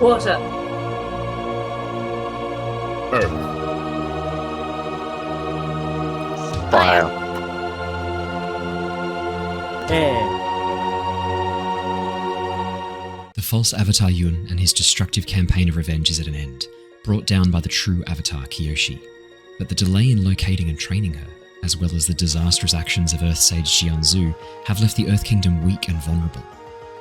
Water. Earth. Fire. Air. The false Avatar Yun and his destructive campaign of revenge is at an end, brought down by the true Avatar Kyoshi. But the delay in locating and training her, as well as the disastrous actions of Earth Sage Jianzhu, have left the Earth Kingdom weak and vulnerable.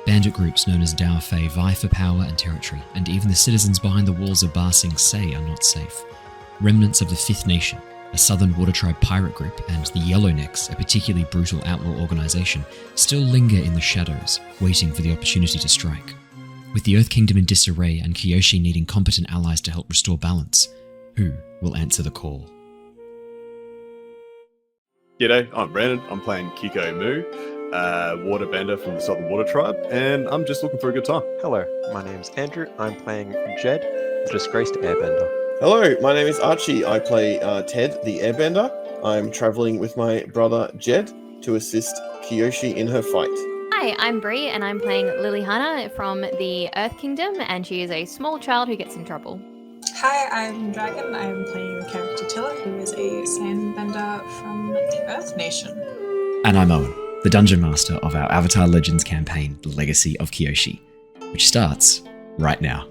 Bandit groups known as Dao Fei vie for power and territory, and even the citizens behind the walls of Ba Sing Se are not safe. Remnants of the Fifth Nation, a southern water tribe pirate group, and the Yellownecks, a particularly brutal outlaw organisation, still linger in the shadows, waiting for the opportunity to strike. With the Earth Kingdom in disarray and Kyoshi needing competent allies to help restore balance, who will answer the call? G'day, I'm Brandon. I'm playing Keeko Moo, Waterbender from the Southern Water Tribe, and I'm just looking for a good time. Hello, my name's Andrew. I'm playing Jedd, the disgraced Airbender. Hello, my name is Archie. I play Ted, the Airbender. I'm travelling with my brother Jedd to assist Kyoshi in her fight. Hi, I'm Bree, and I'm playing Lilly Hannah from the Earth Kingdom, and she is a small child who gets in trouble. Hi, I'm Dragon. I'm playing the character Tilla, who is a Sandbender from the Earth Nation. And I'm Owen, the Dungeon Master of our Avatar Legends campaign, The Legacy of Kyoshi, which starts right now.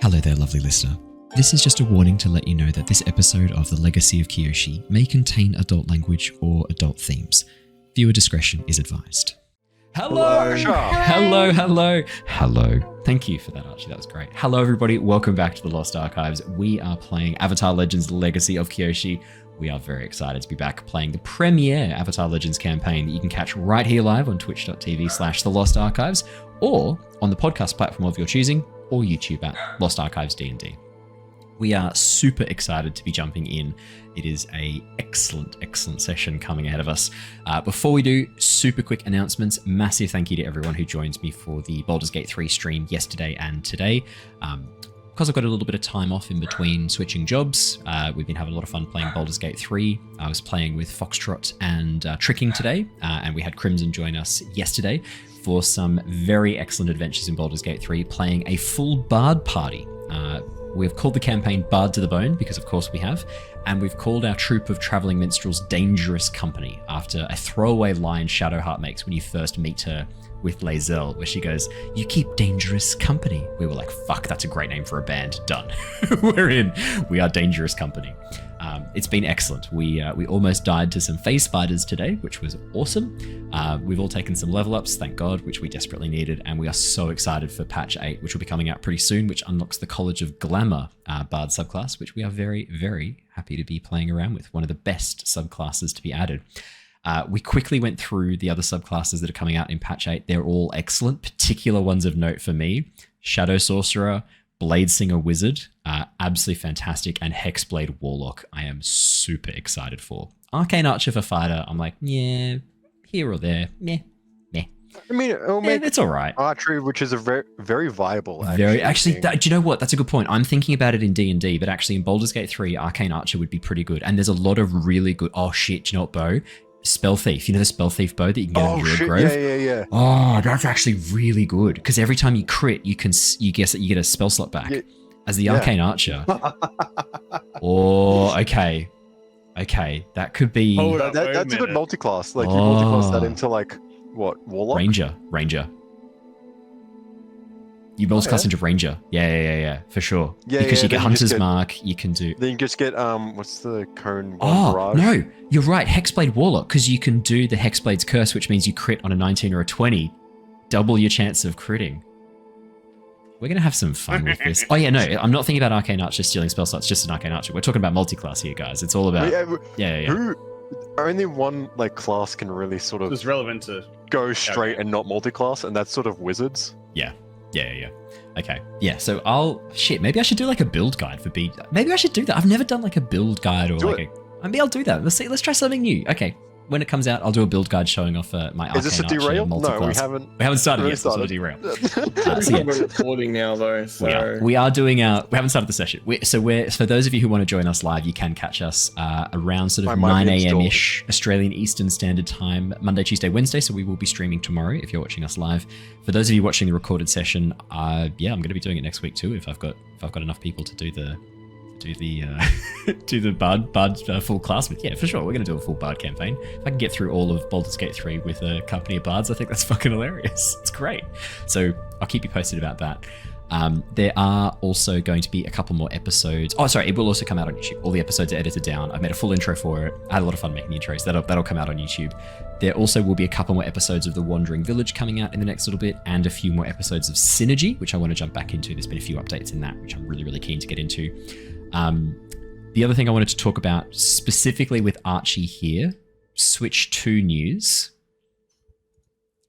Hello there, lovely listener. This is just a warning to let you know that this episode of The Legacy of Kyoshi may contain adult language or adult themes. Viewer discretion is advised. Hello! Hello. Thank you for that, Archie. That was great. Hello, everybody. Welcome back to the Lost Archives. We are playing Avatar Legends Legacy of Kyoshi. We are very excited to be back playing the premiere Avatar Legends campaign that you can catch right here live on twitch.tv/The Lost Archives, or on the podcast platform of your choosing, or YouTube at Lost Archives D&D. We are super excited to be jumping in. It is a excellent session coming ahead of us. Before we do, super quick announcements. Massive thank you to everyone who joined me for the Baldur's Gate 3 stream yesterday and today. Because I've got a little bit of time off in between switching jobs, we've been having a lot of fun playing Baldur's Gate 3. I was playing with Foxtrot and Tricking today, and we had Crimson join us yesterday for some very excellent adventures in Baldur's Gate 3, playing a full bard party. We've called the campaign Bard to the Bone, because of course we have, and we've called our troupe of travelling minstrels Dangerous Company, after a throwaway line Shadowheart makes when you first meet her with Lae'zel, where she goes, "You keep dangerous company." We were like, fuck, that's a great name for a band. Done. We're in. We are Dangerous Company. It's been excellent. We almost died to some phase spiders today, which was awesome. We've all taken some level ups, thank God, which we desperately needed, and we are so excited for patch 8, which will be coming out pretty soon, which unlocks the College of Glamour Bard subclass, which we are very, very happy to be playing around with. One of the best subclasses to be added. We quickly went through the other subclasses that are coming out in patch 8. They're all excellent. Particular ones of note for me: Shadow Sorcerer, Bladesinger Wizard, absolutely fantastic, and Hexblade Warlock. I am super excited for. Arcane Archer for Fighter, I'm like, yeah, here or there, meh. I mean, it'll make it's all right. archery, which is a very viable. Do you know what? That's a good point. I'm thinking about it in D&D, but actually in Baldur's Gate 3, Arcane Archer would be pretty good. And there's a lot of really good. Oh shit! Do you know what, Bo? Spell Thief. You know the Spell Thief bow that you can get on Druid Grove? Yeah. Oh, that's actually really good, because every time you crit, you get a spell slot back as the Arcane Archer. Oh, okay, that could be. That's a good multi-class. Like you multi-class that into like what, Warlock? Ranger. You multi-class into Ranger. Yeah, for sure. Because you get Hunter's Mark, you can do... Then you just get, what's the cone? Barrage? No, you're right, Hexblade Warlock, because you can do the Hexblade's Curse, which means you crit on a 19 or a 20. Double your chance of critting. We're going to have some fun with this. Oh yeah, no, I'm not thinking about Arcane Archer stealing spell slots, just an Arcane Archer. We're talking about multi-class here, guys. It's all about... Yeah. Only one like class can really sort of... It's relevant to... go straight and not multi-class, and that's sort of wizards. Yeah. Okay. Yeah, so maybe I should do like a build guide for Maybe I should do that. I've never done like a build guide or maybe I'll do that. Let's try something new. Okay. when it comes out, I'll do a build guide showing off my Is this a AquaticArchie derail? No, we multi-class. haven't. We haven't started we yet. So it's not a derail. So yeah, We're recording now though, so we are doing our. We haven't started the session. We're for those of you who want to join us live, you can catch us around sort of 9 a.m. ish Australian Eastern Standard Time, Monday, Tuesday, Wednesday. So we will be streaming tomorrow if you're watching us live. For those of you watching the recorded session, I'm going to be doing it next week too if I've got enough people to do the bard full class with. Yeah, for sure, we're going to do a full bard campaign. If I can get through all of Baldur's Gate 3 with a company of bards, I think that's fucking hilarious. It's great. So I'll keep you posted about that. There are also going to be a couple more episodes. Oh, sorry, it will also come out on YouTube. All the episodes are edited down. I've made a full intro for it. I had a lot of fun making the intros. That'll come out on YouTube. There also will be a couple more episodes of The Wandering Village coming out in the next little bit, and a few more episodes of Synergy, which I want to jump back into. There's been a few updates in that, which I'm really, really keen to get into. The other thing I wanted to talk about specifically with Archie here, Switch 2 news.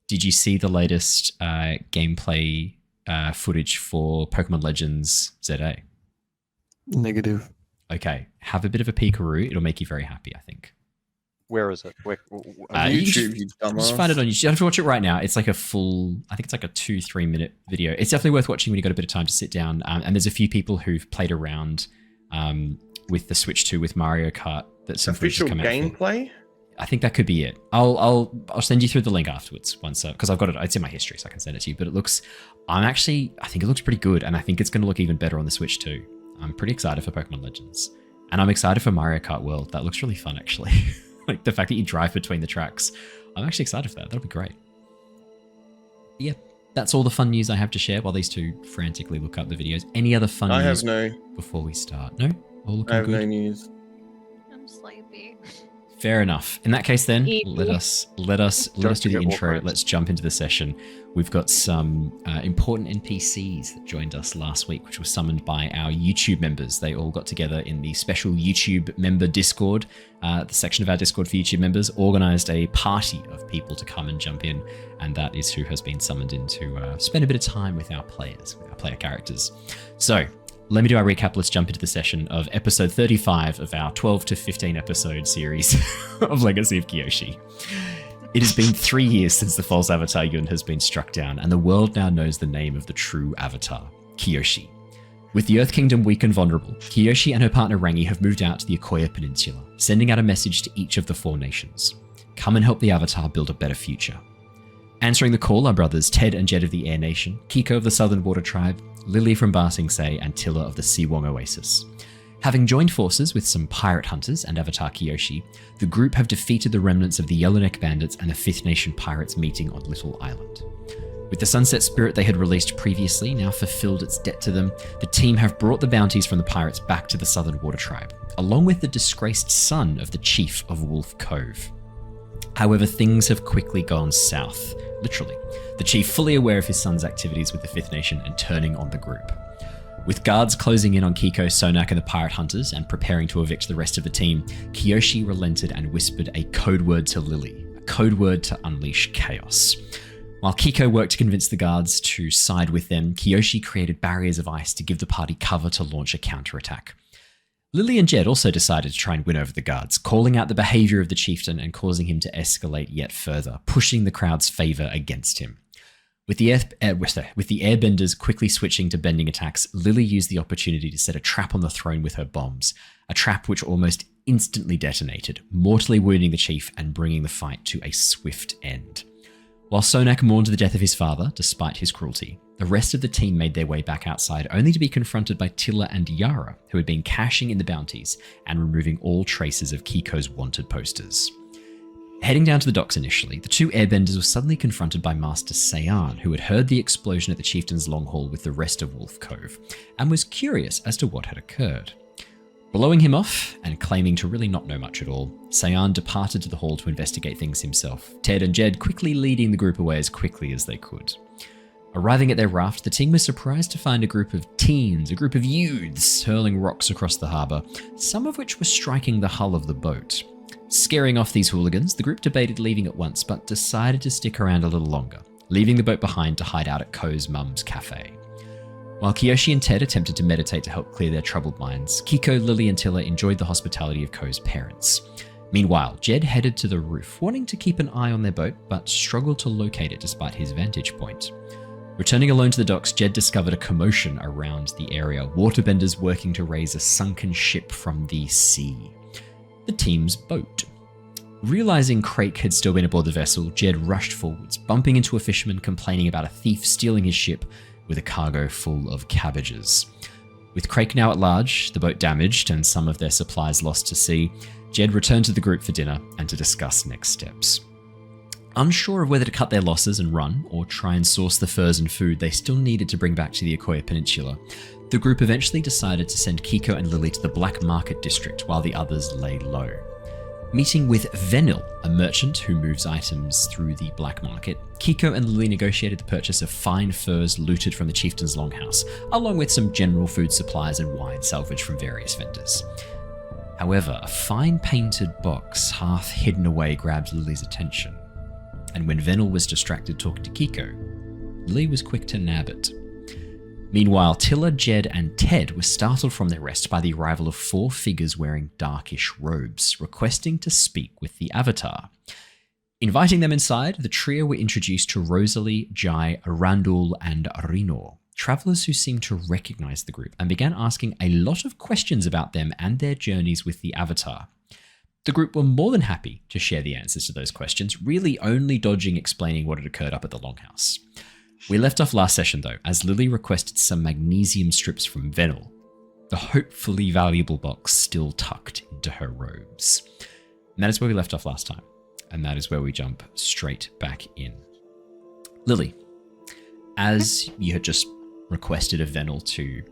Did you see the latest gameplay footage for Pokemon Legends ZA? Negative. Okay, have a bit of a peekaroo. It'll make you very happy, I think. Where is it? YouTube, you dumbass. Just find it on YouTube. You don't have to watch it right now. It's like a full, I think it's like a 2-3 minute video. It's definitely worth watching when you've got a bit of time to sit down. And there's a few people who've played around with the Switch 2 with Mario Kart. That's Official gameplay? I think that could be it. I'll send you through the link afterwards once, because I've got it. It's in my history, so I can send it to you. But I think it looks pretty good, and I think it's going to look even better on the Switch 2. I'm pretty excited for Pokemon Legends, and I'm excited for Mario Kart World. That looks really fun, actually. Like the fact that you drive between the tracks. I'm actually excited for that. That'll be great. Yeah, that's all the fun news I have to share while these two frantically look up the videos. Any other fun news before we start? No? All looking good? I have no news. I'm sleepy. Fair enough. In that case, then, let us do the intro. Let's jump into the session. We've got some important NPCs that joined us last week, which were summoned by our YouTube members. They all got together in the special YouTube member Discord, the section of our Discord for YouTube members, organized a party of people to come and jump in, and that is who has been summoned in to spend a bit of time with our players, with our player characters. So, let me do our recap. Let's jump into the session of episode 35 of our 12 to 15 episode series of Legacy of Kyoshi. It has been 3 years since the false avatar Yun has been struck down, and the world now knows the name of the true avatar, Kyoshi. With the Earth Kingdom weak and vulnerable, Kyoshi and her partner Rangi have moved out to the Akoya Peninsula, sending out a message to each of the 4 nations. Come and help the avatar build a better future. Answering the call are brothers Ted and Jedd of the Air Nation, Keeko of the Southern Water Tribe, Lilly from Ba Sing Se, and Tilla of the Siwong Oasis. Having joined forces with some pirate hunters and Avatar Kyoshi, the group have defeated the remnants of the Yellowneck Bandits and the Fifth Nation pirates meeting on Little Island. With the Sunset Spirit they had released previously now fulfilled its debt to them, the team have brought the bounties from the pirates back to the Southern Water Tribe, along with the disgraced son of the chief of Wolf Cove. However, things have quickly gone south, literally. The chief fully aware of his son's activities with the Fifth Nation and turning on the group. With guards closing in on Keeko, Sonak and the pirate hunters and preparing to evict the rest of the team, Kyoshi relented and whispered a code word to Lilly, a code word to unleash chaos. While Keeko worked to convince the guards to side with them, Kyoshi created barriers of ice to give the party cover to launch a counterattack. Lilly and Jedd also decided to try and win over the guards, calling out the behavior of the chieftain and causing him to escalate yet further, pushing the crowd's favor against him. With the airbenders quickly switching to bending attacks, Lilly used the opportunity to set a trap on the throne with her bombs, a trap which almost instantly detonated, mortally wounding the chief and bringing the fight to a swift end. While Sonak mourned the death of his father, despite his cruelty, the rest of the team made their way back outside, only to be confronted by Tilla and Yara, who had been cashing in the bounties and removing all traces of Keeko's wanted posters. Heading down to the docks initially, the 2 airbenders were suddenly confronted by Master Sayan, who had heard the explosion at the chieftain's long haul with the rest of Wolf Cove, and was curious as to what had occurred. Blowing him off, and claiming to really not know much at all, Sayan departed to the hall to investigate things himself, Ted and Jedd quickly leading the group away as quickly as they could. Arriving at their raft, the team was surprised to find a group of teens, a group of youths, hurling rocks across the harbour, some of which were striking the hull of the boat. Scaring off these hooligans, the group debated leaving at once, but decided to stick around a little longer, leaving the boat behind to hide out at Ko's mum's cafe. While Kyoshi and Ted attempted to meditate to help clear their troubled minds, Keeko, Lilly and Tilla enjoyed the hospitality of Ko's parents. Meanwhile, Jedd headed to the roof, wanting to keep an eye on their boat, but struggled to locate it despite his vantage point. Returning alone to the docks, Jedd discovered a commotion around the area, waterbenders working to raise a sunken ship from the sea. The team's boat. Realizing Crake had still been aboard the vessel, Jedd rushed forwards, bumping into a fisherman complaining about a thief stealing his ship with a cargo full of cabbages. With Crake now at large, the boat damaged, and some of their supplies lost to sea, Jedd returned to the group for dinner and to discuss next steps. Unsure of whether to cut their losses and run, or try and source the furs and food they still needed to bring back to the Akoya Peninsula, the group eventually decided to send Keeko and Lilly to the Black Market District while the others lay low. Meeting with Venil, a merchant who moves items through the black market, Keeko and Lilly negotiated the purchase of fine furs looted from the chieftain's longhouse, along with some general food supplies and wine salvaged from various vendors. However, a fine painted box half hidden away grabbed Lily's attention, and when Venil was distracted talking to Keeko, Lilly was quick to nab it. Meanwhile, Tilla, Jedd, and Ted were startled from their rest by the arrival of 4 figures wearing darkish robes, requesting to speak with the Avatar. Inviting them inside, the trio were introduced to Rosalie, Jai, Randul, and Rino, travelers who seemed to recognize the group and began asking a lot of questions about them and their journeys with the Avatar. The group were more than happy to share the answers to those questions, really only dodging explaining what had occurred up at the Longhouse. We left off last session though, as Lilly requested some magnesium strips from Venil, the hopefully valuable box still tucked into her robes. And that is where we left off last time, and that is where we jump straight back in. Lilly, as you had just requested of Venil to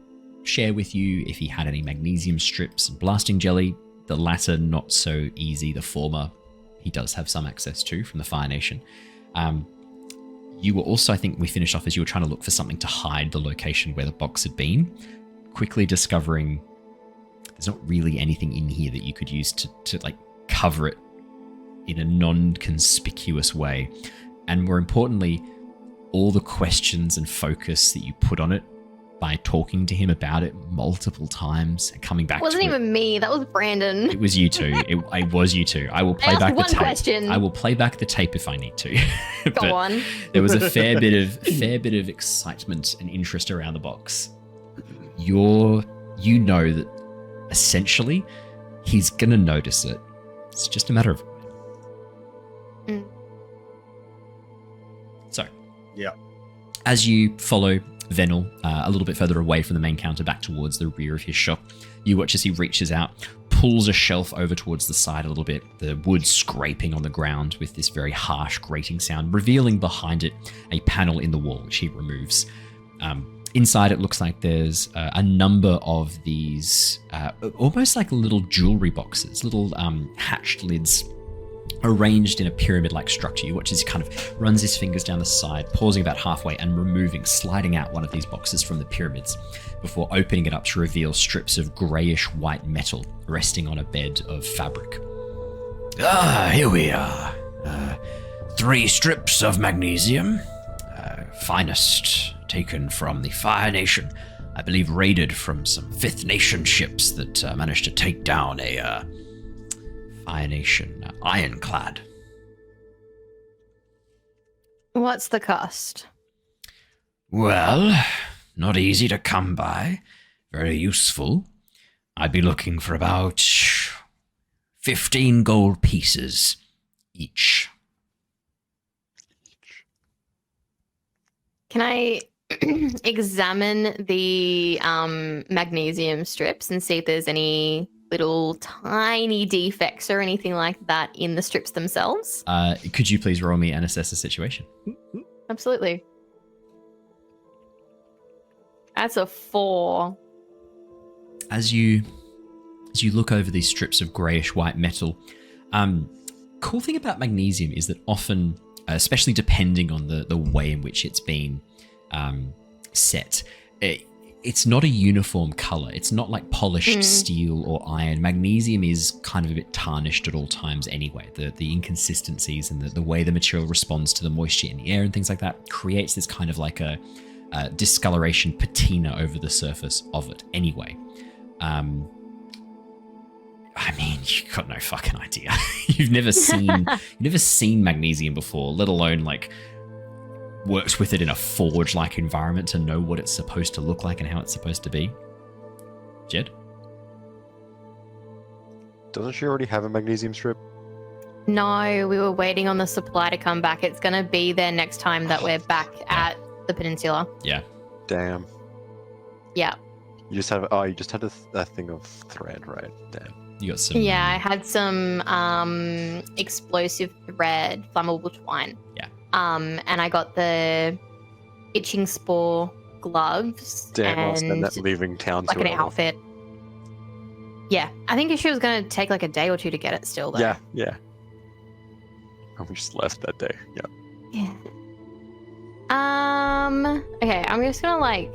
share with you if he had any magnesium strips and blasting jelly, the latter not so easy, the former he does have some access to from the Fire Nation. You were also, I think we finished off as you were trying to look for something to hide the location where the box had been, quickly discovering there's not really anything in here that you could use to like cover it in a non-conspicuous way. And more importantly, all the questions and focus that you put on it by talking to him about it multiple times and coming back to it. Wasn't even me. That was Brandon. It was you two. It was you two. I will play back the tape. Question. I will play back the tape if I need to. Go on. There was a fair bit of excitement and interest around the box. You know that essentially he's gonna notice it. It's just a matter of. So, yeah. As you follow Venil a little bit further away from the main counter back towards the rear of his shop, you watch as he reaches out, pulls a shelf over towards the side a little bit, the wood scraping on the ground with this very harsh grating sound, revealing behind it a panel in the wall, which he removes. Inside it looks like there's a number of these almost like little jewelry boxes, little hatched lids arranged in a pyramid-like structure. You watch as he kind of runs his fingers down the side, pausing about halfway and sliding out one of these boxes from the pyramids before opening it up to reveal strips of greyish-white metal resting on a bed of fabric. Here we are. 3 strips of magnesium. Finest taken from the Fire Nation. I believe raided from some 5th Nation ships that managed to take down a Fire Nation ironclad. What's the cost? Well, not easy to come by. Very useful. I'd be looking for about 15 gold pieces each. Can I examine the magnesium strips and see if there's any little tiny defects or anything like that in the strips themselves? Could you please roll me and assess the situation? Absolutely. That's a 4. As you look over these strips of greyish white metal, cool thing about magnesium is that often, especially depending on the way in which it's been set, it's not a uniform color. It's not like polished steel or iron. Magnesium is kind of a bit tarnished at all times anyway. The inconsistencies and the way the material responds to the moisture in the air and things like that creates this kind of like a discoloration patina over the surface of it anyway. I mean, you've got no fucking idea. You've never seen magnesium before, let alone like worked with it in a forge-like environment to know what it's supposed to look like and how it's supposed to be. Jedd? Doesn't she already have a magnesium strip? No, we were waiting on the supply to come back. It's going to be there next time that we're back at the peninsula. Yeah. Damn. Yeah. You just had a thing of thread, right? Damn. You got some. Yeah, I had some explosive thread, flammable twine. Yeah. And I got the itching spore gloves. Damn, I'll and spend that leaving town like too an early. outfit. Yeah, I think she was going to take like a day or two to get it still, though. Yeah. And we just left that day. Yeah. Yeah. Okay, I'm just gonna like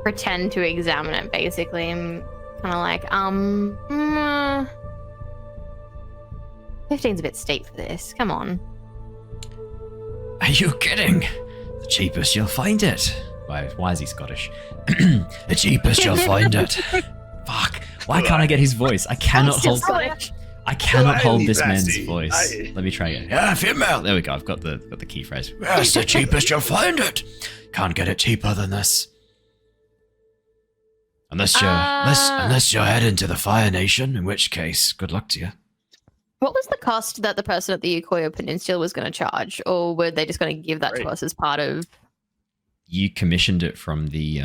pretend to examine it. Basically, I'm kind of like 15's a bit steep for this. Come on. Are you kidding? The cheapest you'll find it. Why is he Scottish? The cheapest you'll find it. Fuck. Why can't I get his voice? I cannot hold. I cannot hold this man's voice. Let me try it. Yeah, female. There we go. I've got the key phrase. That's the cheapest you'll find it. Can't get it cheaper than this. Unless you're heading to the Fire Nation, in which case, good luck to you. What was the cost that the person at the Ukoya Peninsula was going to charge, or were they just going to give that to us as part of? You commissioned it from the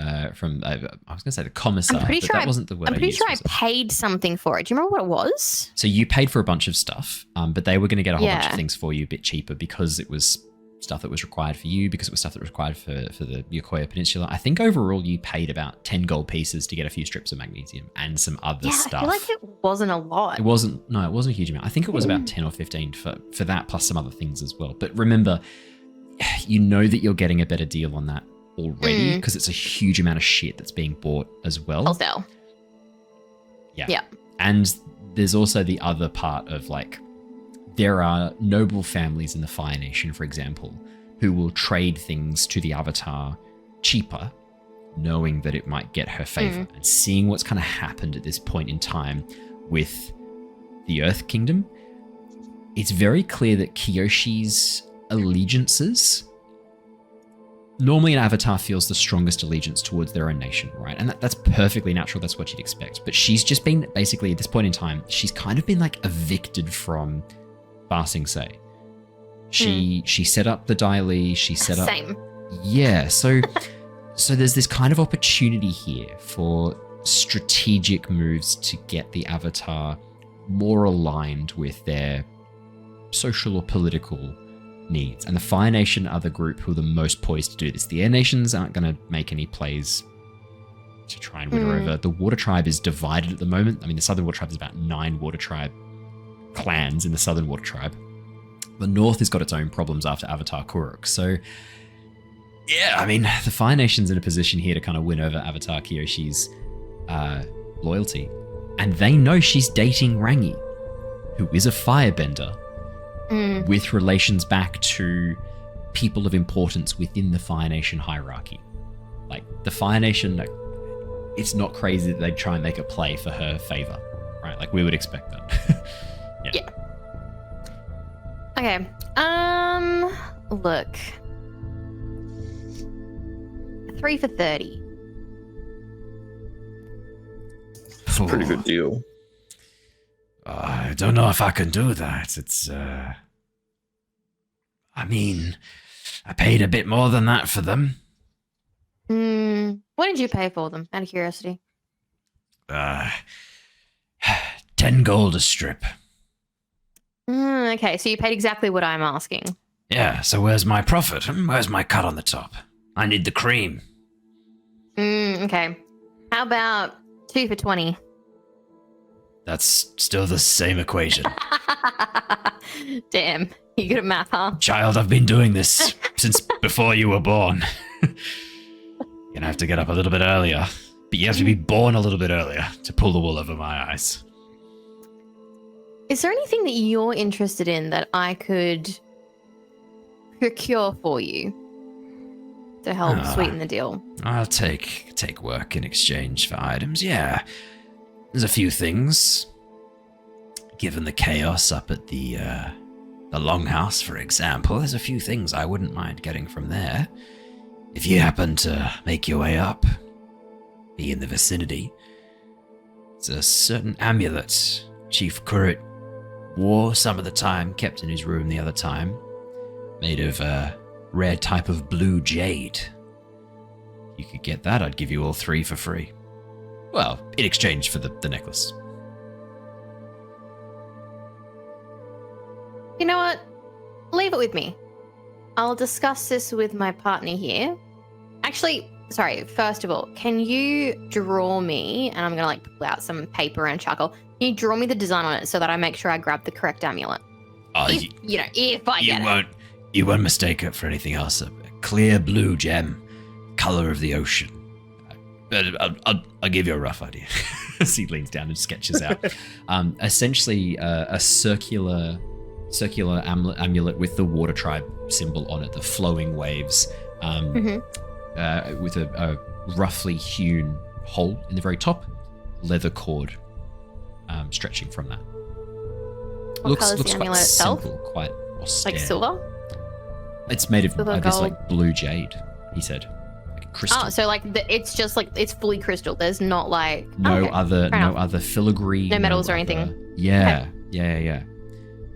I was going to say the commissar, but that wasn't the word. I'm pretty sure I paid something for it. Do you remember what it was? So you paid for a bunch of stuff, but they were going to get a whole bunch of things for you a bit cheaper because it was stuff that was required for you, because it was stuff that was required for the Ukoya Peninsula. I think overall you paid about 10 gold pieces to get a few strips of magnesium and some other stuff. I feel like it wasn't a lot. It wasn't a huge amount. I think it was about 10 or 15 for that plus some other things as well. But remember, you know that you're getting a better deal on that already because it's a huge amount of shit that's being bought as well. Wholesale. Yeah. And there's also the other part of like, there are noble families in the Fire Nation, for example, who will trade things to the Avatar cheaper, knowing that it might get her favor. And seeing what's kind of happened at this point in time with the Earth Kingdom, it's very clear that Kyoshi's allegiances, normally an Avatar feels the strongest allegiance towards their own nation, right? And that's perfectly natural. That's what you'd expect. But she's just been, basically, at this point in time, she's kind of been like evicted from Ba Sing Se. She set up the Dai Li, she set up... Same. Yeah, so there's this kind of opportunity here for strategic moves to get the Avatar more aligned with their social or political needs. And the Fire Nation are the group who are the most poised to do this. The Air Nations aren't going to make any plays to try and win her over. The Water Tribe is divided at the moment. I mean, the Southern Water Tribe is about 9 Water Tribe clans in the Southern Water Tribe. The North has got its own problems after Avatar Kuruk. So, yeah, I mean, the Fire Nation's in a position here to kind of win over Avatar Kyoshi's loyalty. And they know she's dating Rangi, who is a firebender, with relations back to people of importance within the Fire Nation hierarchy. Like, the Fire Nation, it's not crazy that they'd try and make a play for her favor, right? Like, we would expect that. Yeah. Okay. Look. 3 for 30. It's a pretty good deal. I don't know if I can do that. It's, I mean, I paid a bit more than that for them. What did you pay for them, out of curiosity? 10 gold a strip. Okay, so you paid exactly what I'm asking. Yeah, so where's my profit? Where's my cut on the top? I need the cream. Okay. How about 2 for 20? That's still the same equation. Damn, you good at math, huh? Child, I've been doing this since before you were born. You're gonna have to get up a little bit earlier. But you have to be born a little bit earlier to pull the wool over my eyes. Is there anything that you're interested in that I could procure for you to help sweeten the deal? I'll take work in exchange for items, yeah. there's a few things. Given the chaos up at the Longhouse, for example, there's a few things I wouldn't mind getting from there. If you happen to make your way up, be in the vicinity, it's a certain amulet Chief Kurrit wore some of the time, kept in his room the other time, made of a rare type of blue jade. If you could get that, I'd give you all 3 for free. Well, in exchange for the necklace. You know what? Leave it with me. I'll discuss this with my partner here. Actually, sorry, first of all, can you draw me, and I'm going to like pull out some paper and charcoal, can you draw me the design on it so that I make sure I grab the correct amulet? If I get it. You won't mistake it for anything else. A clear blue gem, color of the ocean. But I'll give you a rough idea. As he leans down and sketches out. Essentially, a circular amulet with the water tribe symbol on it, the flowing waves, with a roughly hewn hole in the very top, leather cord stretching from that. What colour's the quite amulet itself? simple, quite austere. Like silver? It's made of Silver, this gold. like blue jade, he said. Like crystal. Oh, so like it's just like it's fully crystal. There's not like no okay, other fair enough. filigree. No metals or other- anything. Yeah, yeah.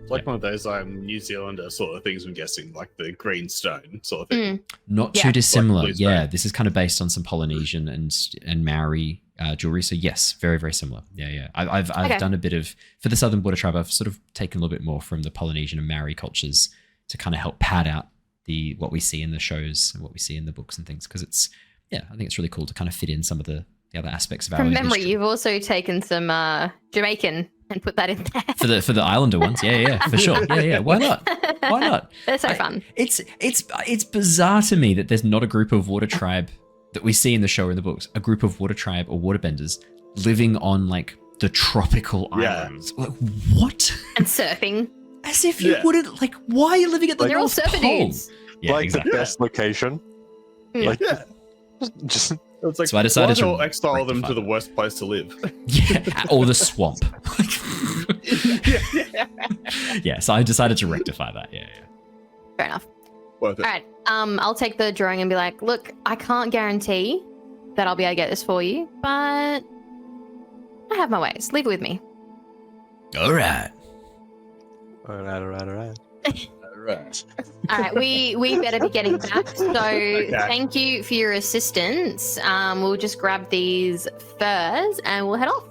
Like one of those New Zealander sort of things, I'm guessing, like the green stone sort of thing. Not Yeah. too dissimilar. Like blue Yeah, stone. this is kind of based on some Polynesian and Maori jewelry. So yes, very, very similar. Yeah. I've Okay. done a bit of, for the Southern Border Tribe, I've sort of taken a little bit more from the Polynesian and Maori cultures to kind of help pad out what we see in the shows and what we see in the books and things. Because I think it's really cool to kind of fit in some of the other aspects of our From own memory, history. you've also taken some Jamaican and put that in there. For the Islander ones, yeah, for sure. Yeah. Why not? They're so fun. It's bizarre to me that there's not a group of water tribe that we see in the show or in the books, a group of water tribe or waterbenders living on like the tropical Yeah. islands. Like what? And surfing. As if you Yeah. wouldn't like. Why are you living at the They're all North surfer Pole? dudes. Yeah, like exactly. the best location. Yeah. Like, Yeah. just It's like, So I decided why to not exile them rectify to the that. worst place to live? Yeah, or the swamp. Yeah, so I decided to rectify that. Yeah. Fair enough. Worth it. All right. I'll take the drawing and be like, look, I can't guarantee that I'll be able to get this for you, but I have my ways. Leave it with me. All right. all right. Right. All right, we better be getting back. So thank you for your assistance. We'll just grab these furs and we'll head off.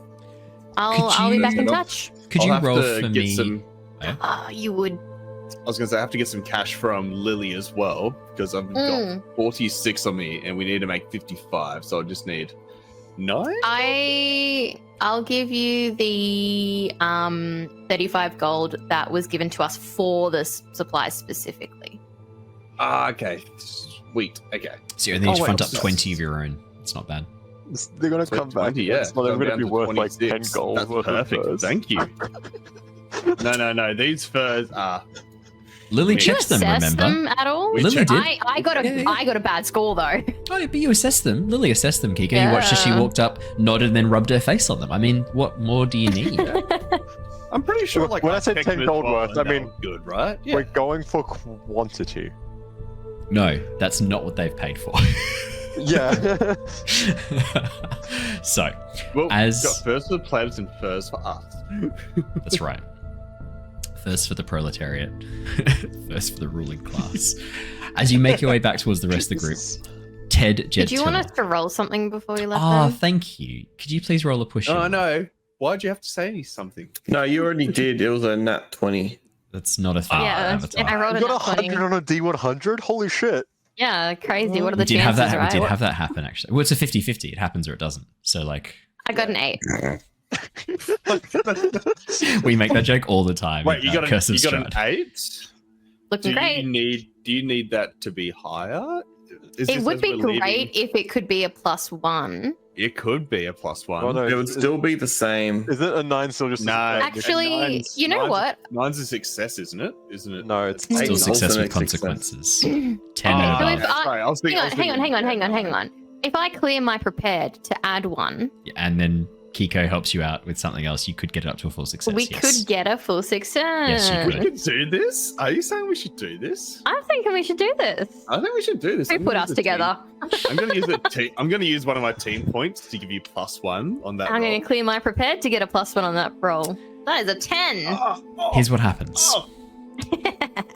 I'll be back in touch. Could I'll you have roll to for get me? some- Oh, you would. I was going to say, I have to get some cash from Lilly as well, because I've got 46 on me, and we need to make 55, so I just need 9? I'll give you the 35 gold that was given to us for this supplies specifically. Okay. Sweet. Okay. So you only need to wait, front up that's- 20 of your own. It's not bad. They're gonna So come back. 20, yeah. It's not even Go gonna down be to worth like 10 26. gold. That's worth of perfect. furs. Thank you. No. These furs are... Lily Did you checks them, assess remember? them at all? We Lily checked. did. I got a Yeah. I got a bad score though. Oh, but you assessed them. Lily assessed them, Keeko. You watched as she Yeah. walked up, nodded, and then rubbed her face on them. I mean, what more do you need? I'm pretty sure, Look, like, when I I said checked 10 them as gold well, worth, and I they mean, were good, right? Yeah. We're going for quantity. No, that's not what they've paid for. Yeah. So, Well, as- we've got first for the plebs and first for us. that's right. First for the proletariat, first for the ruling class. As you make your way back towards the rest of the group, Ted, Jedd, Did you want Tilla. us to roll something before we left? Ah, then? thank you. Could you please roll a push? Oh, no. Why'd you have to say something? No, you already did. It was a nat 20. That's not a thing. Yeah, Avatar. and I rolled You a got nat 20. 100 on a D100? Holy shit. Yeah, crazy. What are We the did have chances, that. right? We did have that happen actually. Well, it's a 50-50. It happens or it doesn't. So like, I got an 8. we make that joke all the time. Wait, you got, Curse of you got an Strahd. 8? Looking great. Do you need that to be higher? Is It this would as be we're leaving? great if it could be a +1. It could be a +1. Oh, no. It would still be the same. Is it a 9 still just? No. Actually, nine's- you know nine's- what? 9's a success, isn't it? Isn't it? No, it's Still Eight is success also with a success. consequences. 10 Oh, and okay. above. sorry, I was thinking, Hang on. If I clear my prepared to add 1, And then Keeko helps you out with something else, you could get it up to a full success. We could get a full success. Yes, you We could. could do this? Are you saying we should do this? I'm thinking we should do this. I think we should do this. Who I'm put gonna us use the together? I'm gonna use I'm gonna use one of my team points to give you +1 on that. I'm going roll. to clear my prepared to get a +1 on that roll. That is a 10. Here's what happens. Oh.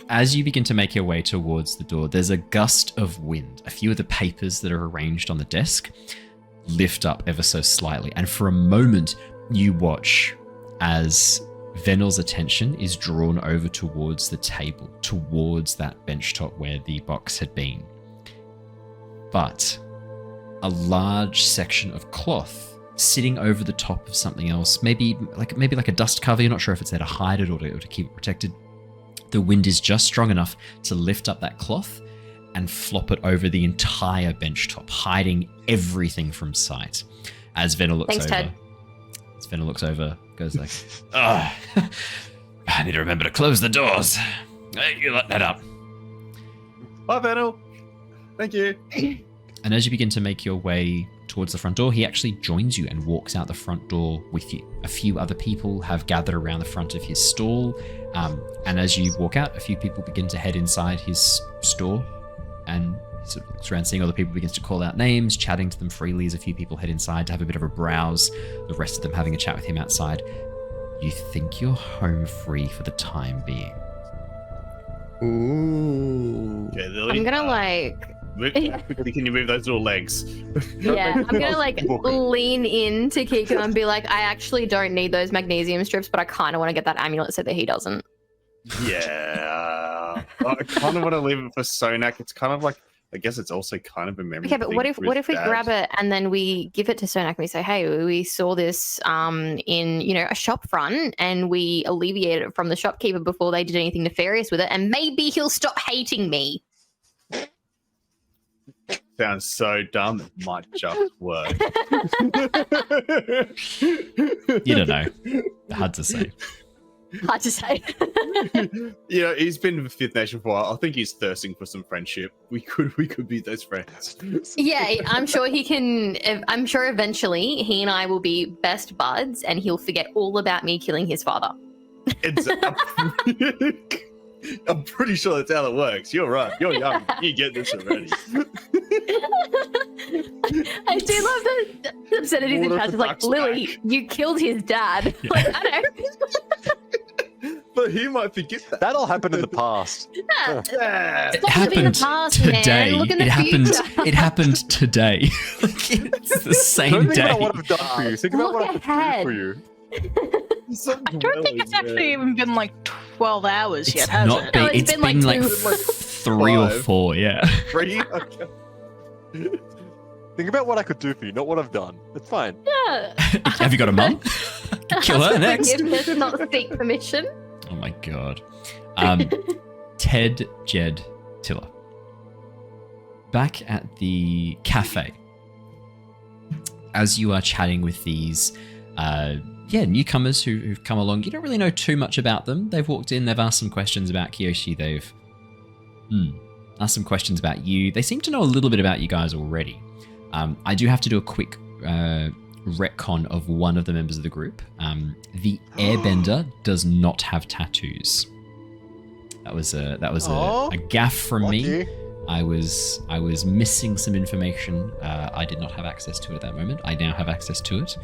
As you begin to make your way towards the door, there's a gust of wind. A few of the papers that are arranged on the desk lift up ever so slightly, and for a moment you watch as Venel's attention is drawn over towards the table, towards that bench top where the box had been. But a large section of cloth sitting over the top of something else, maybe like a dust cover. You're not sure if it's there to hide it or to keep it protected. The wind is just strong enough to lift up that cloth and flop it over the entire bench top, hiding everything from sight. As Venel looks Thanks, over, Ted. as Venel looks over, goes like, "Ah, I need to remember to close the doors. Hey, you let that up." Bye, Venel. Thank you. And as you begin to make your way towards the front door, he actually joins you and walks out the front door with you. A few other people have gathered around the front of his stall, and as you walk out, a few people begin to head inside his store, and he sort of looks around, seeing other people, begins to call out names, chatting to them freely as a few people head inside to have a bit of a browse, the rest of them having a chat with him outside. You think you're home free for the time being. Ooh. Okay, Lily. I'm going to like... Quickly, can you move those little legs? Yeah, I'm gonna like lean in to Keeko and be like, I actually don't need those magnesium strips, but I kind of want to get that amulet so that he doesn't. Yeah. I kind of want to leave it for Sonak. It's kind of like, I guess it's also kind of a memory. Okay, but thing what if for his we dad. grab it and then we give it to Sonak and we say, hey, we saw this in a shop front and we alleviated it from the shopkeeper before they did anything nefarious with it, and maybe he'll stop hating me. Sounds so dumb, it might just work. You don't know. Hard to say. Hard to say. You know, he's been with Fifth Nation for a while. I think he's thirsting for some friendship. We could be those friends. Yeah, I'm sure he can. I'm sure eventually he and I will be best buds and he'll forget all about me killing his father. It's, I'm pretty sure that's how it works. You're right. You're young. You get this already. I do love the obscenities in Order chat. the It's like, ducks Lily, back. you killed his dad. Yeah. Like, I know. But he might forget that. That'll happen in the past. Yeah. It Stop living in the happened past, today. man. Look in the It happened. future. It happened today. Like, it's the same Don't think day. about what I've done for you. Think about Look what I could ahead. do for you. I don't think it's actually even been like 12 hours It's yet, has not it? been. No, It's it's been been like like 3 or 4. Yeah. Bree? Okay. Think about what I could do for you, not what I've done. It's fine. Yeah. Have you got a mum? Kill her next. Forgiveness, not seek permission. Oh my god. Ted, Jedd, Tilla. Back at the cafe, as you are chatting with these newcomers who've come along, you don't really know too much about them. They've walked in, they've asked some questions about Kyoshi, they've asked some questions about you. They seem to know a little bit about you guys already. I do have to do a quick retcon of one of the members of the group. The Airbender does not have tattoos. That was a gaffe from me. Lucky. I was missing some information. I did not have access to it at that moment. I now have access to it.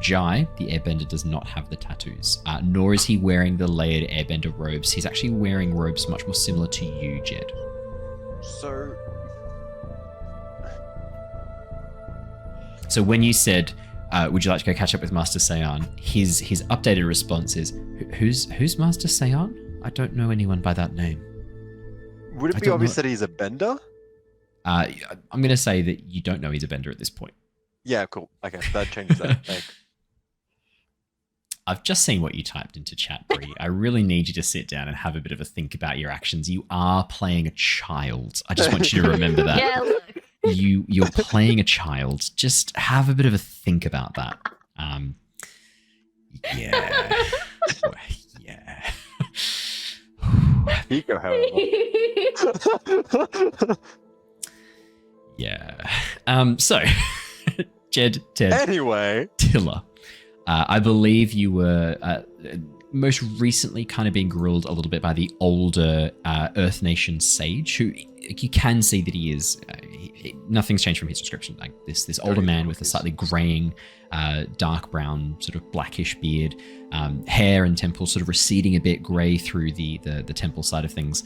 Jai, the Airbender, does not have the tattoos, nor is he wearing the layered Airbender robes. He's actually wearing robes much more similar to you, Jedd. So when you said, would you like to go catch up with Master Sayan, his updated response is, who's Master Sayan? I don't know anyone by that name. Would I it be don't obvious know. that he's a bender? I'm going to say that you don't know he's a bender at this point. Yeah, cool. Okay, that changes that. Thanks. I've just seen what you typed into chat, Bree. I really need you to sit down and have a bit of a think about your actions. You are playing a child. I just want you to remember that. Yeah, look. You're playing a child. Just have a bit of a think about that. Yeah. Yeah. Keeko, however. Yeah. So Jedd, Ted, Anyway, Tilla. I believe you were most recently kind of being grilled a little bit by the older Earth Nation sage, who you can see that he is. Nothing's changed from his description. Like this older man with a slightly graying, dark brown, sort of blackish beard, hair and temples sort of receding a bit, grey through the temple side of things.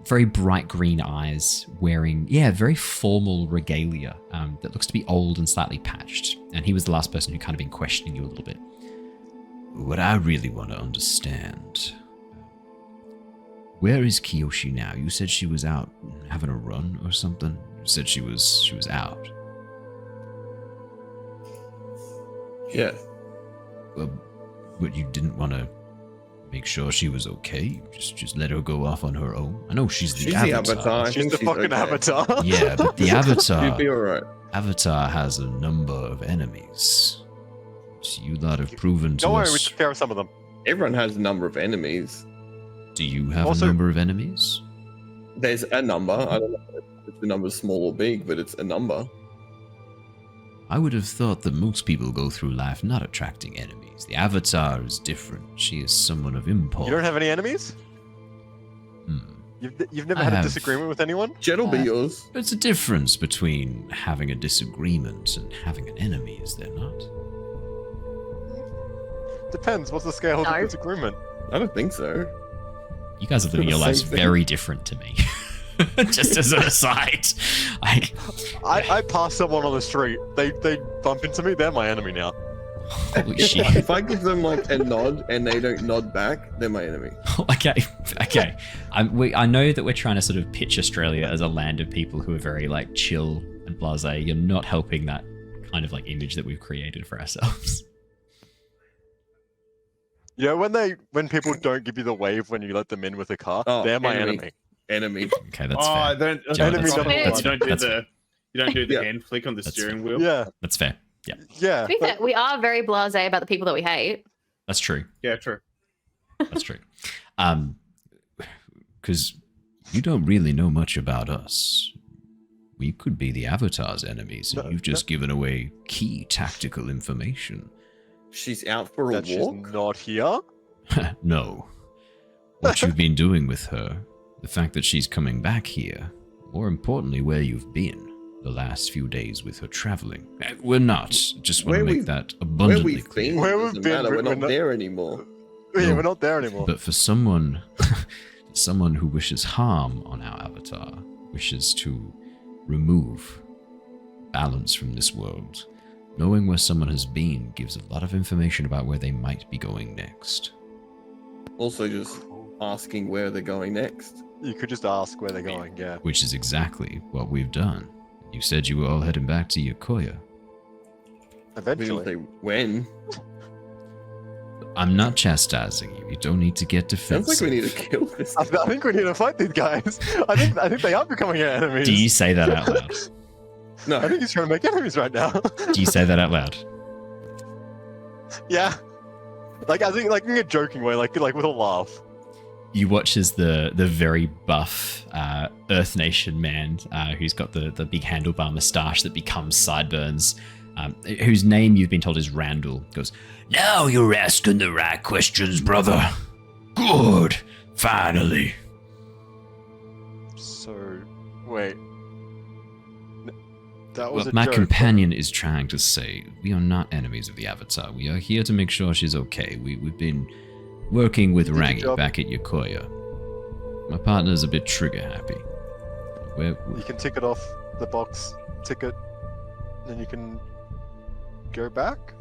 Very bright green eyes, wearing very formal regalia that looks to be old and slightly patched. And he was the last person who kind of been questioning you a little bit. What I really want to understand, where is Kyoshi now? You said she was out having a run or something. You said she was out. Yeah. Well, but you didn't want to make sure she was okay? Just let her go off on her own? I know she's the avatar. I she's think the fucking okay. avatar. Yeah, but the avatar... She'd be alright. Avatar has a number of enemies. So you lot have proven to Don't worry, us... we took care of some of them. Everyone has a number of enemies. Do you have Also- a number of enemies? There's a number. I don't know if the number's small or big, but it's a number. I would have thought that most people go through life not attracting enemies. The Avatar is different. She is someone of import. You don't have any enemies? You've never had a disagreement with anyone? Jedd will be yours. There's a difference between having a disagreement and having an enemy, is there not? Depends. What's the scale of the No. disagreement? I don't think so. You guys are living your Same lives thing. very different to me. Just as an aside. I pass someone on the street. They bump into me. They're my enemy now. Holy shit. If I give them like a nod and they don't nod back, they're my enemy. Okay. I know that we're trying to sort of pitch Australia as a land of people who are very like chill and blasé. You're not helping that kind of like image that we've created for ourselves. Yeah, when people don't give you the wave when you let them in with a car, Oh, they're my enemy. enemy. Enemy. Okay, that's Oh, fair. don't, Joe, Enemy that's number fair. one. That's you don't do that's the fair. you don't do the Yeah. hand flick on the That's steering fair. wheel. Yeah, That's fair. Yeah, yeah. To be fair, we are very blasé about the people that we hate. that's true. Yeah, true. That's true. Because you don't really know much about us. We could be the Avatar's enemies, and No, you've just given away key tactical information. She's out for a That she's walk. not here. No. What you've been doing with her, the fact that she's coming back here, more importantly, where you've been the last few days with her traveling. We're not. Just want Where to make we've- that Where abundantly we've clear. been, Where doesn't we've been, matter. We're we're not not- there anymore. Yeah, No. we're not there anymore. But for someone who wishes harm on our avatar, wishes to remove balance from this world, knowing where someone has been gives a lot of information about where they might be going next. Also, just asking where they're going next. You could just ask where they're going. Yeah. Which is exactly what we've done. You said you were all heading back to Yokoya. We didn't Eventually. say when. I'm not chastising you. You don't need to get Sounds defensive. like we need to kill this. I think we need to fight these guys. I think they are becoming our enemies. Do you say that out loud? I No. think he's trying to make enemies right now. Do you say that out loud? Yeah. Like I think like in a joking way, like with a laugh. You watch as the very buff Earth Nation man who's got the big handlebar moustache that becomes sideburns, whose name you've been told is Randall, goes, Now you're asking the right questions, brother. Good. Finally. So wait. That Well, was a my joke. companion is trying to say we are not enemies of the Avatar. We are here to make sure she's okay. We've been working with Did your Rangi job. back at Yokoya. My partner's a bit trigger happy. You can tick it off the box ticket, then you can go back.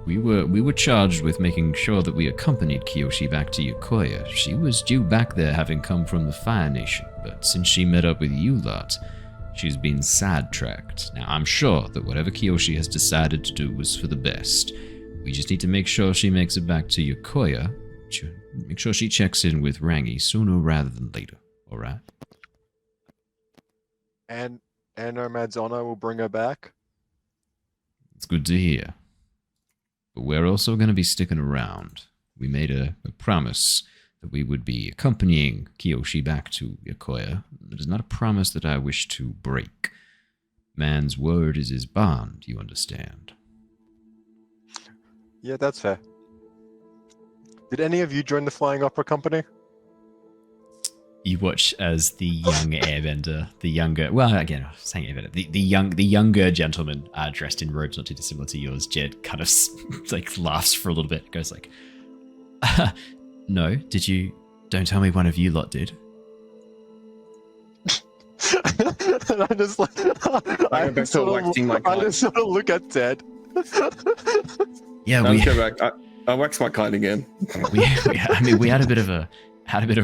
We were charged with making sure that we accompanied Kyoshi back to Yokoya. She was due back there having come from the Fire Nation, but since she met up with you lot, she's been sidetracked. Now, I'm sure that whatever Kyoshi has decided to do was for the best. We just need to make sure she makes it back to Yokoya. Make sure she checks in with Rangi sooner rather than later, alright? And Nomad's honor will bring her back. It's good to hear. But we're also going to be sticking around. We made a promise that we would be accompanying Kyoshi back to Yokoya. It is not a promise that I wish to break. Man's word is his bond, you understand? Yeah, that's fair. Did any of you join the Flying Opera Company? You watch as the young airbender, saying airbender, the younger gentleman dressed in robes not too dissimilar to yours, Jedd, kind of like laughs for a little bit, goes like, no, did you? Don't tell me one of you lot did. And I just like, I just sort of look at Jedd. Yeah, Let's go back. I wax my kite again. we had a bit of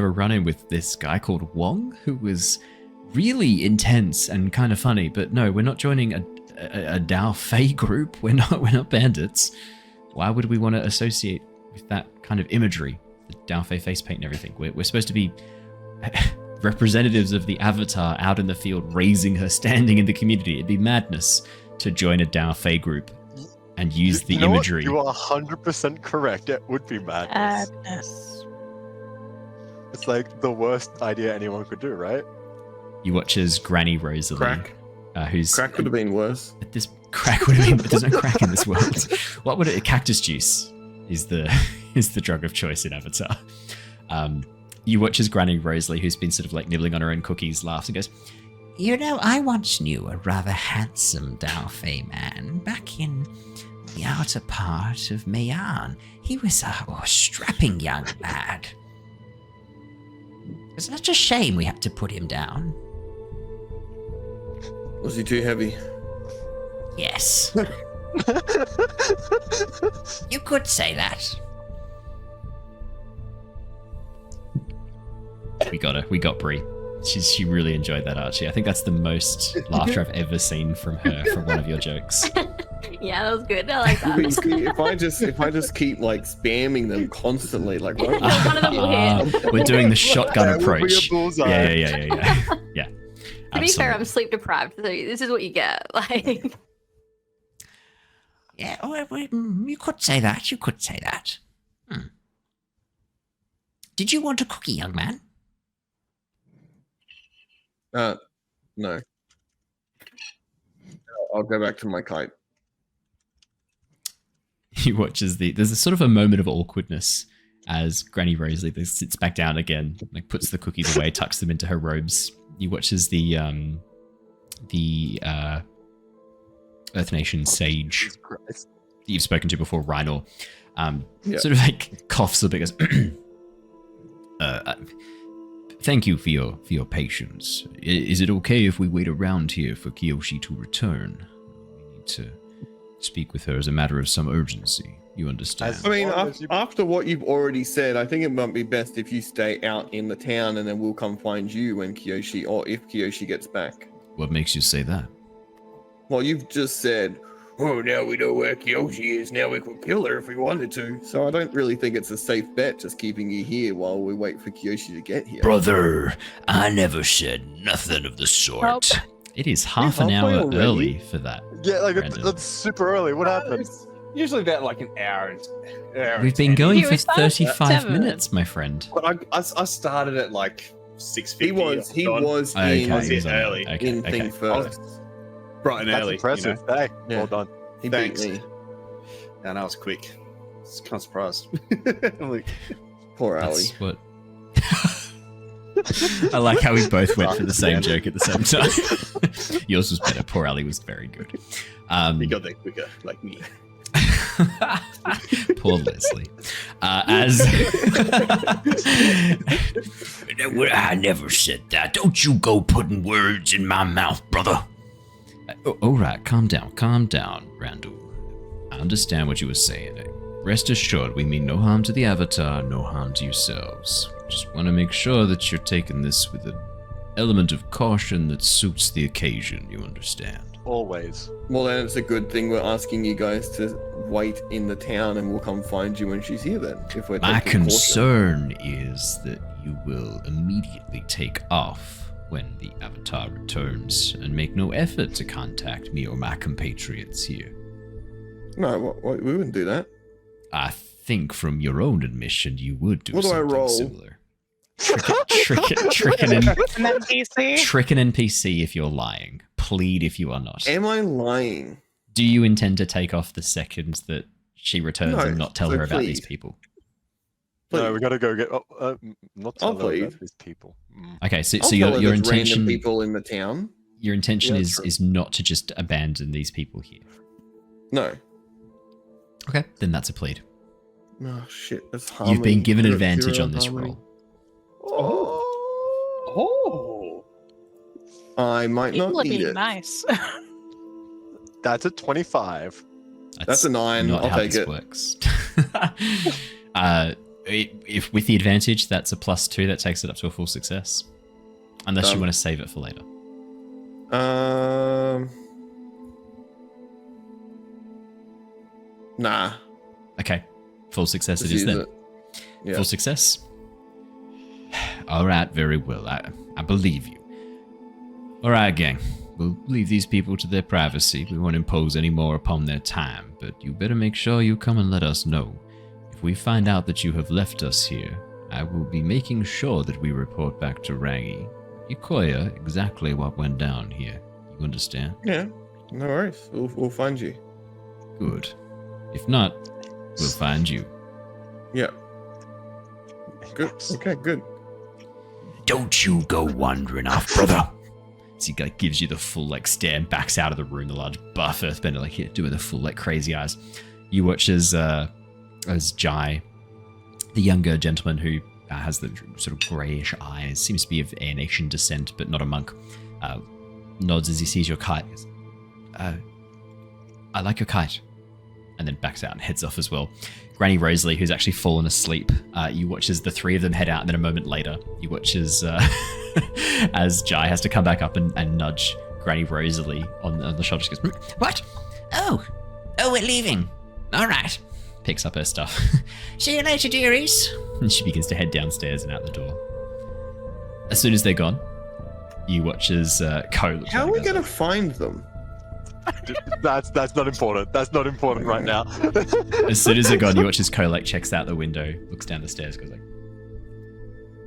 a run-in with this guy called Wong, who was really intense and kind of funny. But no, we're not joining a Dao Fei group. We're not bandits. Why would we want to associate with that kind of imagery? The Dao Fei face paint and everything. We're supposed to be representatives of the Avatar out in the field, raising her standing in the community. It'd be madness to join a Dao Fei group and use the imagery. You are 100% correct. It would be madness. It's like the worst idea anyone could do, right? You watch as Granny Rosalie, Crack. who's Crack would have been worse. This crack would have been, but there's no crack in this world. What would it? Cactus juice is the drug of choice in Avatar. You watch as Granny Rosalie, who's been sort of like nibbling on her own cookies, laughs and goes, "You know, I once knew a rather handsome Dao Fei man back in the outer part of Mayan. He was a strapping young lad. It's such a shame we had to put him down." Was he too heavy? Yes. You could say that. We got Bree. She really enjoyed that, Archie. I think that's the most laughter I've ever seen from her from one of your jokes. Yeah, that was good. I like that. if I just keep like spamming them constantly, like One of them will hit. We're doing the shotgun That would be a approach. bullseye. Yeah. To be fair, I'm sleep deprived, so this is what you get. Like, Yeah, you could say that. You could say that. Did you want a cookie, young man? No. I'll go back to my kite. He watches there's a sort of a moment of awkwardness as Granny Rosalie sits back down again, like puts the cookies away, tucks them into her robes. You watch as the Earth Nation sage that you've spoken to before, Rhinor, sort of like coughs a bit, goes, thank you for your patience. Is it okay if we wait around here for Kyoshi to return? We need to speak with her as a matter of some urgency. You understand? I mean, after what you've already said, I think it might be best if you stay out in the town and then we'll come find you when Kyoshi, or if Kyoshi gets back. What makes you say that? Well, you've just said, oh, now we know where Kyoshi is. Now we could kill her if we wanted to. So I don't really think it's a safe bet just keeping you here while we wait for Kyoshi to get here. Brother, I never said nothing of the sort. It is half an hour early for that. Yeah, like Brandon. that's super early. What happened? It's usually about like an hour. We've been going for He was 35 7. minutes, my friend. But I started at like 6:50. He was early. in thing first. Bright and That's early. impressive. You know? Hey, Yeah. well done. He Thanks. beat me. And I was quick. Just kind of surprised. I'm like, Poor Ali. That's what... I like how we both went for the same joke at the same time. Yours was better. Poor Ali was very good. you got there quicker, like me. Poor Leslie. I never said that. Don't you go putting words in my mouth, brother. All right, calm down, Randall. I understand what you were saying. Rest assured, we mean no harm to the Avatar, no harm to yourselves. Just want to make sure that you're taking this with an element of caution that suits the occasion, you understand? Always. Well, then it's a good thing we're asking you guys to wait in the town and we'll come find you when she's here then. If we're My taking caution. concern is that you will immediately take off when the Avatar returns and make no effort to contact me or my compatriots here. No, we wouldn't do that. I think from your own admission you would do What do I something roll? similar. Trick an NPC if you're lying. plead if you are not. Am I lying? Do you intend to take off the second that she returns and not tell her about these people? No, we gotta go get. Not tell her plead. about these people. Okay, so I'll tell your her there's intention. random people in the town. Your intention Yeah, is true. is not to just abandon these people here. No. Okay, then that's a plead. Oh shit! That's You've harmony. been given an Zero advantage on this harmony. roll. Oh. I might People not are need being it. nice. That's a 25. That's a 9. Not I'll how take this it. works. If with the advantage, that's a +2. That takes it up to a full success. Unless you want to save it for later. Nah. Okay, full success Just it is use then. it. Yeah. Full success. All right, very well. I believe you. All right, gang. We'll leave these people to their privacy. We won't impose any more upon their time, but you better make sure you come and let us know. If we find out that you have left us here, I will be making sure that we report back to Rangi. Ikoya exactly what went down here. You understand? Yeah. No worries. We'll find you. Good. If not, we'll find you. Yeah. Good. Okay. Good. Don't you go wandering off, brother. So he like gives you the full like stare and backs out of the room, the large buff earthbender like here doing the full like crazy eyes. You watch as Jai, the younger gentleman who has the sort of greyish eyes, seems to be of Air Nation descent but not a monk, nods as he sees your kite. He goes, I like your kite. And then backs out and heads off as well. Granny Rosalie, who's actually fallen asleep, you watch as the three of them head out, and then a moment later, you watch as as Jai has to come back up and nudge Granny Rosalie on the shoulder. She goes, What? Oh, we're leaving. All right. picks up her stuff, See you later, dearies. and she begins to head downstairs and out the door. As soon as they're gone, you watch as Ko. How are we gonna find them? That's not important. That's not important right now. As soon as they're gone, you watch as Ko like checks out the window, looks down the stairs, goes like,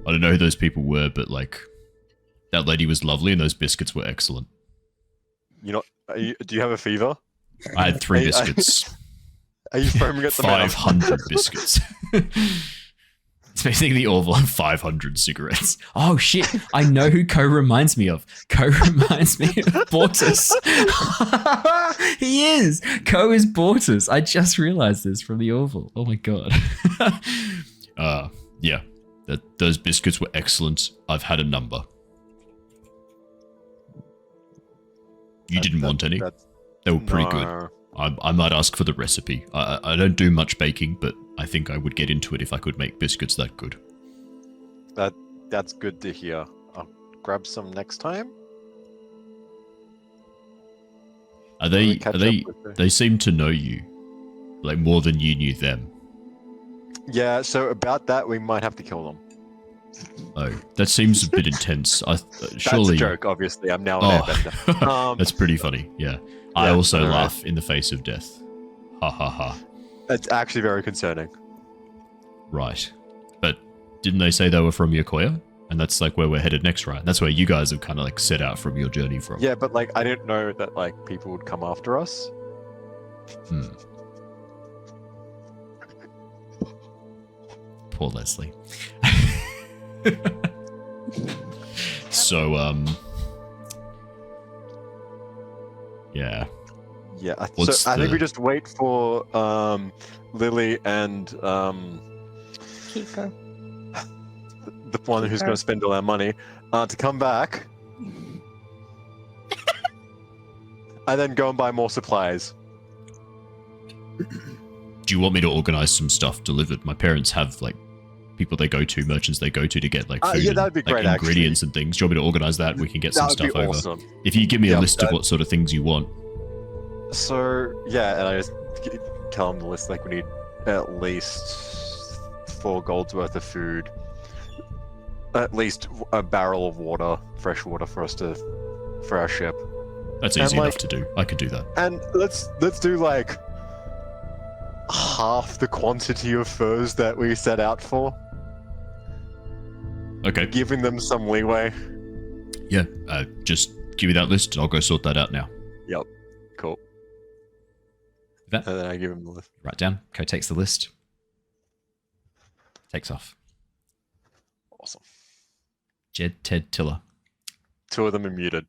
I don't know who those people were, but like, that lady was lovely and those biscuits were excellent. You know, do you have a fever? I had 3 biscuits. Are you foaming at the mouth? 500 biscuits. It's basically the Orville and 500 cigarettes. Oh shit, I know who Ko reminds me of. Ko reminds me of Bortus. He is! Ko is Bortus. I just realized this from the Orville. Oh my god. Yeah. Those biscuits were excellent. I've had a number. You didn't want any? They were pretty good. I might ask for the recipe. I don't do much baking, but I think I would get into it if I could make biscuits that good. That's good to hear. I'll grab some next time. They seem to know you, like more than you knew them. Yeah, so about that, we might have to kill them. Oh, that seems a bit intense. Surely. That's a joke, obviously. I'm now an airbender. That's pretty funny, yeah. I also laugh in the face of death. Ha ha ha. It's actually very concerning. Right. But didn't they say they were from Yokoya? And that's like where we're headed next, right? That's where you guys have kind of like set out from your journey from. Yeah, but like, I didn't know that like people would come after us. Poor Leslie. So, yeah. Yeah, I think we just wait for Lilly and Keeko. the one who's going to spend all our money to come back, and then go and buy more supplies. Do you want me to organize some stuff delivered? My parents have like people they go to, merchants they go to get like food, yeah, that'd be like great, ingredients and things. Do you want me to organize that? We can get some That would stuff be over. awesome. If you give me a list of what sort of things you want. So yeah, and I just tell them the list. Like we need at least 4 golds worth of food, at least a barrel of water, fresh water for our ship. That's easy enough to do. I could do that. And let's do like half the quantity of furs that we set out for. Okay. Giving them some leeway. Yeah, just give me that list and I'll go sort that out now. Yep. Cool. That, And then I give him the list. write down. Co takes the list. Takes off. Awesome. Jedd, Ted, Tilla. 2 of them are muted.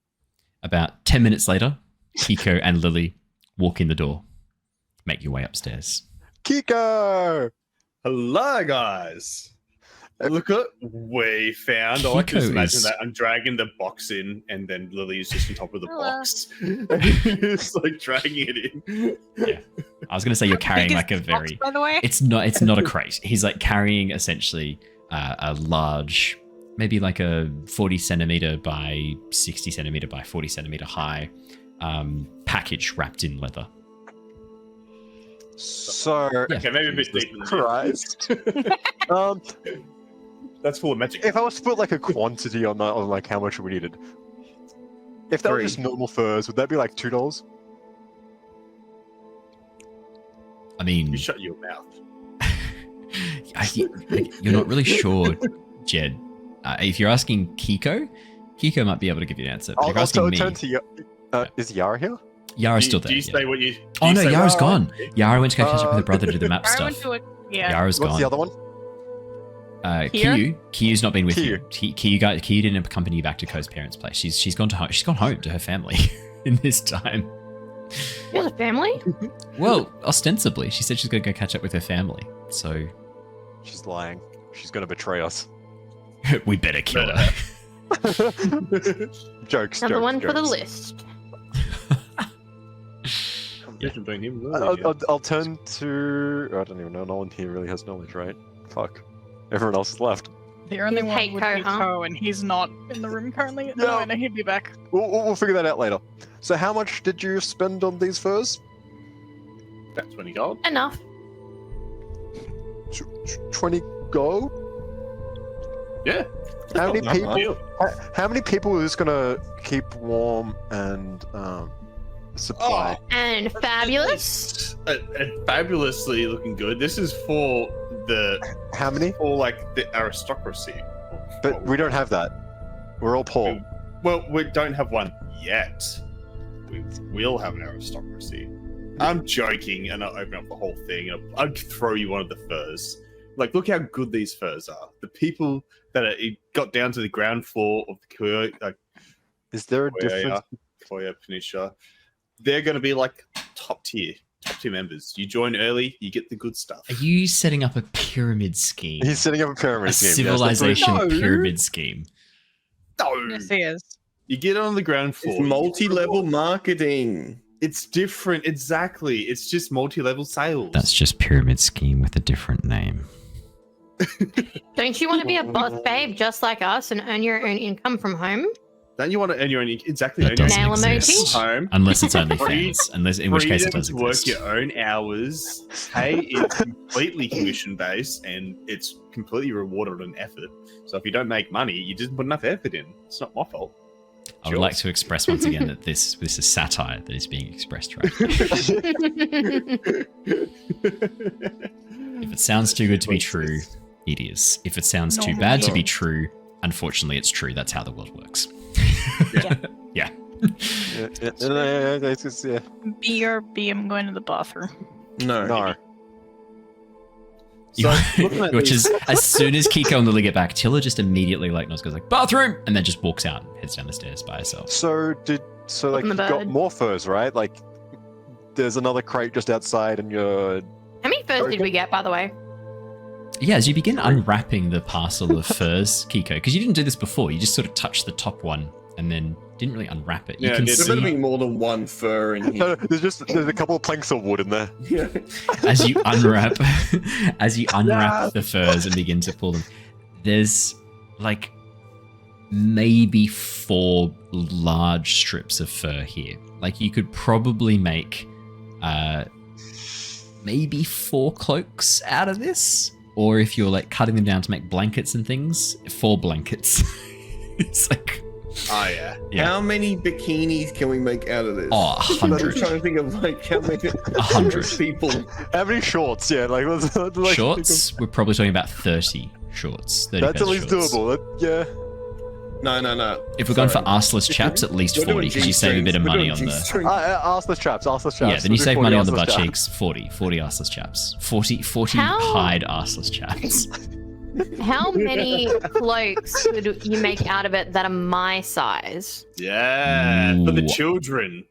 About 10 minutes later, Keeko and Lilly walk in the door. Make your way upstairs. Keeko! Hello, guys. Look at we found. I like to just Keeko imagine is- that I'm dragging the box in, and then Lily is just on top of the Hello. box. It's like dragging it in. I was going to say you're carrying Big like a is the box, very... by the way. It's not a crate. He's like carrying essentially a large, maybe like a 40 centimeter by 60 centimeter by 40 centimeter high package wrapped in leather. So, Yeah. Okay, maybe a bit deeper than Christ. That's full of magic. If I was to put like a quantity on that, on like how much we needed, if that were 3. just normal furs, would that be like $2? I mean, You shut your mouth. you're not really sure, Jedd. If you're asking Keeko, Keeko might be able to give you an answer. But if you're asking me, turn to is Yara here? Yara's Do still you, there. do you yeah. say what you? do Oh you no, say Yara's what- gone. Yara went to go catch up with her brother to do the map I went stuff. to it. Yeah. Yara's What's gone. the other one? Kiyu. Kiyu's not been with Kiyu. you. Kiyu didn't accompany you back to Ko's parents' place. She's gone to home. She's gone home to her family in this time. You have a family? Well, ostensibly, she said she's going to go catch up with her family. So She's lying. She's gonna betray us. we better kill her. Jokes. Number jokes, 1 for the jokes. list. Competition between him and Lily. I'll turn to. I don't even know. No one here really has knowledge, right? Fuck. Everyone else is left. The only You one hate would Ko, be huh? Ko, and he's not in the room currently. No, I know he'd be back. We'll figure that out later. So, how much did you spend on these furs? That's 20 gold. Enough. 20 gold? Yeah. How many not people? Deal. How many people are just gonna keep warm and supply? And fabulous. And fabulously looking good. This is for the How many? for like the aristocracy. But we don't have that. We're all poor. Well, we don't have one yet. We will have an aristocracy. I'm joking, and I'll open up the whole thing. And I'd throw you one of the furs. Like, look how good these furs are. The people that got down to the ground floor of the Kyoshi, Is there a difference? Koya Peninsula, they're going to be like top tier members. You join early, you get the good stuff. Are you setting up a pyramid scheme? He's setting up a pyramid A scheme. yes, that's what he- civilization No. pyramid scheme. No, Yes, he is. you get on the ground floor. It's multi-level marketing. It's different, exactly. It's just multi-level sales. That's just pyramid scheme with a different name. Don't you want to be a boss babe just like us and earn your own income from home? Don't you want to earn your own exactly? That earn your doesn't Nail emoji? exist. home. Unless it's only Free- fans. Unless, in which case it Freedom does to work exist. your own hours. Pay is completely commission based, and it's completely rewarded on effort. So if you don't make money, you didn't put enough effort in. It's not my fault. I would like to express once again that this is satire that is being expressed right now. If it sounds too good to be true, it is. If it sounds too bad to be true, unfortunately it's true. That's how the world works. Yeah. Yeah. It's just, yeah. BRB, I'm going to the bathroom. No. No. So, looking at Which these- is, as soon as Keeko and Lilly get back, Tilla just immediately goes like, bathroom! And then just walks out and heads down the stairs by herself. So like in you the got bed. more furs, right? Like there's another crate just outside, and you're How many furs did we get, by the way? Yeah, as you begin unwrapping the parcel of furs, Keeko, because you didn't do this before, you just sort of touched the top one and then didn't really unwrap it. You Yeah, can yeah, There better be see more than one fur in no, here. there's a couple of planks of wood in there. Yeah. as you unwrap the furs and begin to pull them, there's like maybe 4 large strips of fur here. Like you could probably make maybe 4 cloaks out of this, or if you're like cutting them down to make blankets and things, 4 blankets. It's like, Oh yeah. yeah. How many bikinis can we make out of this? Oh, I'm 100. trying to think of like how many 100. people. How many shorts? Yeah, like, let's like Shorts, we're probably talking about 30 shorts. 30 That's pairs at of least shorts. doable. No. If we're going for Sorry. arseless chaps, at least We're doing 40, because you save a bit of G-strings. We're money doing on the. G-strings. Arseless chaps. Yeah, then you We'll save do money 40 on the arseless butt chaps. cheeks. 40 arseless chaps. 40 How- hide arseless chaps. How many cloaks could you make out of it that are my size? Yeah, for the Ooh. children.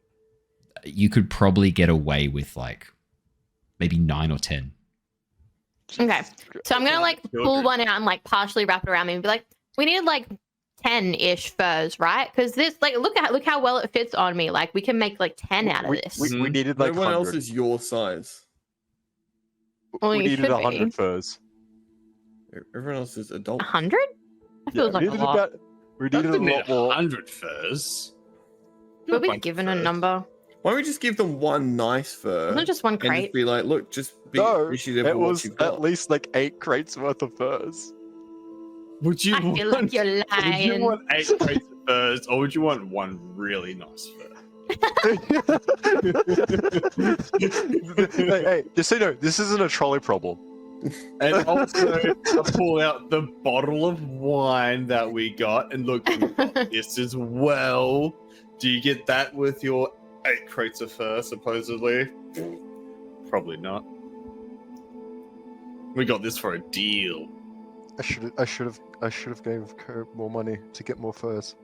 You could probably get away with like maybe 9 or 10. Okay, so I'm gonna like pull Children. one out and like partially wrap it around me and be like, we need like 10-ish furs, right? Because this, like, look how well it fits on me. Like, we can make like 10 out of this. We needed like No one else 100. is your size. Well, we you needed should 100 be. furs. Everyone else is adult. 100? That feels like a lot. We needed a Doesn't need lot more. 100 furs. Were we Bunch of given a furs. number? Why don't we just give them one nice fur? Wasn't it just one and crate? just be like, look, just be No, appreciative it of what was you've got. at least like 8 crates worth of furs. Would you I feel like want, you're would you lying. want 8 crates of furs, or would you want one really nice fur? hey, just so you know, this isn't a trolley problem. And also, I pull out the bottle of wine that we got, and look, we got this as well. Do you get that with your 8 crates of fur, supposedly? Probably not. We got this for a deal. I should have gave Kerr more money to get more furs.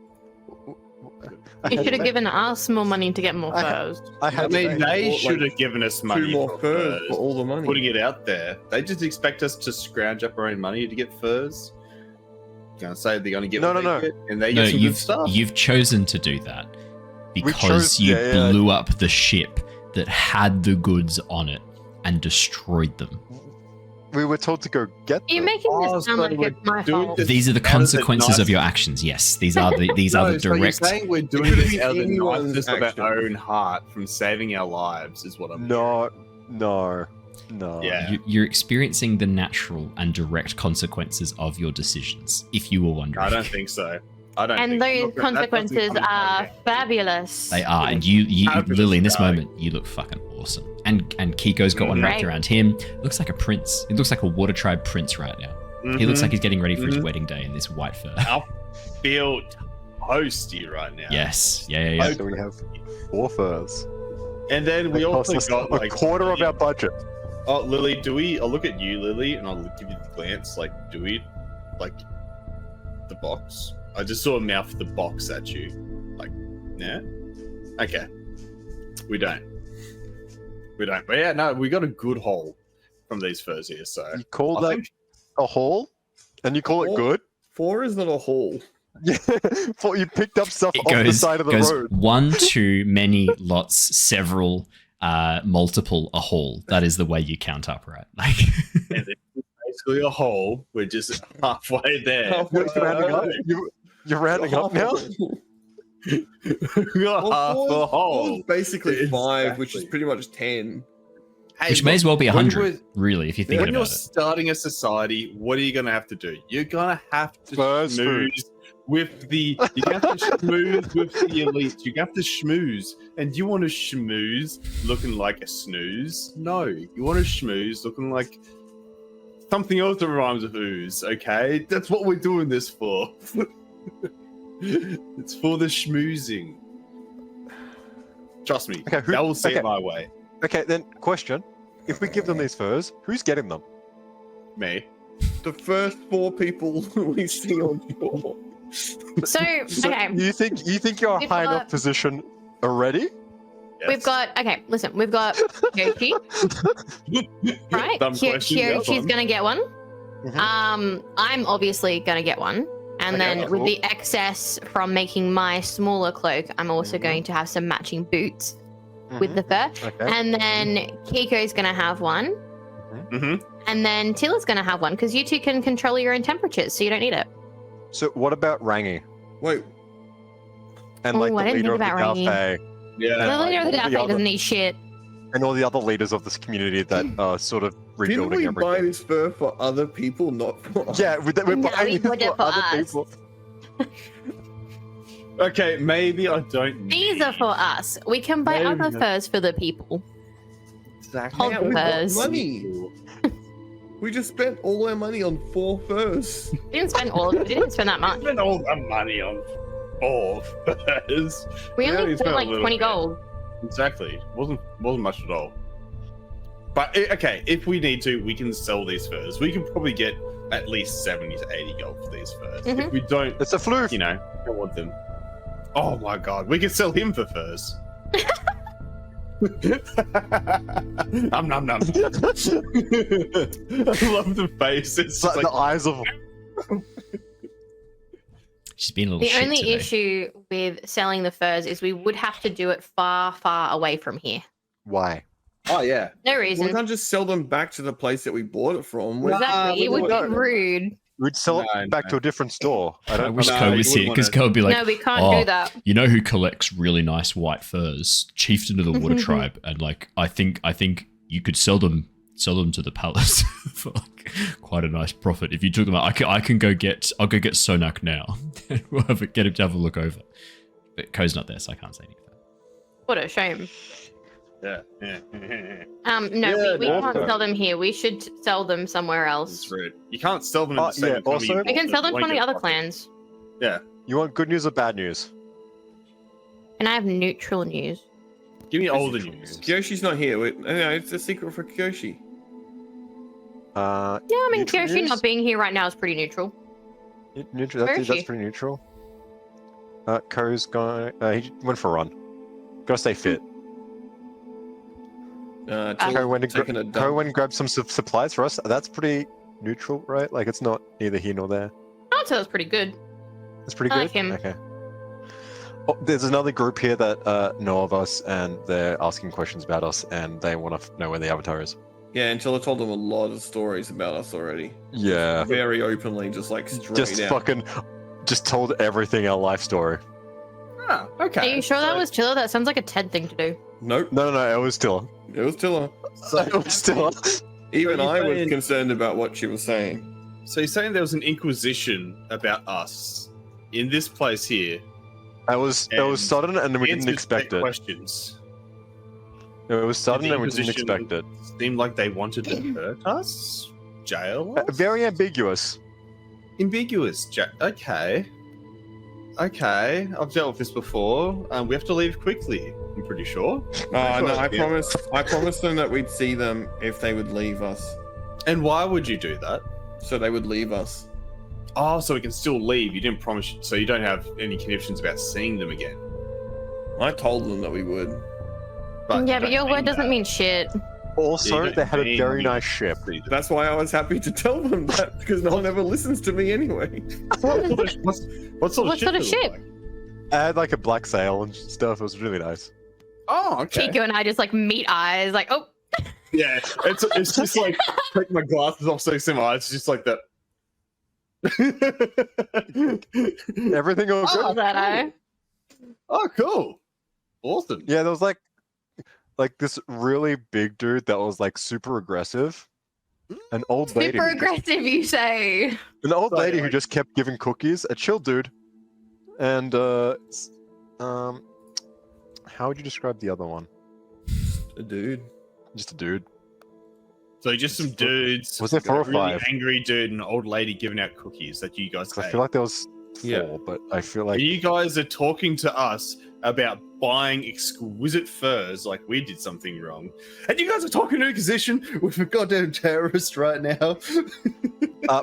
You should have given us more money to get more I- furs. I I had mean, to- they bought, should like, have given us 2 money more for furs furs. for all the money. Putting it out there. They just expect us to scrounge up our own money to get furs. Gonna say they're gonna get No, what no, they no. get, and they No, get some good stuff. you've chosen to do that because chose- you yeah, yeah. blew up the ship that had the goods on it and destroyed them. We were told to go get You're them. making Oh, this sound so like we're it's my doing fault. this- These are the That is a consequences nice- of your actions. Yes, these are the direct. So you're saying we're doing It could this be out of the anyone's nicest of action. our own heart from saving our lives, is what I'm No. Yeah. You're experiencing the natural and direct consequences of your decisions. If you were wondering, I don't think so. I don't. And think those look, that doesn't consequences come into are my game. fabulous. they are. And you Average Lily, in this guy. moment, you look fucking awesome. And Keeko's got one wrapped Right. around him. Looks like a prince. He looks like a Water Tribe prince right now. He looks like he's getting ready for his Mhm. wedding day in this white fur. I feel toasty right now. Yes. Yeah. So we have 4 furs. And then we It cost also us got a like quarter of our budget. Oh, Lily, do we? I'll look at you, Lily, and I'll give you the glance. Like, do we, like, the box? I just saw a mouth the box at you. Like, yeah. Okay. We don't. But yeah, no, we got a good haul from these furs here. So You call I that think- a haul? And you call it Haul? good? 4 is not a haul. Yeah. Thought you picked up stuff It off the goes, side of the goes road. 1, 2, many, lots, several, multiple, a haul. That is the way you count up, right? Like, and it's basically a hole. We're just halfway there. Halfway You're rounding up. You're rounding up now? We got half a hole. Four's basically 5, which is Exactly. pretty much 10. Hey, which may look, as well be when 100, we're- really, if you think When you're about it. starting a society, what are you gonna have to do? You're gonna have to First food. schmooze with the. You have to schmooze with the elite. You have to schmooze, and you want to schmooze looking like a snooze? No, you want to schmooze looking like something else that rhymes with ooze. Okay, that's what we're doing this for. It's for the schmoozing. Trust me, Okay, that will see okay. it my way. Okay, then question. If we give them these furs, who's getting them? Me. The first 4 people we see on board. So, okay, You think you're a We've high enough got- position already? we've got, okay, listen, we've got Kyoshi, right? Dumb question, yeah, Kyoshi's fun. gonna get one. Mhm. I'm obviously gonna get one. And Okay, then with cool. the excess from making my smaller cloak, I'm also Mhm. going to have some matching boots with the fur. Okay. And then Keeko's gonna have one. Mhm. And then Tilla's gonna have one because you two can control your own temperatures, so you don't need it. So what about Rangi Wait, and Oh, like I the didn't leader of think the about Rangi. Galfay Yeah. The leader of the all the Daphne other- doesn't need shit. and all the other leaders of this community that are sort of didn't rebuilding we buy everything? this fur for other people, not for us? Yeah, we're No, buying we this bought it for for other us. people. Okay, maybe I don't. These are for us. We can buy Maybe other not. furs for the people. Exactly. Hold Yeah, the we've got furs. money. We just spent all our money on 4 furs. We didn't spend all of it. We didn't spend that much. Spent all the money on 4 furs. We only only spent spent a like little 20 bit. gold. Exactly. Wasn't much at all. But okay, if we need to, we can sell these furs. We can probably get at least 70 to 80 gold for these furs. If we don't, It's a floof. you know, don't want them. Oh my god, we could sell him for furs. Nom nom nom. I love the face. It's It's like just the eyes of. She's been a little The shit only today. issue with selling the furs is we would have to do it far, far away from here. Why? oh yeah. No We reason. can't just sell them back to the place that we bought it from. We're- Exactly. It would be No. rude. We'd sell No, it back to a different store. I I don't. wish No, Co you was here wouldn't because wanna- Co would be like, no, we can't "Oh, do that. you know who collects really nice white furs? Chieftain of the Water Tribe, and like I think you could sell them to the palace for like quite a nice profit if you took them out. I'll go get Sonak now. We'll get him to have a look over. But Ko's not there, so I can't say anything. What a shame. Yeah. No, Yeah, we no, can't no. sell them here. We should sell them somewhere That's else. rude. You can't sell them in Oh, the same yeah, economy also- you We can bought sell them Won't from the get other profit. clans. Yeah. You want good news or bad news? And I have neutral news. Give me older news. Kyoshi's not here. No, it's a secret for Kyoshi. Yeah, I mean, neutral Kyoshi news? not being here right now is pretty neutral. Neutral. Where is That's she? pretty neutral. Ko's going. He went for a run. Gotta stay fit. Ko went taking a and dump. grabbed some supplies for us. That's pretty neutral, right? Like it's not neither here nor there. I would say that's pretty good. It's pretty I good. like him. Okay. Oh, there's another group here that know of us, and they're asking questions about us, and they want to know where the avatar is. Yeah, until I told them a lot of stories about us already. Yeah. Very openly, just like straight Just out. fucking, just told everything our life story. Ah, okay. Are you sure that So- was Tilla? That sounds like a Ted thing to do. Nope, No, it was Tilla. it was Tilla. It was Tilla. Even you're I was saying- concerned about what she was saying. So you're saying there was an inquisition about us in this place here? It was And sudden, and we didn't Answers expect their it. Questions. It was sudden, The and we didn't Inquisition expect it. Seemed like they wanted to hurt us? Jail us? Very ambiguous. Ambiguous. Okay. Okay. I've dealt with this before. We have to leave quickly, I'm pretty sure. No, I Yeah. promised them that we'd see them if they would leave us. And why would you do that? So they would leave us. Oh, so we can still leave. You didn't promise, so you don't have any conniptions about seeing them again. I told them that we would. Yeah, but you your don't word mean doesn't that. mean shit. Also, Yeah, you they had a don't very mean- nice ship. That's why I was happy to tell them that, because no one ever listens to me anyway. What sort of What ship? sort of does it look ship? like? I had like a black sail and stuff. It was really nice. Oh, okay. Keeko and I just like meet eyes, like, oh, Yeah, it's just like take my glasses off so similar. It's just like that. Everything all good. oh, that eye. Oh, cool. Awesome. Yeah, there was like this really big dude that was like super aggressive. An old lady. Super aggressive, you say. An old Sorry, lady who like- just kept giving cookies. A chill dude. And how would you describe the other one? A dude. Just a dude. So just some dudes. Was there 4 or a really 5? angry dude and an old lady giving out cookies that you guys 'Cause I ate. feel like there was 4, Yeah. but I feel like You guys are talking to us about buying exquisite furs like we did something wrong. And you guys are talking to Inquisition with a goddamn terrorist right now.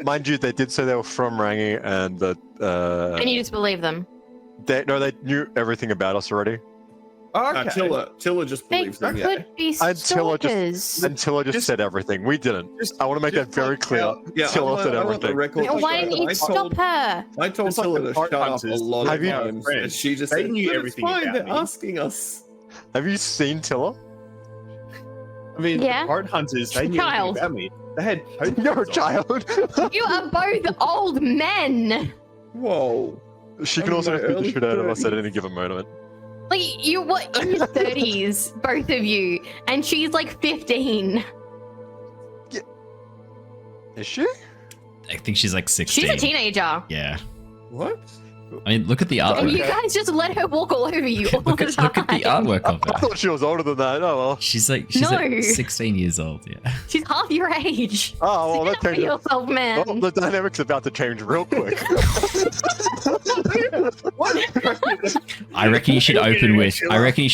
mind you, they did say they were from Rangi, and that And you just believe them. they knew everything about us already. Okay. Tilla just They believes them. could be Until I just- stalkers. Until I just Just- said everything. We didn't. Just- I want to make that just very like clear. how- Yeah, Tilla said I want the everything. record Then to why show didn't you that stop her? I told It's like Tilla the to part shut up a hunters. lot Have of you- times, and she just They said, knew "But it's everything fine, about they're me." asking us. Have you seen Tilla? I mean, Yeah. the card hunters, they knew Child. everything about me. They had You're a potions on. child. You are both old men. Whoa. She I'm can in also my beat the early shit out of us at 30s. any given moment. Like, you're what, in your 30s, both of you. And she's like 15. Is she? I think she's like 16. She's a teenager. Yeah. What? I mean, look at the And artwork. you guys just let her walk all over you all Look the at, time. look at the artwork of I her. thought she was older than that. Oh well. She's No. like 16 years old. Yeah. She's half your age. Oh well, that Stand up for changes. yourself, man. Oh, the dynamic's about to change real quick. I reckon you should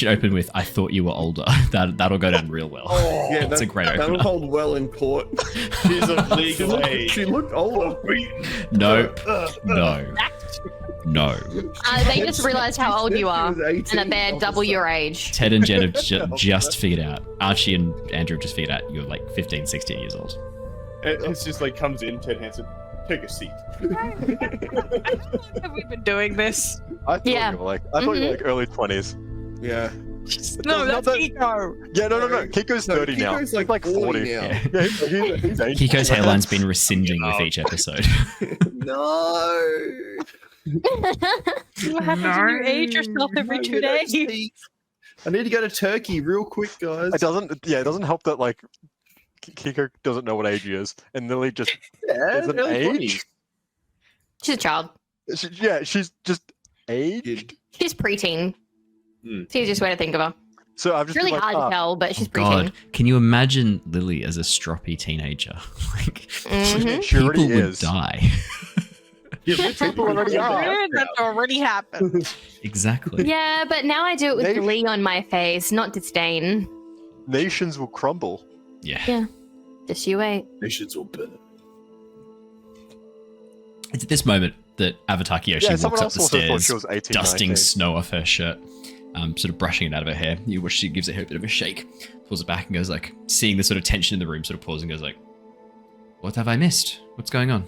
open with. I thought you were older. That'll go down real well. Oh, Yeah, It's a great that'll opener. hold well in court. she's of legal age. She looked older. Nope. No. No. They just realized how old you are, She was 18 and that they're all of double a your age. Ted and Jedd have just figured out. Archie and Andrew have just figured out you're like 15, 16 years old. It's just like comes in, Ted Hansen, take a seat. Have we been doing this? I thought Yeah. you were like, I thought you were like early 20s. Yeah. No, not that's that- Keeko. Yeah, no. Keeko's 30 now. Keiko's He's like 40 now. Yeah. Yeah, he's aged. Kiko's hairline's been rescinding with each episode. No. What happens when you age yourself every 2 days? I need to go to Turkey real quick, guys. It doesn't help that like Keeko doesn't know what age he is, and Lilly just doesn't early age. 20s. She's a child. She's just aged. She's preteen. It's the easiest way to think of her. So I've It's just really been like, hard to tell, but she's Oh preteen. God, can you imagine Lilly as a stroppy teenager? Like, Mhm. She already people would is. die. People already are. That's already happened. Exactly. Yeah, but now I do it with Maybe- glee on my face, not disdain. Nations will crumble. Yeah. Just you wait. Nations will burn. It's at this moment that Avatar Kyoshi Yeah, walks someone up else the also thought stairs, she was 18, dusting 19. snow off her shirt, sort of brushing it out of her hair. You watch she gives it a bit of a shake, pulls it back and goes like, seeing the sort of tension in the room, sort of pauses and goes like, "What have I missed? What's going on?"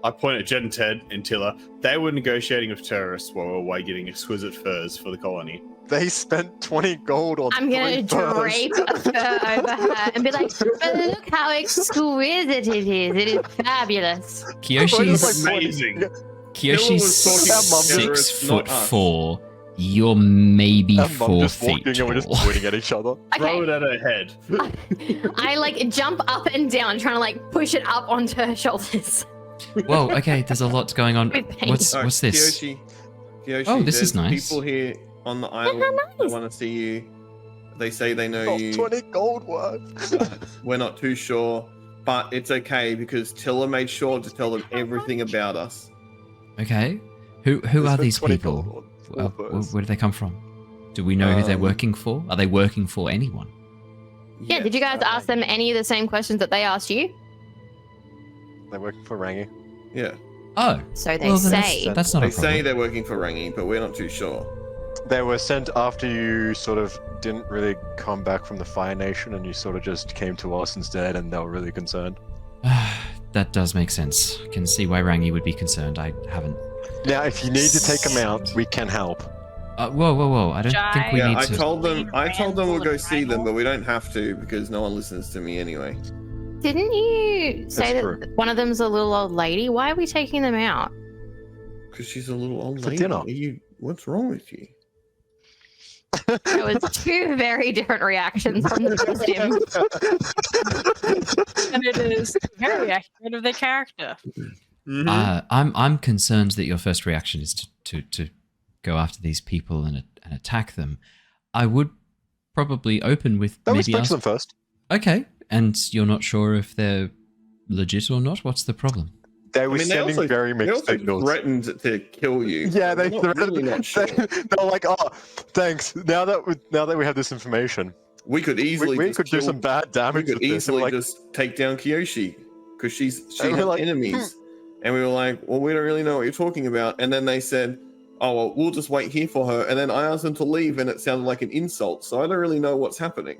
I point at Jedd and Ted and Tilla. They were negotiating with terrorists while we were away getting exquisite furs for the colony. They spent 20 gold on I'm gonna 3 furs. drape a fur over her and be like, "But look how exquisite it is. It is fabulous." Kyoshi's Like, Amazing. Tilla Kyoshi's was talking about six terrorists, foot not us. 4. You're maybe And Mum 4 just feet walking and we're just tall. pointing at each other. Throw Okay, it at her head. I like jump up and down, trying to like push it up onto her shoulders. Whoa, okay, there's a lot going on. With pain. What's this? Kyoshi, Oh, this is there's nice. People here on the island that want to see you. They say they know Got you. 20 gold worth. We're not too sure, but it's okay because Tilla made sure to tell them everything about us. Okay. Who They are spent these 20 people? gold on Where do they come from? Do we know who they're Um, working for? Are they working for anyone? Yeah, did you guys ask them any of the same questions that they asked you? They're working for Rangi. Yeah. Oh, So they well, then say. that's not They a problem. say they're working for Rangi, but we're not too sure. They were sent after you sort of didn't really come back from the Fire Nation and you sort of just came to us instead and they were really concerned. That does make sense. I can see why Rangi would be concerned. I haven't. Now, if you need to take them out, we can help. Whoa! I don't think we Yeah, need I to. told them we'll go see them, Randall. but we don't have to because no one listens to me anyway. Didn't you say That's that true. one of them's a little old lady? Why are we taking them out? Because she's a little old For lady. dinner. What's wrong with you? There was two very different reactions from the costume. And it is very accurate of the character. I'm concerned that your first reaction is to go after these people and attack them. I would probably open with Don't we maybe speak ask. to them first? Okay, and you're not sure if they're legit or not. What's the problem? They were sending very they mixed also signals. threatened to kill you. Yeah, they We're not really not sure. they were like, "Oh, thanks. Now that we have this information, We could easily we just could do kill- some bad we damage could with this." And easily like, just take down Kyoshi because she And we're has like, enemies. And we were like, well, we don't really know what you're talking about. And then they said, oh, well, we'll just wait here for her. And then I asked them to leave and it sounded like an insult. So I don't really know what's happening.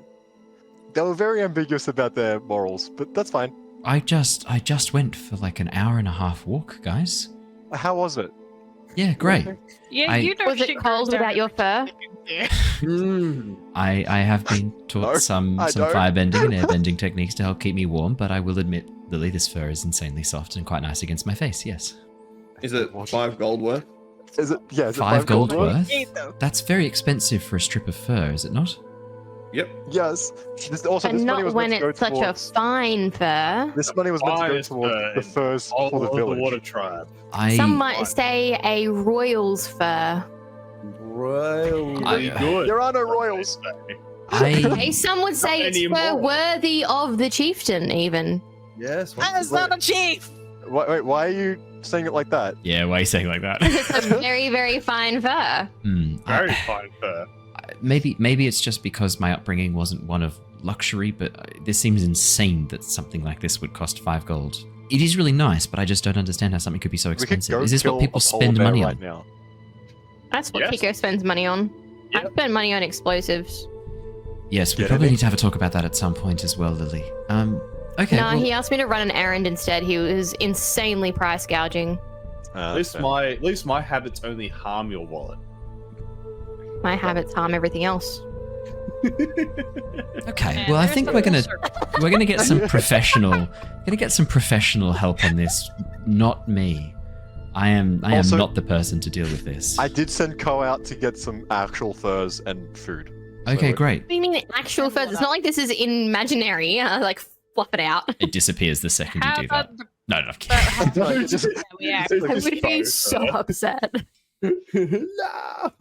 they were very ambiguous about their morals, but that's fine. I just went for like an hour and a half walk, guys. How was it? Yeah, great. Yeah, I- you know Was she it cold goes down without your fur? there. I have been taught No, some I don't. firebending and airbending techniques to help keep me warm, but I will admit, Lilly, this fur is insanely soft and quite nice against my face. Yes, Is it 5 gold worth? Is it? Yeah, is it 5 gold worth? worth. Okay, though. That's very expensive for a strip of fur, is it not? Yep. Yes. Also, And this money not was when meant to go it's such a towards. fine fur. This money was meant to go Finest towards fur the in furs all for the of the village. water tribe. Some I might say a royal's fur. Royal. Pretty good. There are no royals. Hey, I some would say Not it's fur anymore. worthy of the chieftain, even. Yes. That's not a chief. Wait, why are you saying it like that? Yeah, why are you saying it like that? It's a very, very fine fur. Very fine fur. maybe it's just because my upbringing wasn't one of luxury, but this seems insane that something like this would cost 5 gold. It is really nice, but I just don't understand how something could be so We could expensive. go Is this kill what people a polar spend bear money right on? now. That's what Yes. Keeko spends money on. I Yep. spend money on explosives. Yes, we Yeah, probably maybe. need to have a talk about that at some point as well, Lily. Okay. No, well, he asked me to run an errand instead. He was insanely price gouging. At least my habits only harm your wallet. My habits harm everything else. Okay. And Well, I there's think the we're gonna circle. get some professional help on this. Not me. I am Also- not the person to deal with this. I did send Ko out to get some actual furs and food. Okay, So- great. What do you mean actual furs? It's not like this is imaginary. Like, fluff it out. It disappears the second you How do that. about the No, I'm kidding. No, just- we act? I would be so upset. No.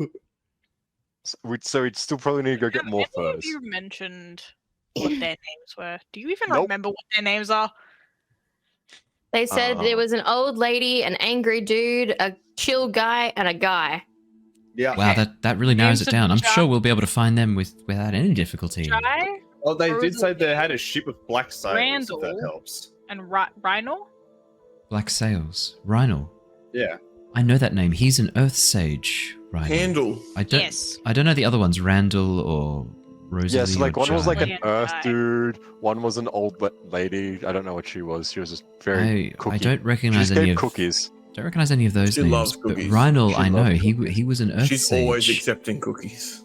So we'd still probably need to go get more Any of furs. you mentioned what their names were? Do you even Nope. remember what their names are? They said there was an old lady, an angry dude, a chill guy, and a guy. Yeah. Wow, that really narrows Names it down. I'm of sure we'll be able to find them without any difficulty. Jai Oh, they did say they had a ship with black sails, if that Randall. helps. and Rhino? Black Sails. Rhino. Yeah. I know that name. He's an Earth Sage. Rhino. Handle. I don't. Yes. I don't know the other ones. Randall or Rosalie. Yeah, so like or one was Jai. like an Yeah, earth Jai. dude, one was an old lady. I don't know what she was. She was just very I cookie. don't She recognize just any gave of cookies. Don't recognize any of those She names. loves But cookies. Rhino, She I know loves he was an Earth She's Sage. always accepting cookies.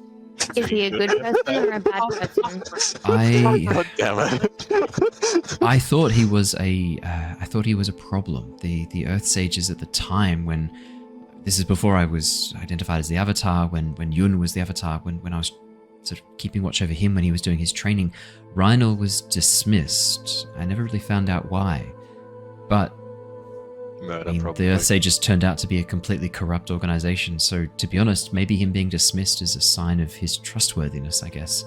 Is he a good person or a bad person? God damn it. I thought he was a problem. The Earth Sages at the time, when this is before I was identified as the Avatar, when Yun was the Avatar, when I was sort of keeping watch over him when he was doing his training, Rhino was dismissed. I never really found out why, but Murder, I mean, probably. the Earth Sages turned out to be a completely corrupt organization. So to be honest, maybe him being dismissed is a sign of his trustworthiness, I guess.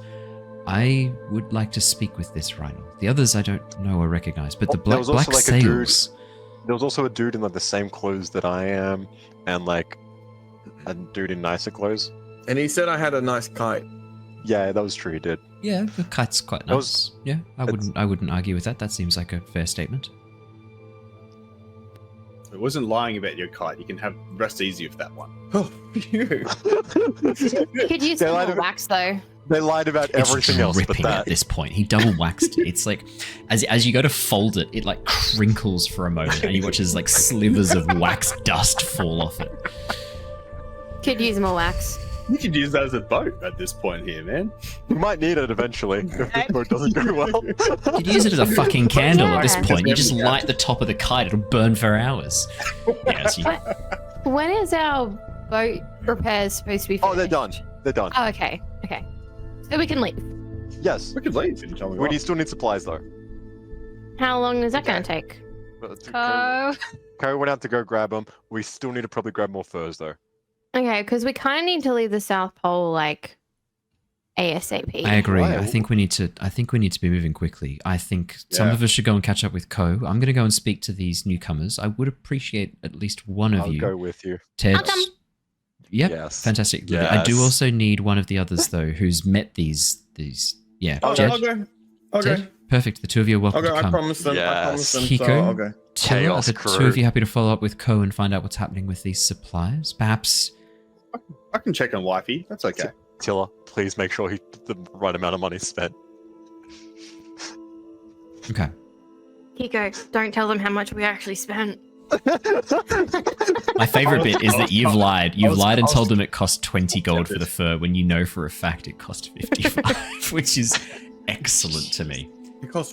I would like to speak with this Rhino. The others I don't know or recognize, but the Oh, there was also, Black like, a dude- Sails. There was also a dude in like the same clothes that I am, and like a dude in nicer clothes. And he said I had a nice kite. Yeah, that was true. He did. Yeah, the kite's quite That was- nice. Yeah, I wouldn't argue with that. That seems like a fair statement. It wasn't lying about your kite. You can have rest easy with that one. Oh, phew. Could use They some lied more about- wax though. They lied about everything it's else but dripping at that. this point. He double waxed it. It's like as you go to fold it, it like crinkles for a moment, and you watch as like slivers of wax dust fall off it. Could use more wax. You could use that as a boat at this point here, man. We might need it eventually if the boat doesn't go well. You'd use it as a fucking candle at this Yeah. point. You just light the top of the kite; it'll burn for hours. Yeah, so you- When is our boat repairs supposed to be finished? Oh, they're done. They're done. Oh, okay. Okay. So we can leave. Yes. We could leave and tell me We still need supplies though. How long is that going to take? Ko went out to go grab them. We still need to probably grab more furs though. Okay, because we kind of need to leave the South Pole like ASAP. I agree. Why? I think we need to be moving quickly. I think some Yeah. of us should go and catch up with Ko. I'm going to go and speak to these newcomers. I would appreciate at least one of I'll you. go with you. Ted. I'll come. Yep. Yes. Fantastic. Lily. I do Yes. also need one of the others though, who's met these. Yeah. I'll Jedd? go. I'll go. Ted? Perfect. The two of you are welcome I'll go. to I come. promise them. I promise them. So Keeko? I'll go. Tilla, are Chaos the crew. two of you happy to follow up with Ko and find out what's happening with these supplies? Perhaps. I can check on wifey. That's okay. Tilla, please make sure the right amount of money is spent. Okay. Keeko, don't tell them how much we actually spent. My favorite bit is that you've lied. You've lied and I was- told them it cost 20 gold for the fur when you know for a fact it cost 55, which is excellent to me. It costs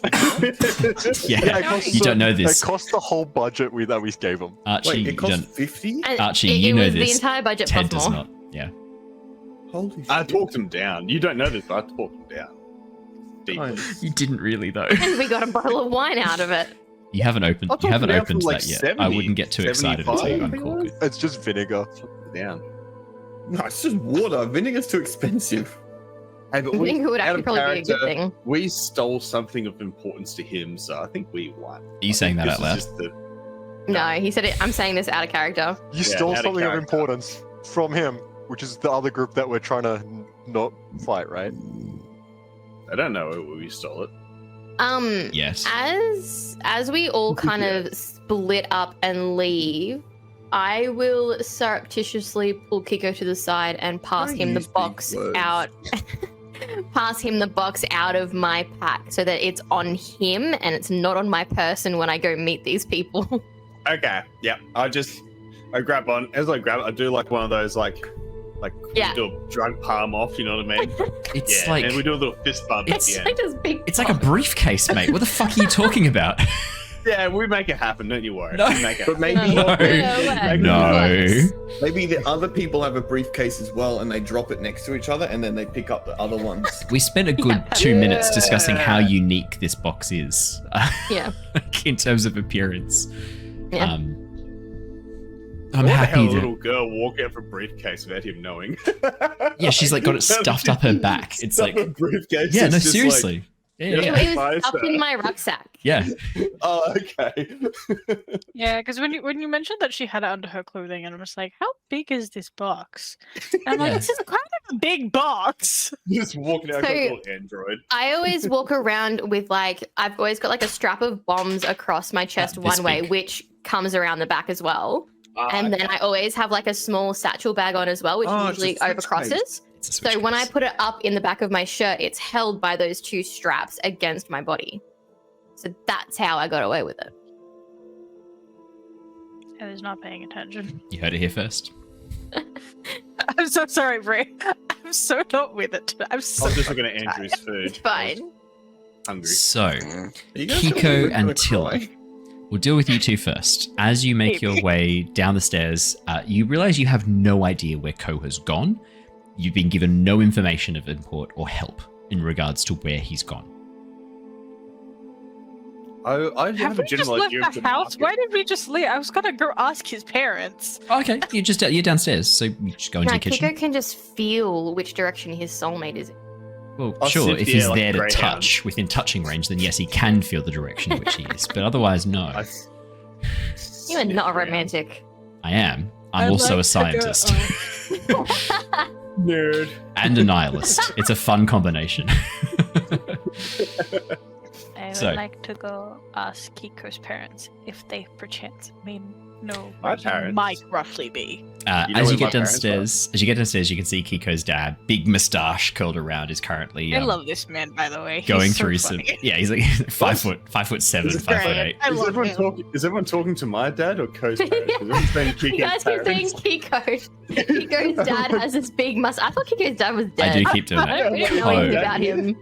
Yeah, It cost you don't know this. It cost the whole budget that we gave them. Archie, Wait, you it costs don't. 50? And Archie, it you know was this. the entire budget Ted plus does more. not. Yeah. Holy I shit. talked him down. You don't know this, but I talked him down. deeply. Nice. You didn't really though. And we got a bottle of wine out of it. You haven't opened. I'll You haven't talk it down opened from, like, that yet. 70, I wouldn't get too excited until you 75, uncork it. It's just vinegar. Down. No, it's just water. Vinegar's too expensive. Hey, but I think it would out actually of probably be a good character, thing. We stole something of importance to him, so I think we won. Are you saying that out loud? No, he said it. I'm saying this out of character. You Yeah, stole out of something of character. importance from him, which is the other group that we're trying to not fight, right? I don't know where we stole it. Yes. As we all kind of split up and leave, I will surreptitiously pull Keeko to the side and pass Don't him the use big box words. out. Pass him the box out of my pack so that it's on him and it's not on my person when I go meet these people. Okay, yeah. I grab on. As I grab it, I do like one of those, like Yeah. do a drug palm off, you know what I mean? It's Yeah, like and we do a little fist bump at It's the like end. this big. it's like a briefcase, mate. What the fuck are you talking about? Yeah, we make it happen, don't you worry. No. We make it But happen. maybe No. maybe the other people have a briefcase as well, and they drop it next to each other, and then they pick up the other ones. We spent a good 2 minutes discussing how unique this box is, Yeah. in terms of appearance. Yeah. I'm What the happy hell, a that. little girl walk out of a briefcase without him knowing. Yeah, she's like got it stuffed up her back. It's Stuff like, a briefcase. yeah, it's no, just seriously. Yeah, It yeah, was up in my rucksack. yeah. Like, oh, okay. Yeah, because when you mentioned that she had it under her clothing, and I was like, how big is this box? And I'm like, Yeah. this is kind of a big box. Just walking out So- like a little android. I always walk around with I've always got like a strap of bombs across my chest This one way, big. which comes around the back as well. And then I always have like a small satchel bag on as well, which Oh, it's a usually switch overcrosses. It's a So switch when I case. put it up in the back of my shirt, it's held by those two straps against my body. So that's how I got away with it. I was not paying attention. You heard it here first. I'm so sorry, Bree. I'm so not with it today. I'm so I was just looking at fucking Andrew's tired. food. It's fine. Hungry. So, Are you guys Keeko gonna and cry? Tilla. We'll deal with you two first. As you make your way down the stairs, you realize you have no idea where Ko has gone. You've been given no information of import or help in regards to where he's gone. I Have have a we just general left idea of the the house? market. Why did we just leave? I was gonna go ask his parents. Okay, you're downstairs, so you just go into No, the kitchen. Keeko can just feel which direction his soulmate is in. Well, I'll sure, sit if there he's like there a to greyhound. touch within touching range, then yes, he can feel the direction in which he is. But otherwise, no. You are not romantic. I am. I'm also a scientist Nerd. and a nihilist. It's a fun combination. I would So- like to go ask Keiko's parents if they perchance may know My where he parents? might roughly be. You know As where you get my parents are? downstairs, you can see Keiko's dad, big moustache curled around, is currently I love this man, by the way. He's going so through funny. some. Yeah, he's like 5'7", Is it 5'8". I Is love everyone him. talking? Is everyone talking to my dad or Ko's parents? 'Cause everyone's saying You guys Keeko's keep saying parents. Keeko. Keiko's dad has this big must. I thought Keiko's dad was dead. I do keep doing I that. don't really know anything Ko. about him.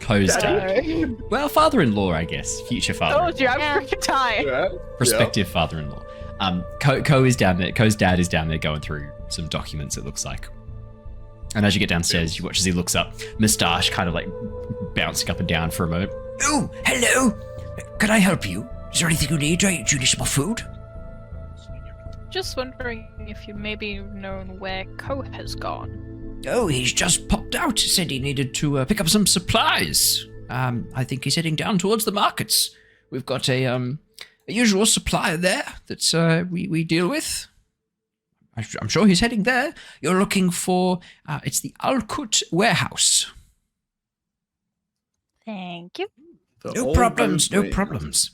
Ko's dad. So, Well, father-in-law, I guess. Future father. Told you, I'm Yeah. freaking tired. Yeah. Prospective father-in-law. Ko is down there. Ko's dad is down there going through some documents, it looks like. And as you get downstairs, you watch as he looks up, moustache kind of like bouncing up and down for a moment. Oh, hello. Can I help you? Is there anything you need? Do you need some food? Just wondering if you maybe known where Ko has gone. Oh, he's just popped out. Said he needed to pick up some supplies. I think he's heading down towards the markets. We've got a usual supplier there that we deal with. I'm sure he's heading there. You're looking for it's the Alkut warehouse. Thank you. The No old problems. No road ways. problems.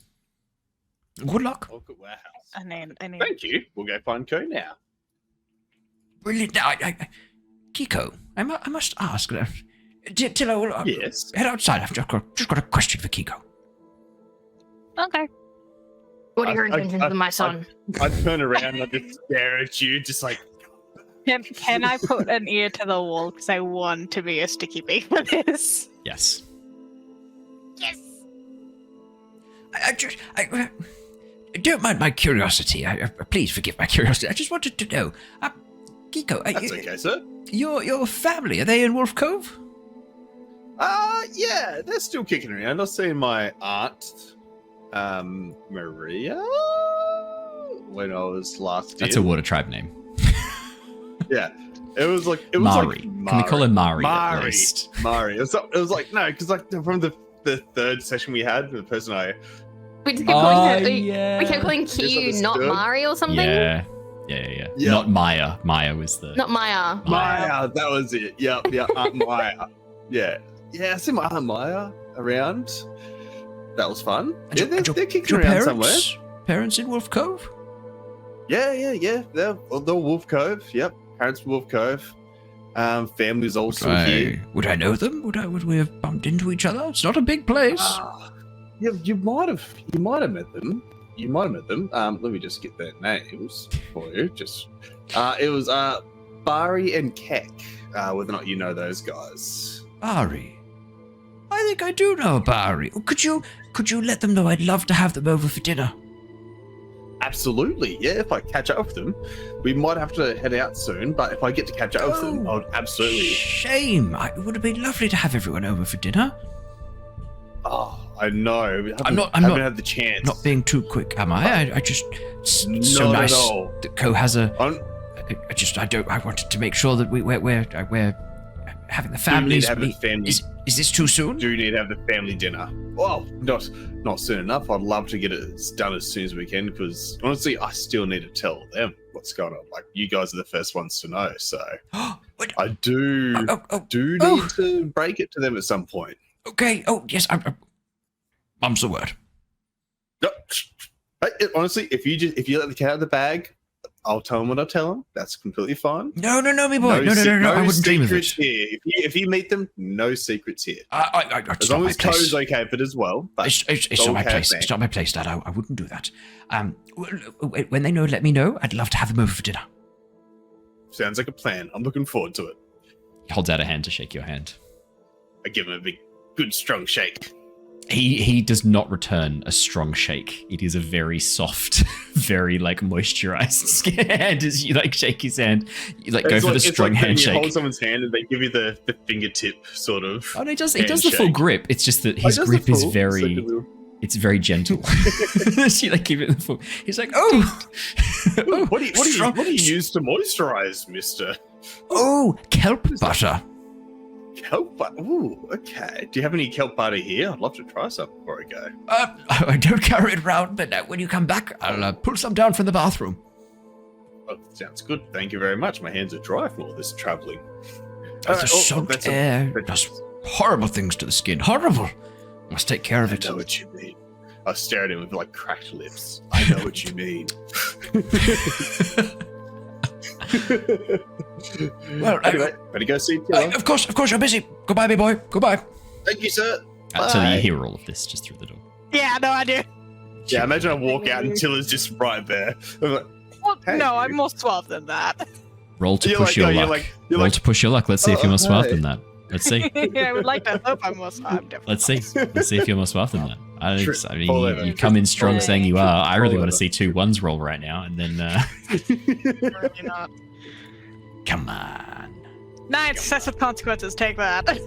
Good luck. Look at warehouse. I need. Thank you. We'll go find Ko now. Brilliant. Now, Keeko, I must ask. Tilla, Yes. head outside. I've just got a question for Keeko. Okay. what are your I- intentions with my son? I turn around and I just stare at you, just like. Can I put an ear to the wall because I want to be a sticky bee for this? Yes. I don't mind my curiosity. Please forgive my curiosity. I just wanted to know, Keeko, That's okay, sir. your family, are they in Wolf Cove? Yeah, they're still kicking around. I've seen my aunt, Maria, when I was last. That's a water tribe name. Yeah, it was like Mari. Like Can we call her Mari? At least? Mari. It was like no, because like from the third session we had, the person I We just kept calling her. yeah. We kept calling Q, not Misunderstood. Mari or something. Yeah. Yeah. Not Maya. Maya was the. Not Maya. Maya, that was it. Yeah, Aunt Maya. Yeah, I see my Aunt Maya around. That was fun. Yeah, they're kicking around somewhere. Parents in Wolf Cove? Yeah. They're Wolf Cove. Yep, parents from Wolf Cove. Family's also here. Would I know them? Would we have bumped into each other? It's not a big place. Yeah, you might have met them. Let me just get their names for you. It was Bari and Keck. Whether or not you know those guys. Bari. I think I do know Bari. Could you let them know I'd love to have them over for dinner? Absolutely, yeah. If I catch up with them, we might have to head out soon. But if I get to catch up with them, I would absolutely. Shame. It would have been lovely to have everyone over for dinner. Oh, I know. I'm not had the chance. Not being too quick, am I? I just so Not nice at all. that Co has a. I'm- I wanted to make sure that we're having the Do families. need to have the family. Is this too soon? Do need to have the family dinner. Well, not soon enough. I'd love to get it done as soon as we can because honestly, I still need to tell them what's going on. Like you guys are the first ones to know, so What? I do need to break it to them at some point. Okay. Oh yes. Mum's the word. No, honestly, if you let the cat out of the bag, I'll tell them what I tell them. That's completely fine. No, me boy. No. I wouldn't dream of it. Here. If you meet them, no secrets here. It's As not long my as place. Toe's okay with it as well. But It's not my okay, place. man. It's not my place, Dad. I wouldn't do that. When they know, let me know. I'd love to have them over for dinner. Sounds like a plan. I'm looking forward to it. He holds out a hand to shake your hand. I give him a big, good, strong shake. He does not return a strong shake. It is a very soft, very like moisturized hand as you like shake his hand. You like go for the strong when handshake. You hold someone's hand and they give you the fingertip sort of. Oh, no, he does the full handshake. grip. It's just that Oh, his does grip the is full? very, It's like a little- it's very gentle. So you like give it the full. He's like, oh, oh, What do you strong- use to moisturize, Mister? Oh, kelp butter. Kelp butter. Ooh, okay. Do you have any kelp butter here? I'd love to try some before I go. I don't carry it around, but when you come back, I'll pull some down from the bathroom. Oh, sounds good. Thank you very much. My hands are dry from all this traveling. The salt air does horrible things to the skin. Horrible. Must take care of I it. know what you mean. I stare at him with like cracked lips. I know what you mean. Well, anyway, better go see Tilla. Of course, you're busy. Goodbye, me boy. Goodbye. Thank you, sir. Until Bye. you hear all of this just through the door. Yeah, no, I do. Yeah, imagine I walk out and Tilla's just right there. I'm like, Well, Hey, no, dude. I'm more suave than that. Roll to You're push like- your no, you're luck. like- you're Roll like, to push your luck. Let's see if oh, you're more suave hey. than that. Let's see. I would like to hope I'm more suave. Definitely. Let's see. Let's see if you're more suave than that. I True. mean, Fall you, over. you come in strong Fall saying you are. I really Fall want to over. see 2 1s roll right now, and then Really not. Come on. 9 successive consequences. Take that. 9.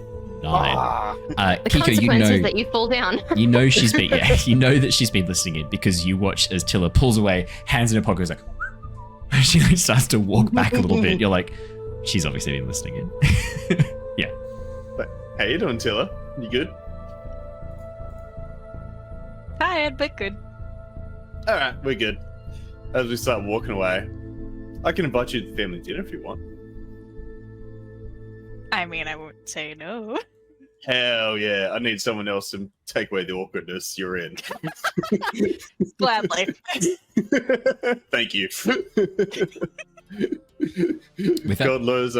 Ah. The Kiko, you consequence is know, that you fall down. you know she's been, yeah, you know that she's been listening in because you watch as Tilla pulls away, hands in her pocket, goes like, she like starts to walk back a little bit. You're like, she's obviously been listening in. Yeah. How you doing, Tilla? You good? Tired, but good. All right, we're good. As we start walking away, I can invite you to family dinner if you want. I mean, I won't say no. Hell yeah! I need someone else to take away the awkwardness you're in. Gladly. Thank you. With that, God knows,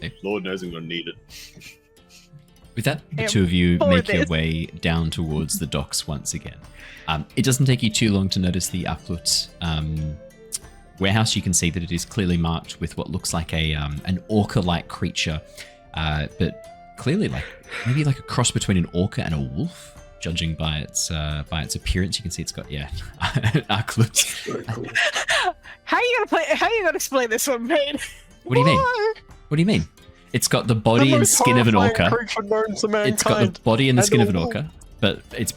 Hey. Lord knows I'm gonna need it. With that, the Yeah, 2 of you for make your this. way down towards the docks once again. It doesn't take you too long to notice the Uplut warehouse. You can see that it is clearly marked with what looks like an orca-like creature, but clearly like maybe like a cross between an orca and a wolf. Judging by its appearance, you can see it's got an Uplut. How are you gonna explain this one, mate? What do you mean? What do you mean? It's got the body and skin of an orca. Creature known to mankind. It's got the body and the skin of an all. orca, but it's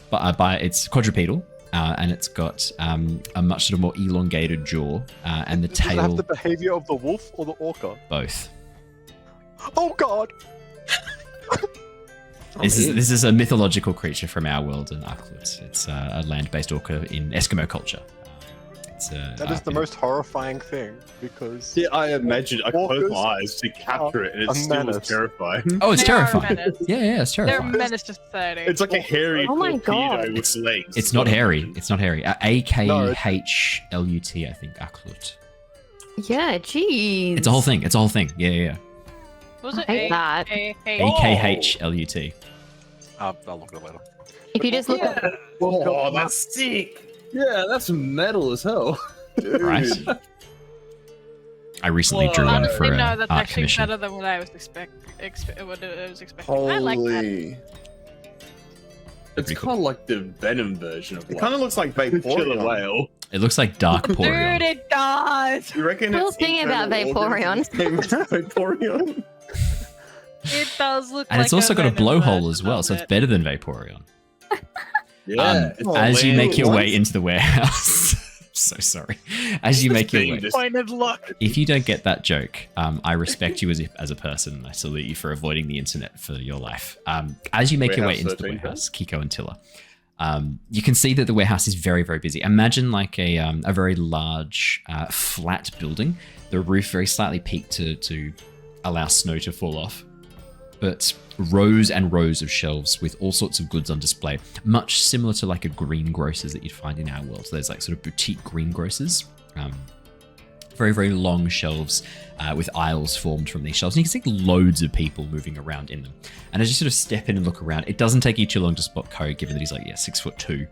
quadrupedal, and it's got a much sort of more elongated jaw, and the Does it have tail. the behavior of the wolf or the orca? Both. Oh god! This is a mythological creature from our world in Aklut. It's a land-based orca in Eskimo culture. That is the most horrifying thing because Yeah, I imagine I closed my orcas eyes to capture it, and are it still was menace. terrifying. Oh, it's They are a terrifying. menace. Yeah, it's They're a terrifying. menace to society. It's like a hairy Oh my torpedo God. with legs. It's not hairy. It's not hairy. AKHLUT, I think. Aklut. Yeah, jeez. It's a whole thing. It's a whole thing. Yeah. Was it I hate that. AKHLUT. I'll look at it later. If you just look at Oh, that's sick. Yeah, that's metal as hell. Right. I recently drew one for no, an that's art actually commission. better than what I was expecting. I like that. Holy. It's Pretty kind of like the Venom version of It kind of looks like killer Vaporeon. whale. It looks like Dark Dude, Porion. it does. You reckon Cool it's thing about internal organs Vaporeon. is Vaporeon? It does look And like it's also got a Venom blowhole version as well, of so it's it. better than Vaporeon. Yeah. it's As you land make your way once. into the warehouse. So sorry. As you make your Thing way. just- Pointed luck. If you don't get that joke, I respect you as a person. I salute you for avoiding the internet for your life. As you make your way Warehouse into the 13, warehouse, Keeko and Tilla, you can see that the warehouse is very, very busy. Imagine like a very large, flat building. The roof very slightly peaked to allow snow to fall off. But rows and rows of shelves with all sorts of goods on display, much similar to like a greengrocer's that you'd find in our world. So there's like sort of boutique greengrocers, very, very long shelves with aisles formed from these shelves. And you can see loads of people moving around in them. And as you sort of step in and look around, it doesn't take you too long to spot Ko, given that he's like, 6'2".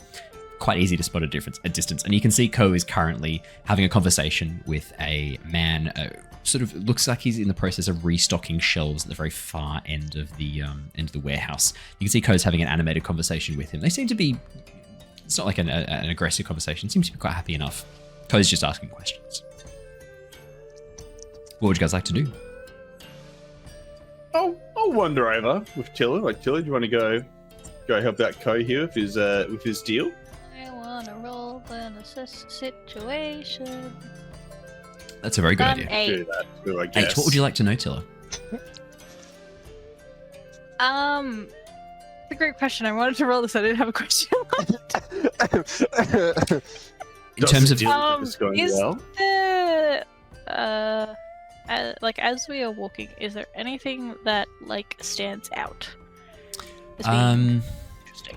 Quite easy to spot a distance. And you can see Ko is currently having a conversation with a man, sort of looks like he's in the process of restocking shelves at the very far end of the warehouse. You can see Ko's having an animated conversation with him. They seem to be, it's not like an aggressive conversation, seems to be quite happy enough. Ko's just asking questions. What would you guys like to do? I'll wander over with Tilla. Like, Tilla, do you want to go help out Ko here with his deal? I wanna roll an assist situation. That's a very good idea. Do that too, I guess. 8, what would you like to know, Tilla? It's a great question. I wanted to roll this. I didn't have a question. In terms of... It's going is well. the like as we are walking, is there anything that like stands out? As being interesting.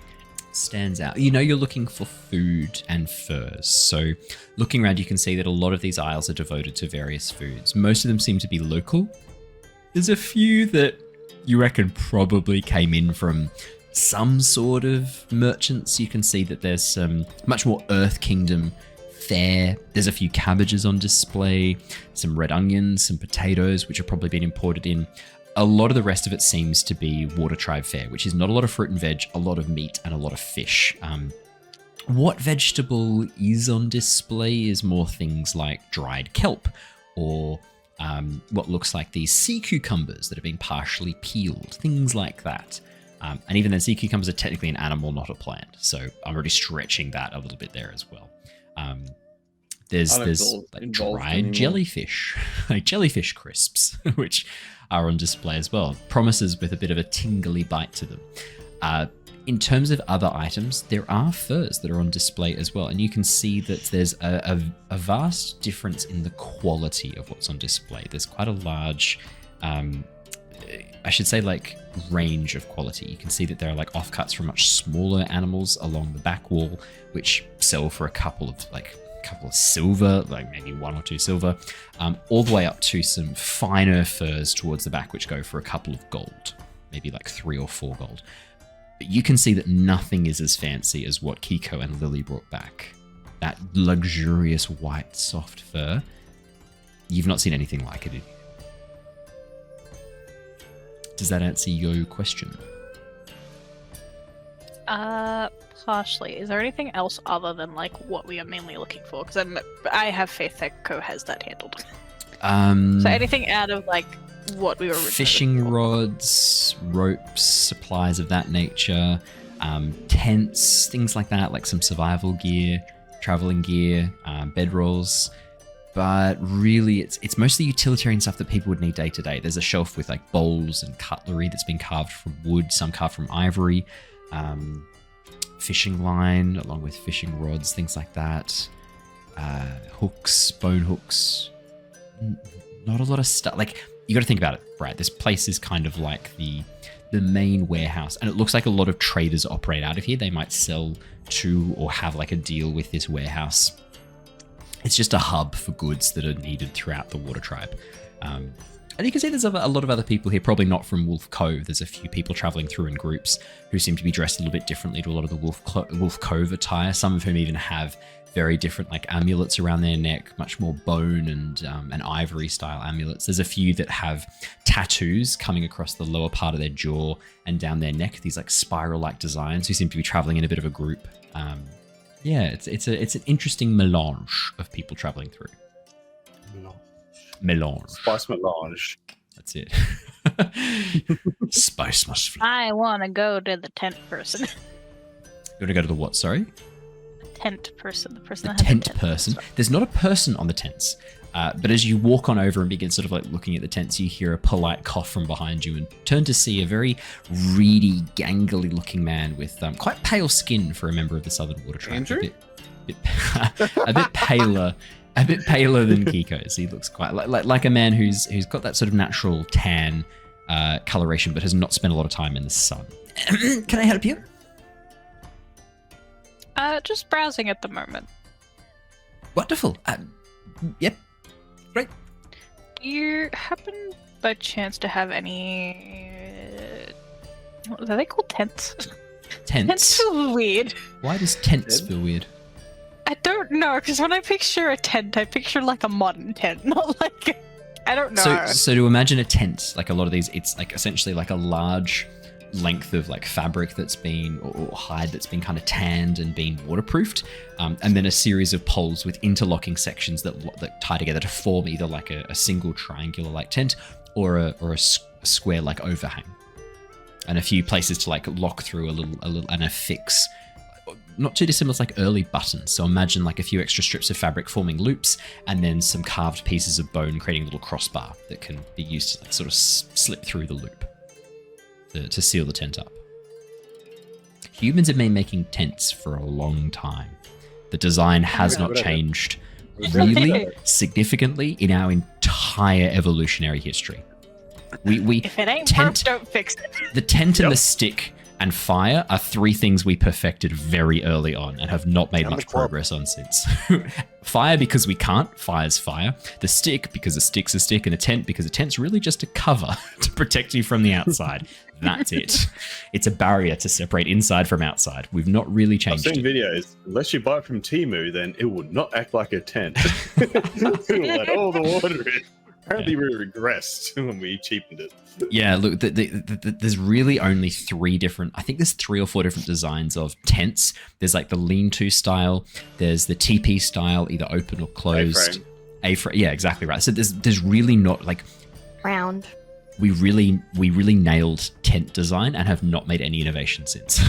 Stands out. You know, you're looking for food and furs. So looking around, you can see that a lot of these aisles are devoted to various foods. Most of them seem to be local. There's a few that you reckon probably came in from some sort of merchants. You can see that there's some much more Earth Kingdom fare. There's a few cabbages on display, some red onions, some potatoes, which have probably been imported in. A lot of the rest of it seems to be Water Tribe fare, which is not a lot of fruit and veg, a lot of meat, and a lot of fish. What vegetable is on display is more things like dried kelp, or what looks like these sea cucumbers that have been partially peeled, things like that. And even then, sea cucumbers are technically an animal, not a plant. So I'm already stretching that a little bit there as well. There's like involved dried anymore. jellyfish, like jellyfish crisps, which are on display as well. Promises with a bit of a tingly bite to them. In terms of other items, there are furs that are on display as well. And you can see that there's a vast difference in the quality of what's on display. There's quite a large, I should say, like range of quality. You can see that there are like offcuts from much smaller animals along the back wall, which sell for a couple of silver, like maybe 1 or 2 silver, all the way up to some finer furs towards the back, which go for a couple of gold, maybe like 3 or 4 gold. But you can see that nothing is as fancy as what Keeko and Lilly brought back. That luxurious white soft fur. You've not seen anything like it. Does that answer your question? Partially. Is there anything else other than like what we are mainly looking for? Because I have faith that Ko has that handled. So anything out of like what we were originally fishing looking for. rods, ropes, supplies of that nature, tents, things like that, like some survival gear, traveling gear, bedrolls. But really, it's mostly utilitarian stuff that people would need day to day. There's a shelf with like bowls and cutlery that's been carved from wood, some carved from ivory, fishing line along with fishing rods, things like that, hooks, bone hooks. Not a lot of stuff. Like, you got to think about it, Brad. This place is kind of like the main warehouse, and it looks like a lot of traders operate out of here. They might sell to or have like a deal with this warehouse. It's just a hub for goods that are needed throughout the Water Tribe. And you can see there's a lot of other people here, probably not from Wolf Cove. There's a few people traveling through in groups who seem to be dressed a little bit differently to a lot of the Wolf Cove attire, some of whom even have very different like amulets around their neck, much more bone and ivory style amulets. There's a few that have tattoos coming across the lower part of their jaw and down their neck, these like spiral-like designs, who seem to be traveling in a bit of a group. Yeah, it's an interesting melange of people traveling through. Melange. Spice melange. That's it. Spice must flow. I want to go to the tent person. You want to go to the what, sorry? Tent person. The person The that has tent the tent person. There's not a person on the tents. But as you walk on over and begin sort of like looking at the tents, you hear a polite cough from behind you and turn to see a very reedy, gangly looking man with quite pale skin for a member of the Southern Water Tribe. Andrew? A bit paler than Keeko's. He looks quite like a man who's got that sort of natural tan coloration, but has not spent a lot of time in the sun. Can I help you? Just browsing at the moment. Wonderful. Yep. Great. Do you happen by chance to have any... What are they called? Tents? Tents Tents. feel weird. Why does tents feel weird? I don't know, because when I picture a tent, I picture like a modern tent, not like... I don't know. So to imagine a tent, like a lot of these, it's like essentially like a large length of like fabric that's been, or hide that's been kind of tanned and been waterproofed, and then a series of poles with interlocking sections that tie together to form either like a single triangular like tent or a square like overhang, and a few places to like lock through a little and affix. Not too dissimilar to like early buttons. So imagine like a few extra strips of fabric forming loops, and then some carved pieces of bone creating a little crossbar that can be used to like sort of slip through the loop to seal the tent up. Humans have been making tents for a long time. The design has not changed really significantly in our entire evolutionary history. We If it ain't tent, broke, don't fix it. the tent and the stick and fire are three things we perfected very early on and have not made much progress on since. Fire because we can't. Fire's fire. The stick because a stick's a stick, and a tent because a tent's really just a cover to protect you from the outside. That's it. It's a barrier to separate inside from outside. We've not really I've changed seen it. videos. Unless you buy it from Temu, then it would not act like a tent. It will let all the water in. Apparently, we regressed when we cheapened it. Yeah, look, there's really only three different, I think there's 3 or 4 different designs of tents. There's like the lean-to style, there's the TP style, either open or closed. A-frame. Yeah, exactly right. So there's really not like... Round. We really nailed tent design and have not made any innovation since,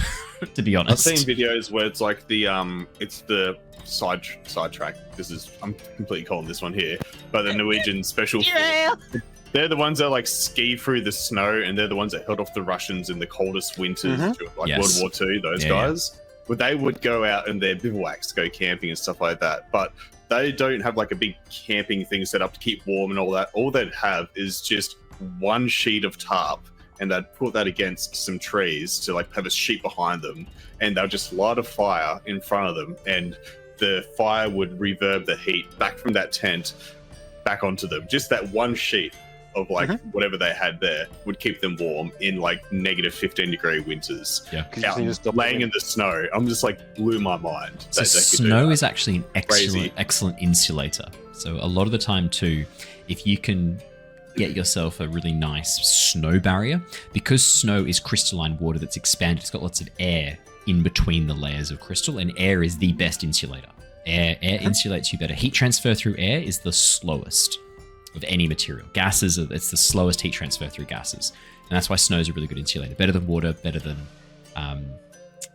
to be honest. I've seen videos where it's like it's the sidetrack. I'm completely calling this one here, but the Norwegian special. Yeah. They're the ones that like ski through the snow, and they're the ones that held off the Russians in the coldest winters, like Yes. World War II. Those guys, but they would go out in their bivouacs to go camping and stuff like that. But they don't have like a big camping thing set up to keep warm and all that. All they'd have is just one sheet of tarp, and they'd put that against some trees to like have a sheet behind them, and they'll just light a fire in front of them, and the fire would reverb the heat back from that tent back onto them. Just that one sheet of like whatever they had there would keep them warm in like negative 15-degree winters. Yeah. Out laying in the snow. I'm just like blew my mind. So snow is actually an excellent insulator. So a lot of the time too, if you can get yourself a really nice snow barrier, because snow is crystalline water that's expanded, it's got lots of air in between the layers of crystal, and air is the best insulator. Air insulates you better. Heat transfer through air is the slowest. of any material. Gases, it's the slowest heat transfer through gases. And that's why snow is a really good insulator. Better than water, better than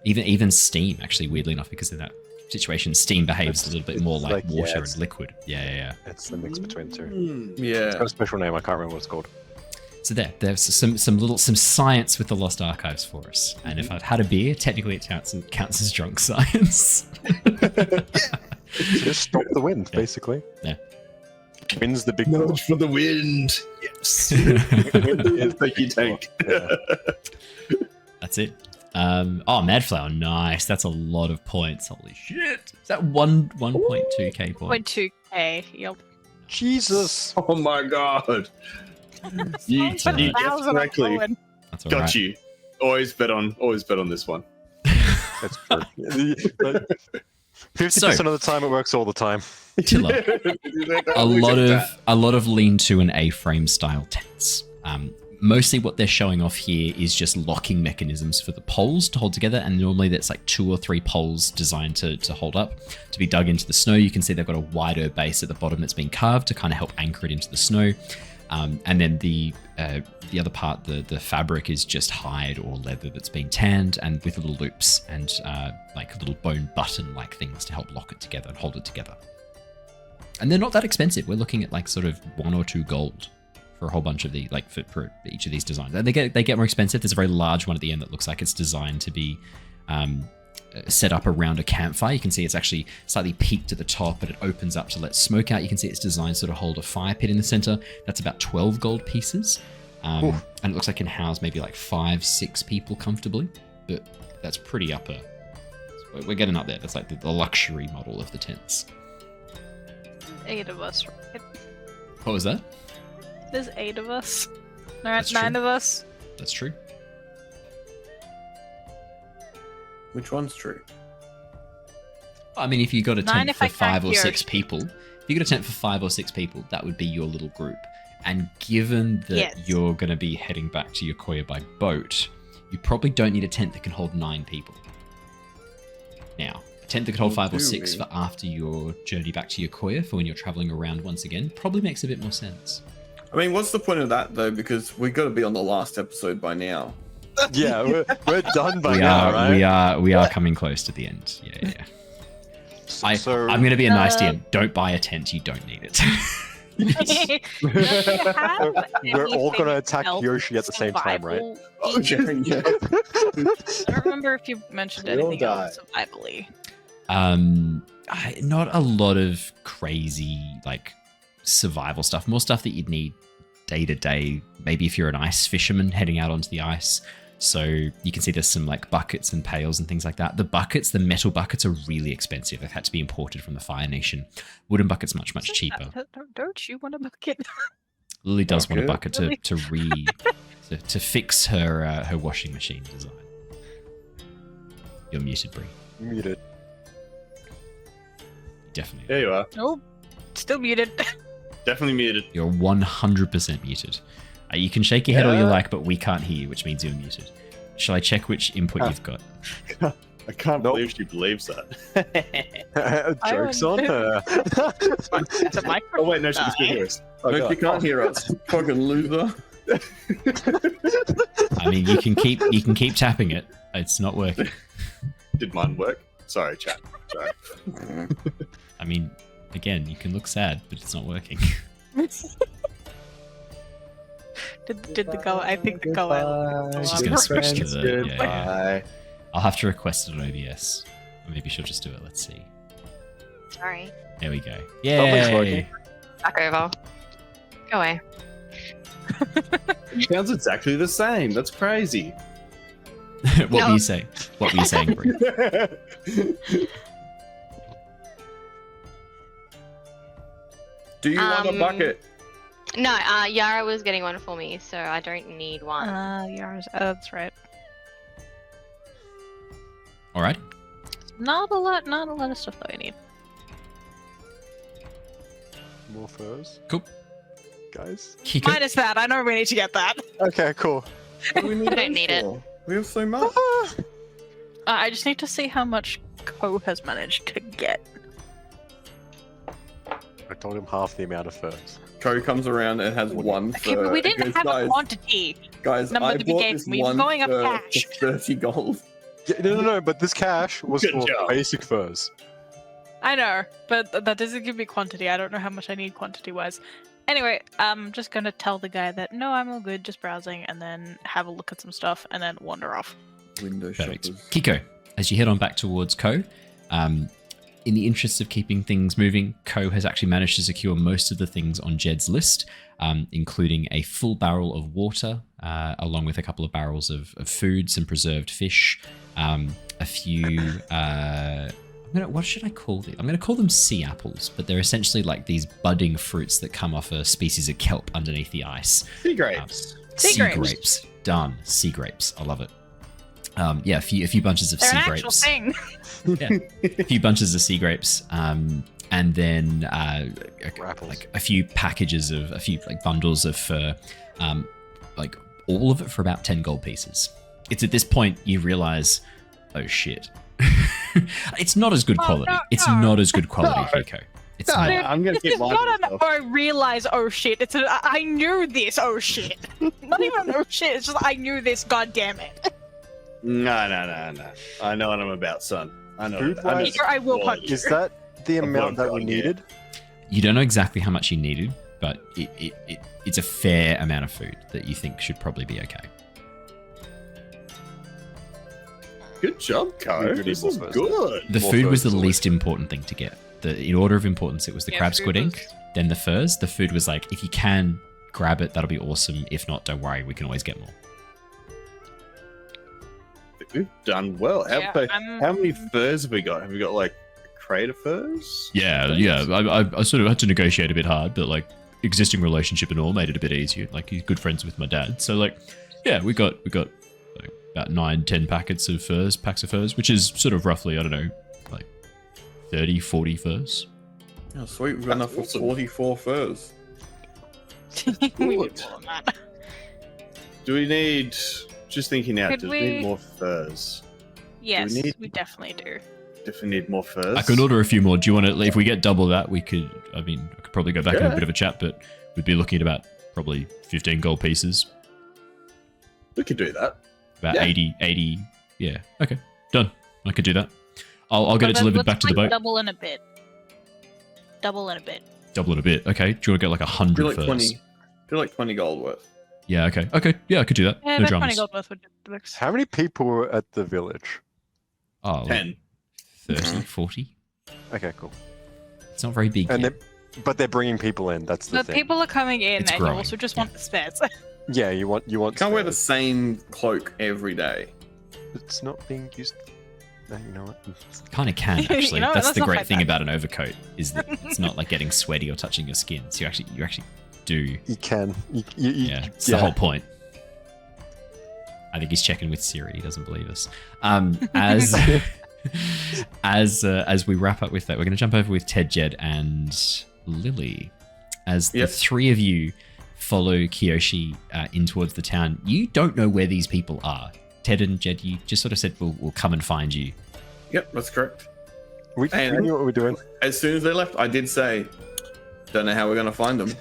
even steam, actually, weirdly enough, because in that situation, steam behaves a little bit more like water and liquid. Yeah. It's the mix between the two. Yeah. It's got a special name. I can't remember what it's called. So there's some science with the Lost Archives for us. And if I've had a beer, technically it counts as drunk science. So just stop the wind, basically. Yeah. Wind's the big Knowledge for the wind. Yes. Thank you, Tank. That's it. Madflower, nice. That's a lot of points. Holy shit. Is that 1.2k point? 0.2k. Yep. Jesus. Oh my god. You guessed correctly. That's all Got right. you. Always bet on this one. That's true. 50% of the time, it works all the time. Tilla. a lot of lean-to and A-frame style tents. Mostly what they're showing off here is just locking mechanisms for the poles to hold together, and normally that's like 2 or 3 poles designed to hold up, to be dug into the snow. You can see they've got a wider base at the bottom that's been carved to kind of help anchor it into the snow. And then the other part, the fabric, is just hide or leather that's been tanned and with little loops and like little bone button-like things to help lock it together and hold it together. And they're not that expensive. We're looking at like sort of 1 or 2 gold for a whole bunch of the for each of these designs. And they get more expensive. There's a very large one at the end that looks like it's designed to be set up around a campfire. You can see it's actually slightly peaked at the top, but it opens up to let smoke out. You can see it's designed to sort of hold a fire pit in the center. That's about 12 gold pieces. And it looks like it can house maybe like 5-6 people comfortably, but that's pretty upper. We're getting up there. That's like the luxury model of the tents. 8 of us, right? What was that? There's 8 of us. That's 9 true. of us. That's true. Which one's true? I mean, if you got a 9 tent if for I 5 or count 6 Kyoshi. people, if you got a tent for 5 or 6 people, that would be your little group. And given that Yes. you're going to be heading back to Yokoya by boat, you probably don't need a tent that can hold 9 people. Now, a tent that can hold 5 or 6 for after your journey back to Yokoya, for when you're traveling around once again, probably makes a bit more sense. I mean, what's the point of that though? Because we got to be on the last episode by now. Yeah, we're done by now, right? We are coming close to the end. Yeah. So I'm going to be a nice DM. Don't buy a tent. You don't need it. we're all gonna attack Kyoshi at the same time, right? Oh, yeah. I don't remember if you mentioned We'll anything else survivally. Not a lot of crazy like survival stuff. More stuff that you'd need day to day. Maybe if you're an ice fisherman heading out onto the ice. So you can see there's some like buckets and pails and things like that. The metal buckets are really expensive. They've had to be imported from the Fire Nation. Wooden buckets much cheaper. Don't you want a bucket? Lily does want a bucket Really? to fix her washing machine design. You're muted, Bree. Muted. Definitely. There you are. Nope. Still muted. Definitely muted. You're 100% muted. You can shake your head all you like, but we can't hear you, which means you're muted. Shall I check which input you've got? I can't Nope. believe she believes that. Jokes on her. It's a microphone. Oh wait, no, she can still hear us. No, you can't hear us. Fucking loser. I mean, you can keep tapping it. It's not working. Did mine work? Sorry, chat. Sorry. I mean, again, you can look sad, but it's not working. Did the go? I think the go. She's gonna switch to the. Yeah. Bye. I'll have to request it on OBS. Or maybe she'll just do it. Let's see. Sorry. There we go. Something's Yay! working. Back over. Go away. It sounds exactly the same. That's crazy. What were you saying? What were you saying, Bree? Do you want a bucket? No, Yara was getting one for me, so I don't need one. Yours. That's right. All right. Not a lot of stuff that I need. More furs, Cool. guys. Keeko. Minus that. I know we need to get that. Okay, cool. What do we need I don't those need it. for? We have so much. I just need to see how much Ko has managed to get. I told him half the amount of furs. Co comes around and has one Okay, fur. but we didn't Goes, have guys, a quantity. Guys, number I to be bought gained. this We were one going up fur cash. for 30 gold. Yeah, no, but this cash was Good for job. basic furs. I know, but that doesn't give me quantity. I don't know how much I need quantity-wise. Anyway, I'm just gonna tell the guy that no, I'm all good, just browsing, and then have a look at some stuff, and then wander off. Window Perfect. shoppers. Keeko, as you head on back towards Ko, in the interest of keeping things moving, Ko has actually managed to secure most of the things on Jedd's list, including a full barrel of water, along with a couple of barrels of food, some preserved fish, a few... what should I call them? I'm going to call them sea apples, but they're essentially like these budding fruits that come off a species of kelp underneath the ice. Sea grapes. Sea grapes. Done. Sea grapes. I love it. Yeah, a few bunches of They're sea an grapes. actual thing. Yeah, a few bunches of sea grapes, and then Apples. like a few packages of a few like bundles of fur, like all of it for about 10 gold pieces. It's at this point you realize, oh shit, it's not as good quality. It's not as good quality, Keeko. It's No, not. I'm gonna This keep is my not an stuff. oh realize oh shit. It's an I knew this oh shit. Not even an oh shit. It's just I knew this. God damn it. No. I know what I'm about, son. I know. Food-wise, I will punch you. Is that the amount that we Yeah. needed? You don't know exactly how much you needed, but it's a fair amount of food that you think should probably be okay. Good job, We Co. really This need is more good. The More food furs was the is always- least important thing to get. In order of importance, it was the Yeah, crab food squid ink, was- then the furs. The food was like, if you can grab it, that'll be awesome. If not, don't worry, we can always get more. We've done well. Yeah, How many furs have we got? Have we got like a crate of furs? Yeah. I sort of had to negotiate a bit hard, but like existing relationship and all made it a bit easier. Like he's good friends with my dad, so like, yeah, we got like, about 9-10 packs of furs, which is sort of roughly, I don't know, like 30-40 furs. Oh, sweet. We've got enough for 44 furs. we need Good. more than that. Do we need? Just thinking out. Could Do we need we- more furs? Yes, need- we definitely do. Definitely need more furs. I could order a few more. Do you want to? If we get double that, we could. I mean, I could probably go back and have a Yeah. bit of a chat, but we'd be looking at about probably 15 gold pieces. We could do that. About Yeah. 80. Yeah. Okay. Done. I could do that. I'll get it But delivered let's back to the like boat. Double in a bit. Double in a bit. Double it a bit. Okay. Do you want to get like Do 100 like furs? 20. Do like 20 gold worth. Yeah. Okay. Okay. Yeah, I could do that. Yeah, No about 20 dramas. gold worth would work. How many people were at the village? Oh, like 10. 30, 40. Okay, cool. It's not very big. And yet. but they're bringing people in. That's the The thing. people are coming in, It's and growing, you also just yeah. want the spares. Yeah, you want. Can't wear the spares. same cloak every day. It's not being used. No, you know what? Kind of can actually. You know, That's let's the not great fight thing that. about an overcoat is that it's not like getting sweaty or touching your skin. So you actually do. You can. You, Yeah, it's the whole point. I think he's checking with Siri. He doesn't believe us. As we wrap up with that, we're going to jump over with Ted, Jedd, and Lilly. As Yep. the three of you follow Kyoshi in towards the town, you don't know where these people are. Ted and Jedd, you just sort of said we'll come and find you. Yep, that's correct. We And- knew what we're doing. As soon as they left, I did say, don't know how we're going to find them.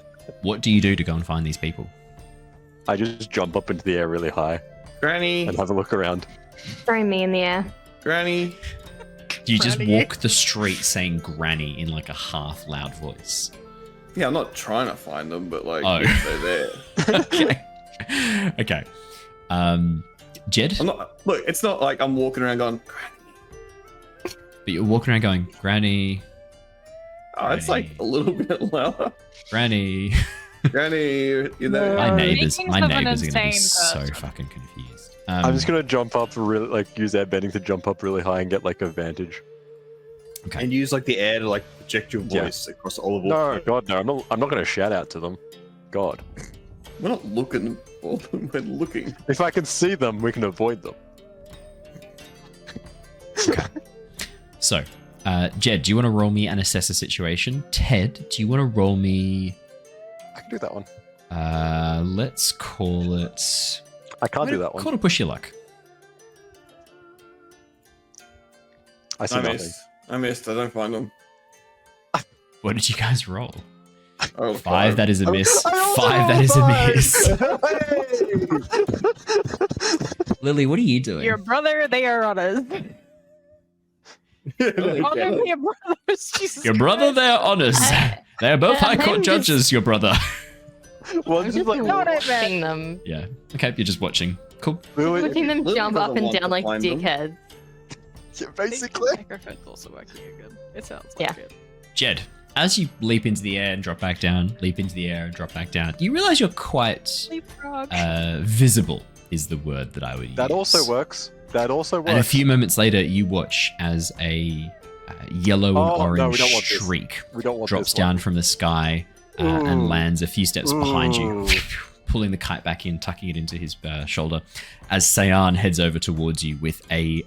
What do you do to go and find these people? I just jump up into the air really high Granny, and have a look around. Throwing me in the air. Granny. Do you just Granny. walk the street saying granny in like a half loud voice? Yeah, I'm not trying to find them, but like, Oh. if they're there. Okay. Okay. Jedd, I'm not. Look, it's not like I'm walking around going, Granny. but you're walking around going, Granny, Oh, it's like a little bit lower. Granny. Granny, you know. My neighbors, Speaking my of an neighbors are going to be insane so person. fucking confused. I'm just gonna jump up really, like use airbending to jump up really high and get like a vantage. Okay. And use like the air to like project your Yeah. voice across all of No, God, no! I'm not gonna shout out to them. God, We're not looking for them, we're looking. if I can see them, we can avoid them. So, Jedd, do you want to roll me and assess a situation? Ted, do you want to roll me? I can do that one. Let's call it. I can't do that one. Call it push your luck. I see I nothing. missed. I don't find them. What did you guys roll? Oh, 5, that is a miss. I also 5, that is a miss. Hey! Lily, what are you doing? Your brother, they are on us. Oh, they're your brothers. Jesus Your brother, Christ. they're honors. They're both High Court I'm just- judges, your brother. One's I'm just just like, what I watching them. Yeah. Okay, you're just watching. Cool. Lily, Watching them Lily jump up doesn't and want down to like find them. dickheads. yeah, basically. Microphone's also working again. It sounds Yeah. like it. Jedd, as you leap into the air and drop back down, leap into the air and drop back down, you realize you're quite Leapfrog. visible, is the word that I would use. That also works. That also works. And a few moments later, you watch as a yellow and Oh, no, orange we don't want this. shriek we don't want drops this down one. from the sky Ooh. and lands a few steps behind you, Ooh. pulling the kite back in, tucking it into his shoulder, as Sayan heads over towards you with a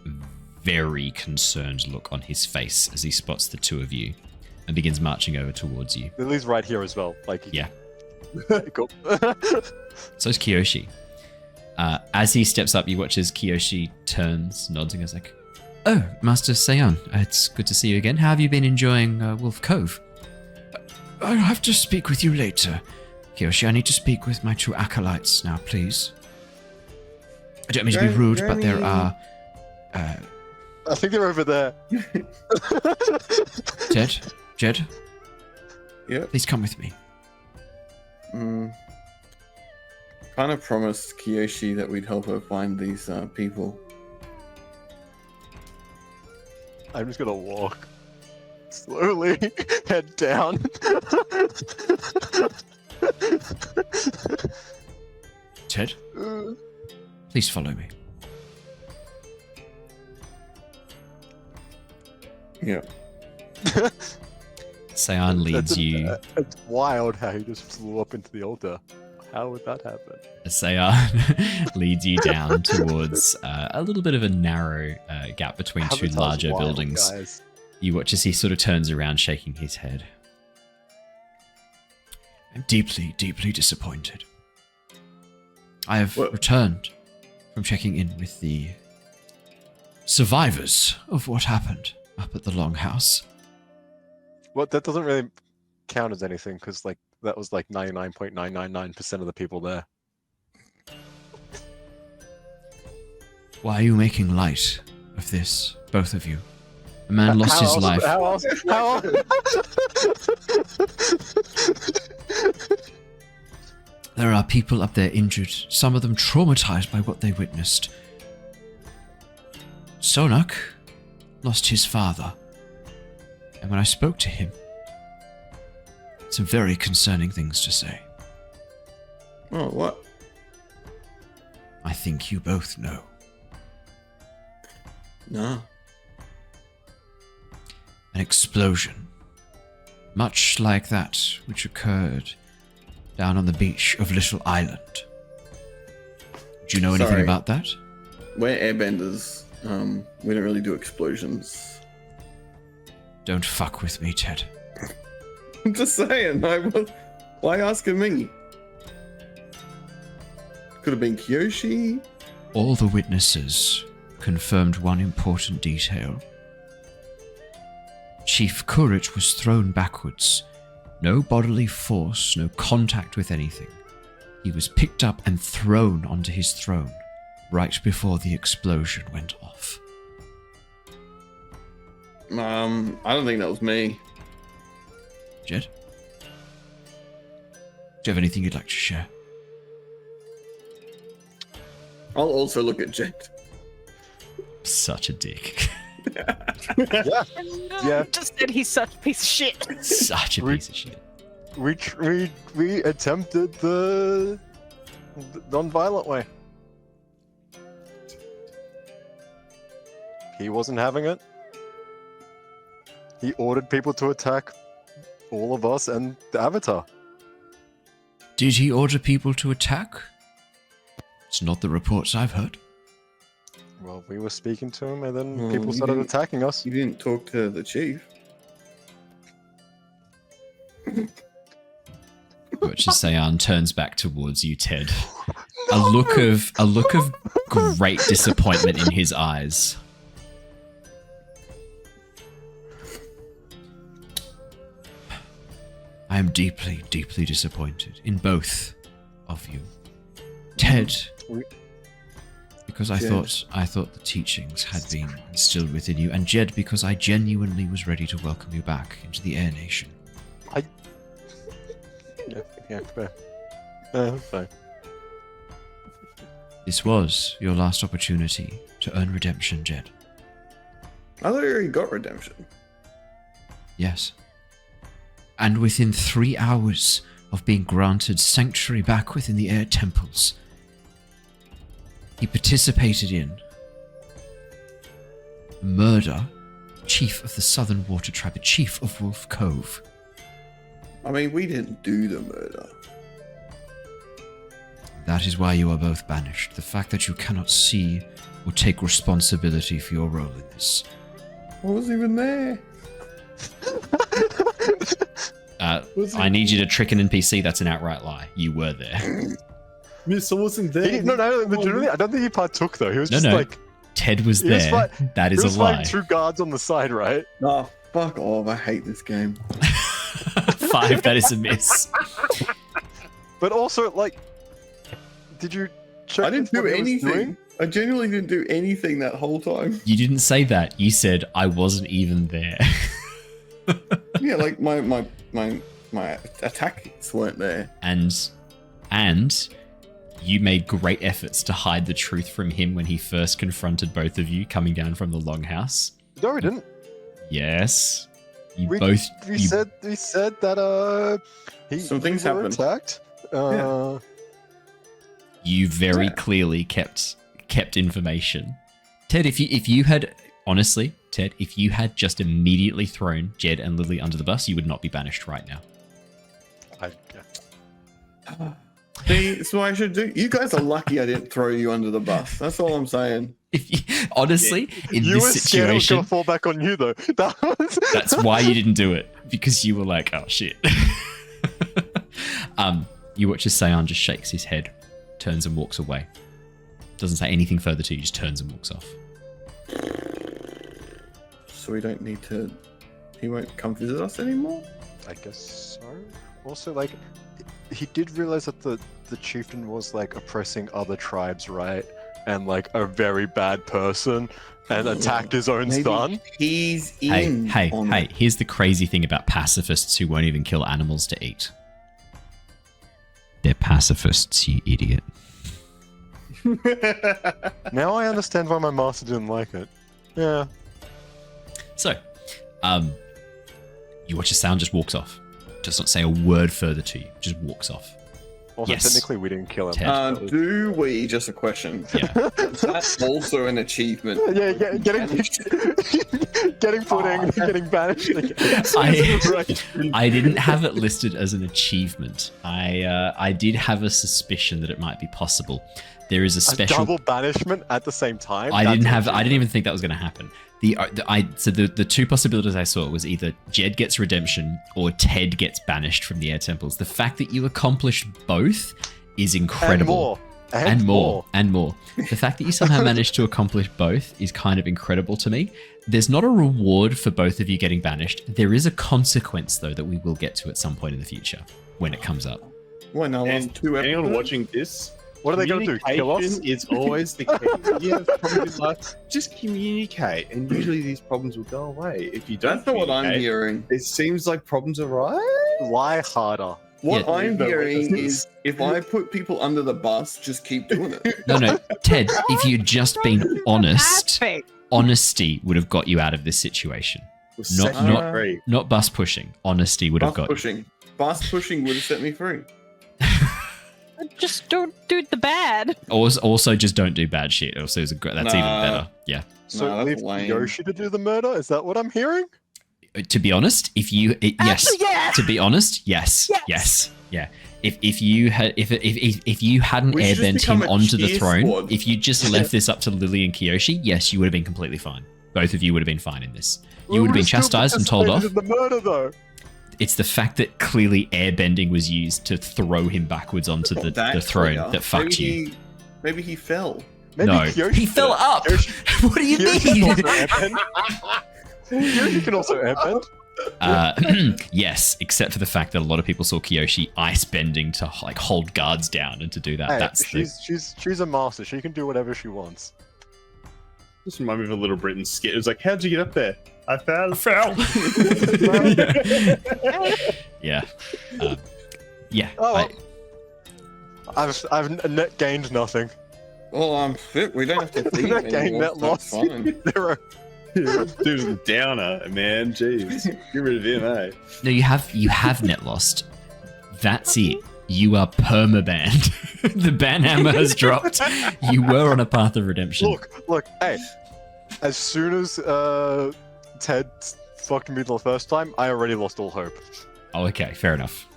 very concerned look on his face as he spots the two of you and begins marching over towards you. Lily's right here as well. Like, Yeah. Cool. So is Kyoshi. As he steps up, you watch as Kyoshi turns, nods, and goes like, "Oh, Master Sayan, it's good to see you again. How have you been enjoying Wolf Cove?" "I'll have to speak with you later. Kyoshi, I need to speak with my two acolytes now, please." I don't mean to be rude, but there are... I think they're over there. Jedd, Yeah. please come with me. Kind of promised Kyoshi that we'd help her find these people. I'm just gonna walk slowly, head down. Jedd, please follow me. Yeah. Sayan leads you... It's wild how he just flew up into the altar. How would that happen? Sayan leads you down towards a little bit of a narrow gap between two Avatar's larger wild, buildings. guys. You watch as he sort of turns around, shaking his head. I'm deeply, deeply disappointed. I have What? returned from checking in with the survivors of what happened up at the Longhouse. Well, that doesn't really count as anything because, like, that was like 99.999% of the people there. Why are you making light of this, both of you? A man lost his life. How else? How else? There are people up there injured, some of them traumatized by what they witnessed. Sonak lost his father, and when I spoke to him, some very concerning things to say. Oh, what? I think you both know. No. An explosion, much like that which occurred down on the beach of Little Island. Do you know anything Sorry. about that? We're airbenders. We don't really do explosions. Don't fuck with me, Jedd. I'm just saying. Why asking me? Could have been Kyoshi. All the witnesses confirmed one important detail. Chief Courage was thrown backwards. No bodily force, no contact with anything. He was picked up and thrown onto his throne right before the explosion went off. I don't think that was me. Jedd? Do you have anything you'd like to share? I'll also look at Jedd. Such a dick. Yeah. Yeah. Just said he's such a piece of shit. Such a piece of shit. We attempted the non-violent way. He wasn't having it. He ordered people to attack all of us and the Avatar. Did he order people to attack? It's not the reports I've heard. Well, we were speaking to him, and then Well, people you started didn't- attacking us. You didn't talk to the chief. Which is Sayan turns back towards you, Ted. A look of great disappointment in his eyes. I am deeply, deeply disappointed in both of you. Ted, because I thought the teachings had been instilled within you, and Jedd, because I genuinely was ready to welcome you back into the Air Nation. Yeah, fine. This was your last opportunity to earn redemption, Jedd. I thought you already got redemption. Yes. And within 3 hours of being granted sanctuary back within the air temples, he participated in murder, chief of the Southern Water Tribe, the chief of Wolf Cove. I mean, we didn't do the murder. That is why you are both banished. The fact that you cannot see or take responsibility for your role in this. I wasn't even there. I need you to trick an NPC. That's an outright lie. You were there. Miss, I wasn't there. No, legitimately, I don't think he partook though. He was just like... Ted was there. That is a lie. He was fighting 2 guards on the side, right? Oh, fuck off. I hate this game. 5, that is a miss. But also, like... Did you check I didn't do anything. I genuinely didn't do anything that whole time. You didn't say that. You said I wasn't even there. Yeah, like my attacks weren't there. And you made great efforts to hide the truth from him when he first confronted both of you coming down from the longhouse. No, we didn't. Yes. We said that some things happened. Attacked. Yeah. You very clearly kept information. Ted, if you had honestly, Ted, if you had just immediately thrown Jedd and Lilly under the bus, you would not be banished right now. See, that's what I should do. You guys are lucky I didn't throw you under the bus. That's all I'm saying. Honestly, in you this situation, you were scared it was gonna fall back on you though. That's why you didn't do it, because you were like, oh shit. You watch as Sayan just shakes his head, turns and walks away. Doesn't say anything further to you, just turns and walks off. So we don't need to... He won't come visit us anymore? I guess so. Also, like, he did realize that the chieftain was, like, oppressing other tribes, right? And, like, a very bad person, and attacked his own son. He's in. Hey, here's the crazy thing about pacifists who won't even kill animals to eat. They're pacifists, you idiot. Now I understand why my master didn't like it. Yeah. So, you watch a sound just walks off. Does not say a word further to you. Just walks off. Also, Yes. technically, we didn't kill him. Ted. Do we? Just a question. Yeah. That's also an achievement. Yeah, getting pudding, getting banished. I didn't have it listed as an achievement. I did have a suspicion that it might be possible. There is a special double banishment at the same time. I didn't even think that was going to happen. The 2 possibilities I saw was either Jedd gets redemption or Ted gets banished from the air temples. The fact that you accomplished both is incredible. And more. The fact that you somehow managed to accomplish both is kind of incredible to me. There's not a reward for both of you getting banished. There is a consequence, though, that we will get to at some point in the future when it comes up. When I was 2 episodes. Anyone watching this? What are they going to do? Kill us? Communication is always the key. You have problems in life, just communicate, and usually these problems will go away. If you don't, That's not what I'm hearing. It seems like problems arise. Lie harder. What Yeah. I'm hearing is if I put people under the bus, just keep doing it. No, Ted, if you'd just been honest, Perfect. honesty would have got you out of this situation. We'll Not- set you not- free. Not bus pushing. Honesty would have Bus got you. pushing. Bus pushing would have set me free. Just don't do the bad. Also, just don't do bad shit. Also, that's even better. Yeah. So No, that's leave lame. Kyoshi to do the murder? Is that what I'm hearing? To be honest, yes. Actually, yes. To be honest, yes. Yes. Yeah. If you hadn't We should just airbent become him a onto the cheer throne, squad. if you just left this up to Lilly and Kyoshi, yes, you would have been completely fine. Both of you would have been fine in this. You would have been chastised and told off. The murder, though. It's the fact that clearly airbending was used to throw him backwards onto the throne clear. that fucked maybe you. Maybe he fell. Maybe No, Kyoshi he fell up. What do you Kyoshi can mean? also airbend. Kyoshi can also airbend. Yes, except for the fact that a lot of people saw Kyoshi ice bending to like hold guards down, and to do that, Hey, she's a master. She can do whatever she wants. Just remind me of a Little Britain skit. It was like, how'd you get up there? I fell. Yeah. Yeah. Oh, I've net gained nothing. Well, I'm fit. We don't have to think Net gain, net loss. Fine. 0. Dude's a downer, man. Jeez. Get rid of him, eh? No, you have net lost. That's it. You are perma-banned. The ban hammer has dropped. You were on a path of redemption. Look, hey. As soon as Ted fucked me the first time, I already lost all hope. Oh, okay, fair enough.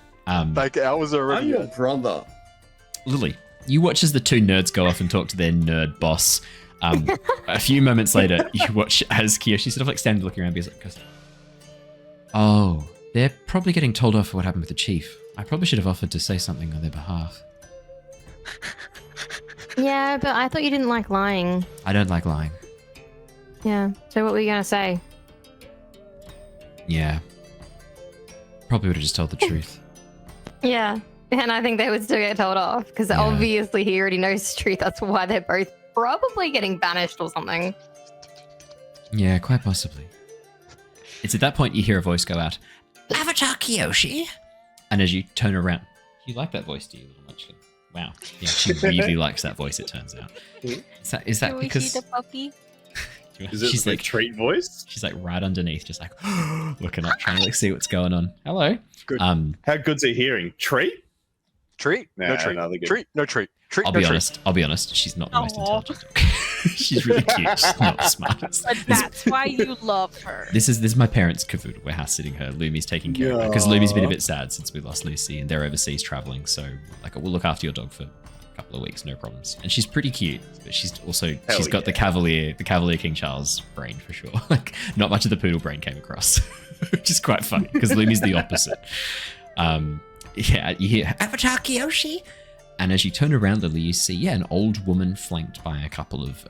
Like, I was I'm already... your brother. Lily, you watch as the two nerds go off and talk to their nerd boss. A few moments later, you watch as Kyoshi sort of like standing looking around because goes, oh, they're probably getting told off for what happened with the chief. I probably should have offered to say something on their behalf. Yeah, but I thought you didn't like lying. I don't like lying. Yeah. So what were you gonna say? Yeah. Probably would have just told the truth. Yeah. And I think they would still get told off because Yeah. obviously he already knows the truth. That's why they're both probably getting banished or something. Yeah, quite possibly. It's at that point you hear a voice go out, Avatar Kyoshi? And as you turn around, you like that voice, do you, little munchkin? Wow. Yeah, she really likes that voice, it turns out. Is that Can we because... see the puppy? Is it she's like treat voice? She's like right underneath, just like looking up, trying to like see what's going on. Hello. Good. How good's he hearing? Treat? Treat? Nah, No treat. no, they're good. Treat? No treat. Treat? I'll No be treat. honest. I'll be honest. She's not the most Aw. intelligent dog. She's really cute. She's not the smartest. But that's why you love her. This is my parents' cavoodle. We're house sitting her. Lumi's taking care of her because Lumi's been a bit sad since we lost Lucy, and they're overseas traveling. So like, we'll look after your dog for a couple of weeks, no problems. And she's pretty cute, but she's also she's got the Cavalier King Charles brain for sure. Like, not much of the poodle brain came across, which is quite funny because Lumi's the opposite. Yeah, you hear Avatar Kyoshi. And as you turn around, Lily, you see, an old woman flanked by a couple of,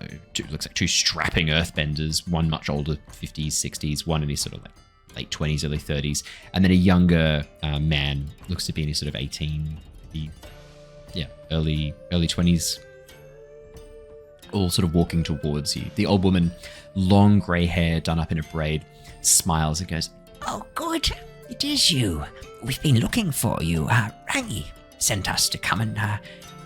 looks like two strapping earthbenders, one much older, 50s, 60s, one in his sort of like late 20s, early 30s, and then a younger man, looks to be in his sort of 18, early 20s, all sort of walking towards you. The old woman, long grey hair done up in a braid, smiles and goes, Oh, good. It is you. We've been looking for you. Rangi sent us to come and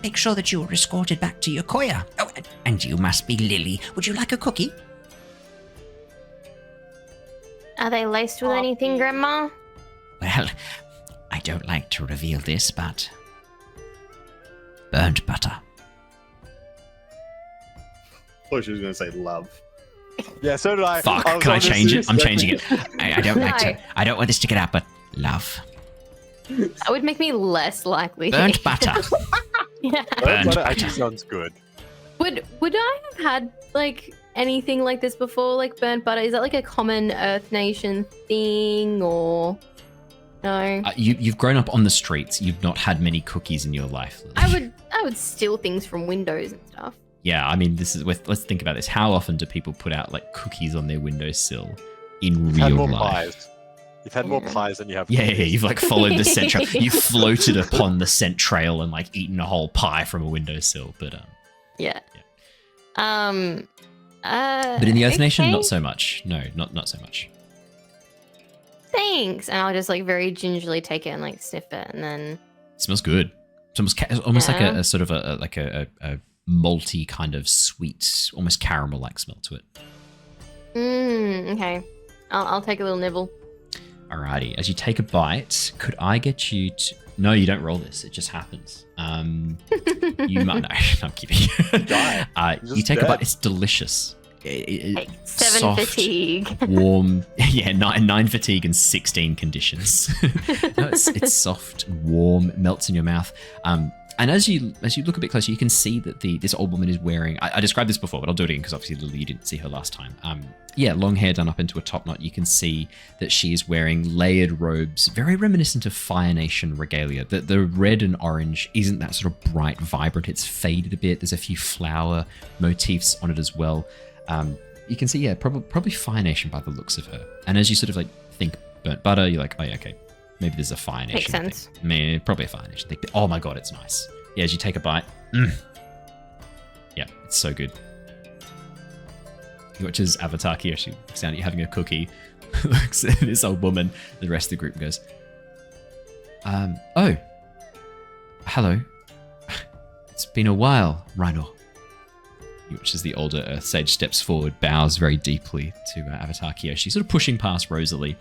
make sure that you were escorted back to your koya. Oh, and you must be Lily. Would you like a cookie? Are they laced with anything, Grandma? Well, I don't like to reveal this, but burnt butter. I thought she was going to say love. Yeah, so did I. fuck, was can I on this change it? I'm second. changing it. I don't like to. I don't want this to get out, but love. That would make me less likely. Burnt butter. Yeah. Burnt Burnt butter butter. actually sounds good. Would I have had like anything like this before? Like burnt butter? Is that like a common Earth Nation thing or no? You've grown up on the streets. You've not had many cookies in your life, Lily. I would steal things from windows and stuff. Yeah, I mean, let's think about this. How often do people put out like cookies on their windowsill in You've had real more life? pies. You've had more pies than you have. Yeah, cookies. you've like followed the scent trail. You floated upon the scent trail and like eaten a whole pie from a windowsill. But Yeah. but in the Earth Nation, okay. not so much. No, not so much. Thanks. And I'll just like very gingerly take it and like sniff it, and then It smells good. It's almost like Yeah. a sort of a malty kind of sweet, almost caramel-like smell to it. okay. I'll take a little nibble. Alrighty, as you take a bite, could I get you to... No, you don't roll this. It just happens. You might... No, I'm kidding. Die. You Just take a dead. bite. It's delicious. Like 7 soft, fatigue. warm. Yeah, 9 fatigue and 16 conditions. No, it's soft, warm, melts in your mouth. And as you look a bit closer, you can see that this old woman is wearing... I described this before, but I'll do it again because obviously Lily, you didn't see her last time. Long hair done up into a top knot. You can see that she is wearing layered robes, very reminiscent of Fire Nation regalia. The red and orange isn't that sort of bright, vibrant. It's faded a bit. There's a few flower motifs on it as well. You can see, probably Fire Nation by the looks of her. And as you sort of like think burnt butter. You're like, oh yeah, okay, maybe there's a fire nation. Makes sense. Probably a fire nation thing. Oh my god, it's nice. Yeah, as you take a bite, yeah, it's so good. He watches Avatar Kyoshi looks down at you having a cookie, looks at this old woman, the rest of the group goes, oh, hello. It's been a while, Rhino. He watches the older Earth Sage steps forward, bows very deeply to Avatar Kyoshi, sort of pushing past Rosalie,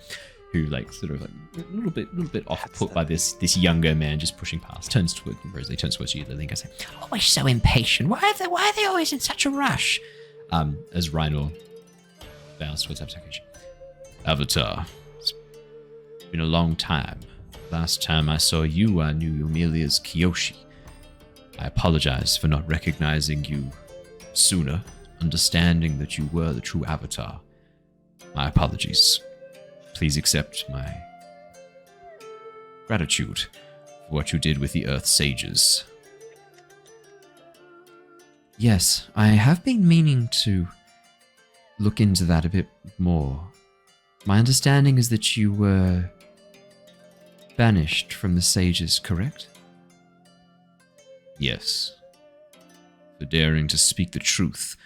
who sort of a little bit off put by this younger man just pushing past. Rosalie turns towards you, Lilly, and goes, always so impatient. Why are they always in such a rush? As Rhino bows towards Avatar Kyoshi. Avatar, it's been a long time. Last time I saw you, I knew you merely as Kyoshi. I apologize for not recognizing you sooner, understanding that you were the true Avatar. My apologies. Please accept my gratitude for what you did with the Earth Sages. Yes, I have been meaning to look into that a bit more. My understanding is that you were banished from the Sages, correct? Yes. For daring to speak the truth,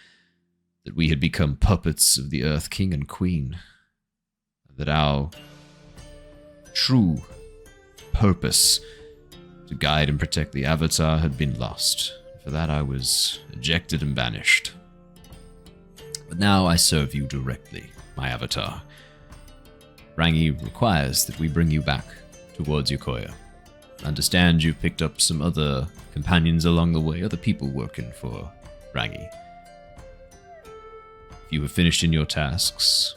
that we had become puppets of the Earth King and Queen, that our true purpose to guide and protect the Avatar had been lost. For that I was ejected and banished. But now I serve you directly, my Avatar. Rangi requires that we bring you back towards Yokoya. I understand you picked up some other companions along the way, other people working for Rangi. If you have finished in your tasks,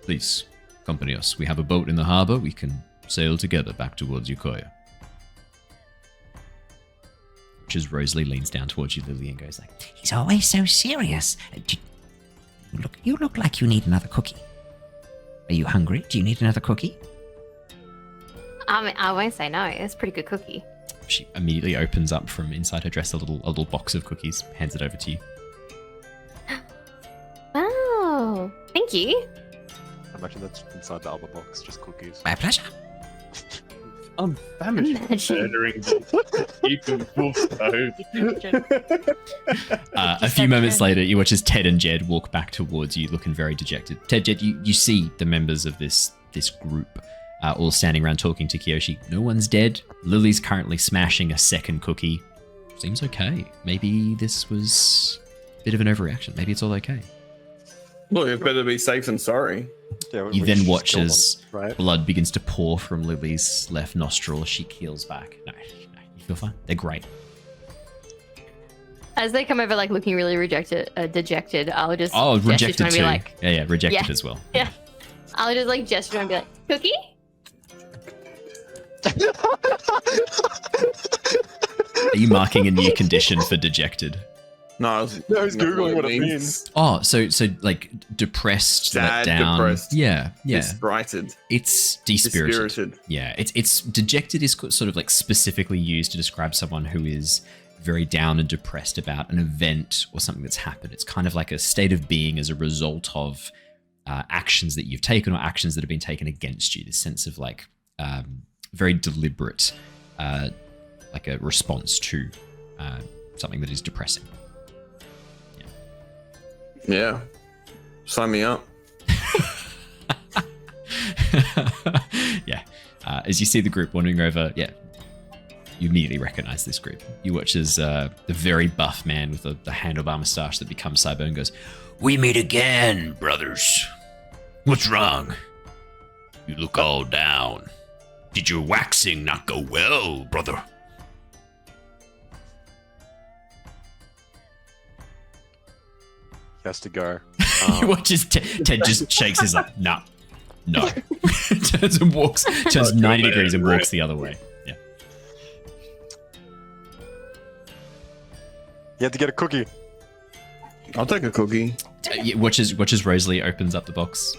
please accompany us. We have a boat in the harbor. We can sail together back towards Yokoya. Which is Rosalie leans down towards you, Lilly, and goes like, he's always so serious. You look like you need another cookie. Are you hungry? Do you need another cookie? I won't say no. It's a pretty good cookie. She immediately opens up from inside her dress a little box of cookies, hands it over to you. Wow. Thank you. I imagine that's inside the other box, just cookies. My pleasure. I'm famished. Imagine. Murdering eating wolf stove. A few moments later, you watch as Ted and Jedd walk back towards you, looking very dejected. Ted, Jedd, you see the members of this group all standing around talking to Kyoshi. No one's dead. Lilly's currently smashing a second cookie. Seems okay. Maybe this was a bit of an overreaction. Maybe it's all okay. Look, it's better to be safe than sorry. Yeah, You we then just watch killed as them, right? blood begins to pour from Lily's left nostril as she keels back. No, you feel fine. They're great. As they come over, looking really dejected, I'll just Oh, gesture rejected to them and too. be like, Yeah, rejected Yeah. as well. yeah. I'll just gesture and be like, cookie? Are you marking a new condition for dejected? No, I was Googling what it means. Oh, so depressed, Sad, let down. depressed. Yeah. Dispirited. It's dispirited. Dispirited. Yeah, it's dejected is sort of specifically used to describe someone who is very down and depressed about an event or something that's happened. It's kind of like a state of being as a result of actions that you've taken or actions that have been taken against you. This sense of very deliberate, like a response to something that is depressing. Yeah. Sign me up. Yeah. As you see the group wandering over, you immediately recognize this group. You watch as the very buff man with the handlebar moustache that becomes Cyber and goes, We meet again, brothers. What's wrong? You look all down. Did your waxing not go well, brother? He has to go. you watch as Ted just shakes his like, no. turns 90 degrees and walks the other way. Yeah. You had to get a cookie. I'll take a cookie. Watch as Rosalie opens up the box.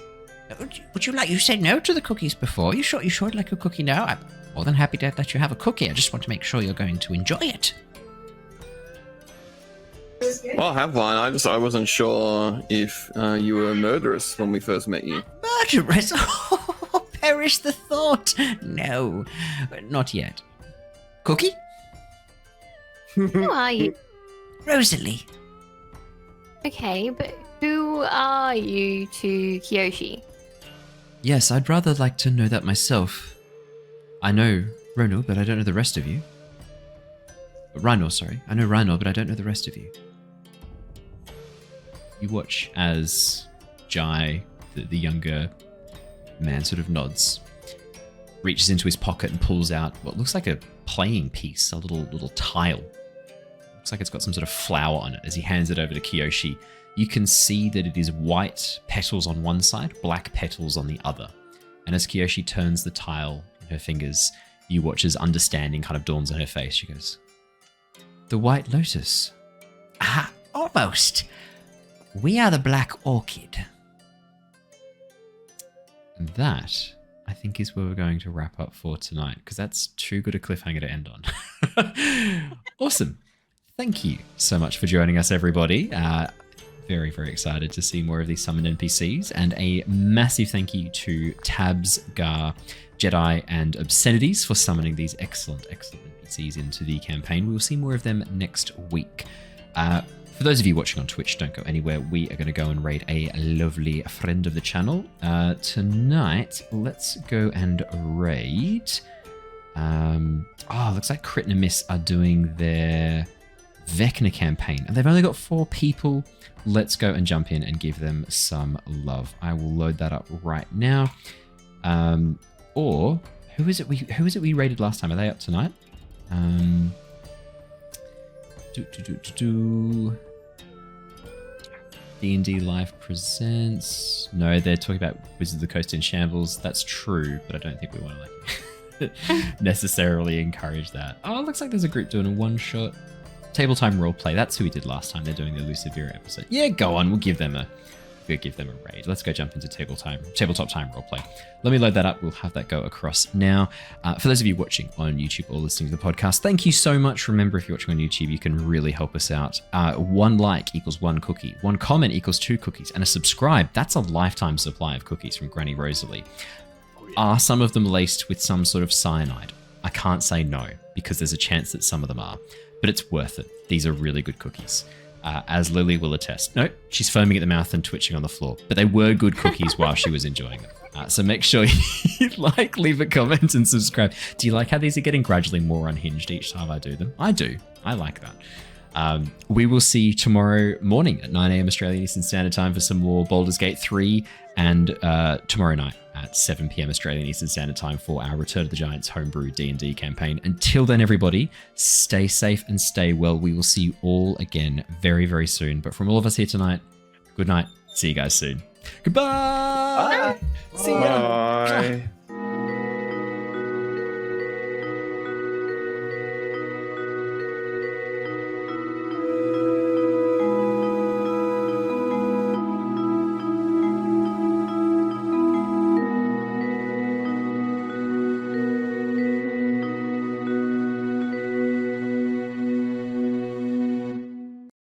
Would you like? You said no to the cookies before. You sure you'd like a cookie now? I'm more than happy to let you have a cookie. I just want to make sure you're going to enjoy it. Well, have one. I wasn't sure if you were murderous when we first met you. Murderous? Oh, perish the thought. No, not yet. Cookie? Who are you? Rosalie. Okay, but who are you to Kyoshi? Yes, I'd rather like to know that myself. I know Ronal, but I don't know the rest of you. Rhinor, sorry. I know Rhinor, but I don't know the rest of you. You watch as Jai, the younger man, sort of nods, reaches into his pocket and pulls out what looks like a playing piece, a little tile. Looks like it's got some sort of flower on it. As he hands it over to Kyoshi, you can see that it is white petals on one side, black petals on the other. And as Kyoshi turns the tile in her fingers, you watch as understanding kind of dawns on her face. She goes, "The White Lotus." Ah, almost. We are the Black Orchid. And that, I think, is where we're going to wrap up for tonight, because that's too good a cliffhanger to end on. Awesome. Thank you so much for joining us, everybody. Very, very excited to see more of these summoned NPCs. And a massive thank you to Tabs, Gar, Jedi, and Obscenities for summoning these excellent NPCs into the campaign. We will see more of them next week. For those of you watching on Twitch, don't go anywhere. We are going to go and raid a lovely friend of the channel. Tonight, let's go and raid. Looks like Crit and Miss are doing their Vecna campaign, and they've only got 4 people. Let's go and jump in and give them some love. I will load that up right now. Or who is it we raided last time? Are they up tonight? D&D Live Presents. No, they're talking about Wizards of the Coast in Shambles. That's true, but I don't think we want to necessarily encourage that. Oh, it looks like there's a group doing a one-shot. Table Time Roleplay. That's who we did last time. They're doing the Lucifera episode. Yeah, go on. We'll give them a raid. Let's go jump into Tabletop Time Roleplay. Let me load that up. We'll have that go across now. For those of you watching on YouTube or listening to the podcast, thank you so much. Remember, if you're watching on YouTube, you can really help us out. 1 like equals 1 cookie. 1 comment equals 2 cookies. And a subscribe, that's a lifetime supply of cookies from Granny Rosalie. Are some of them laced with some sort of cyanide? I can't say no, because there's a chance that some of them are. But it's worth it. These are really good cookies. As Lilly will attest. No, she's foaming at the mouth and twitching on the floor. But they were good cookies while she was enjoying them. So make sure you like, leave a comment, and subscribe. Do you like how these are getting gradually more unhinged each time I do them? I do. I like that. We will see you tomorrow morning at 9 a.m. Australian Eastern Standard Time for some more Baldur's Gate 3, and tomorrow night at 7 p.m. Australian Eastern Standard Time for our Return of the Giants homebrew D&D campaign. Until then, everybody, stay safe and stay well. We will see you all again very, very soon. But from all of us here tonight, good night. See you guys soon. Goodbye. Bye. See ya.